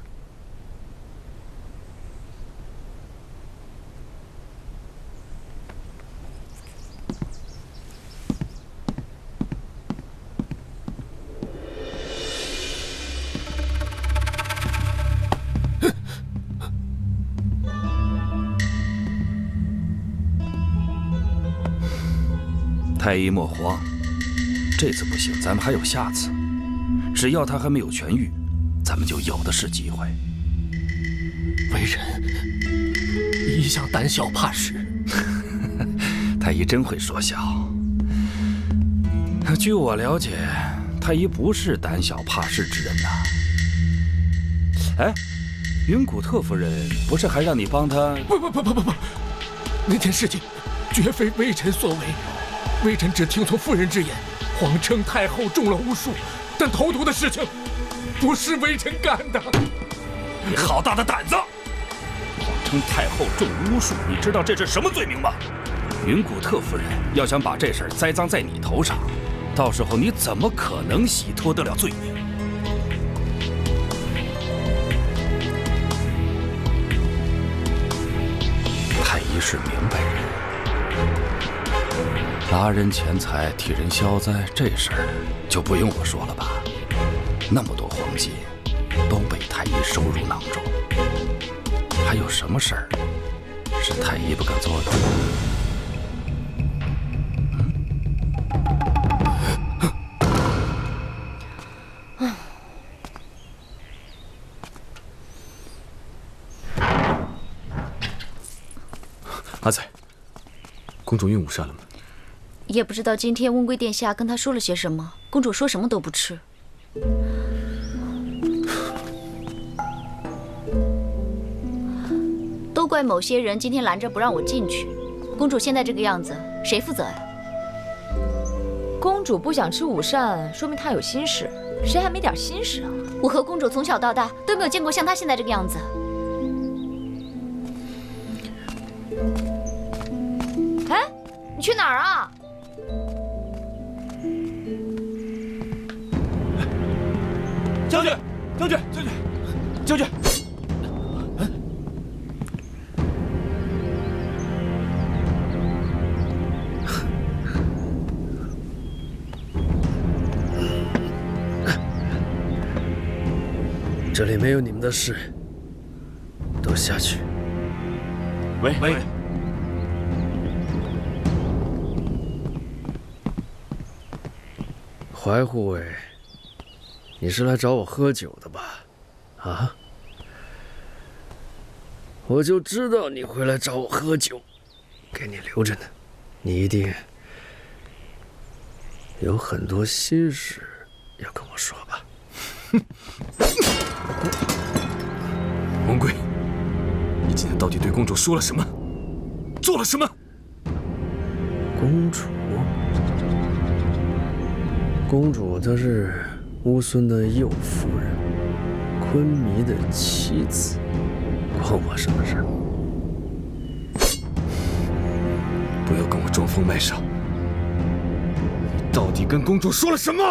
太医莫慌，这次不行，咱们还有下次。只要他还没有痊愈，咱们就有的是机会。为人一向胆小怕事，太医真会说笑。据我了解，太医不是胆小怕事之人呐。哎，云谷特夫人不是还让你帮他？不，那件事情绝非微臣所为。微臣只听从夫人之言，谎称太后中了巫术，但投毒的事情不是微臣干的。你好大的胆子！谎称太后中巫术，你知道这是什么罪名吗？云谷特夫人要想把这事儿栽赃在你头上，到时候你怎么可能洗脱得了罪名？太医是明白人。拿人钱财替人消灾，这事儿就不用我说了吧？那么多黄金都被太医收入囊中，还有什么事儿是太医不敢做的？阿仔，公主运午膳了吗？也不知道今天温贵殿下跟她说了些什么，公主说什么都不吃。都怪某些人今天拦着不让我进去。公主现在这个样子，谁负责呀？公主不想吃午膳，说明她有心事。谁还没点心事啊？我和公主从小到大都没有见过像她现在这个样子。哎，你去哪儿啊？将军，将军，将军，将军！这里没有你们的事，都下去。喂。怀护卫，你是来找我喝酒的吧？啊？我就知道你会来找我喝酒，给你留着呢。你一定有很多心事要跟我说吧？文贵，你今天到底对公主说了什么？做了什么？公主。公主她是乌孙的右夫人，昆弥的妻子，关我什么事？不要跟我装疯卖傻！你到底跟公主说了什么？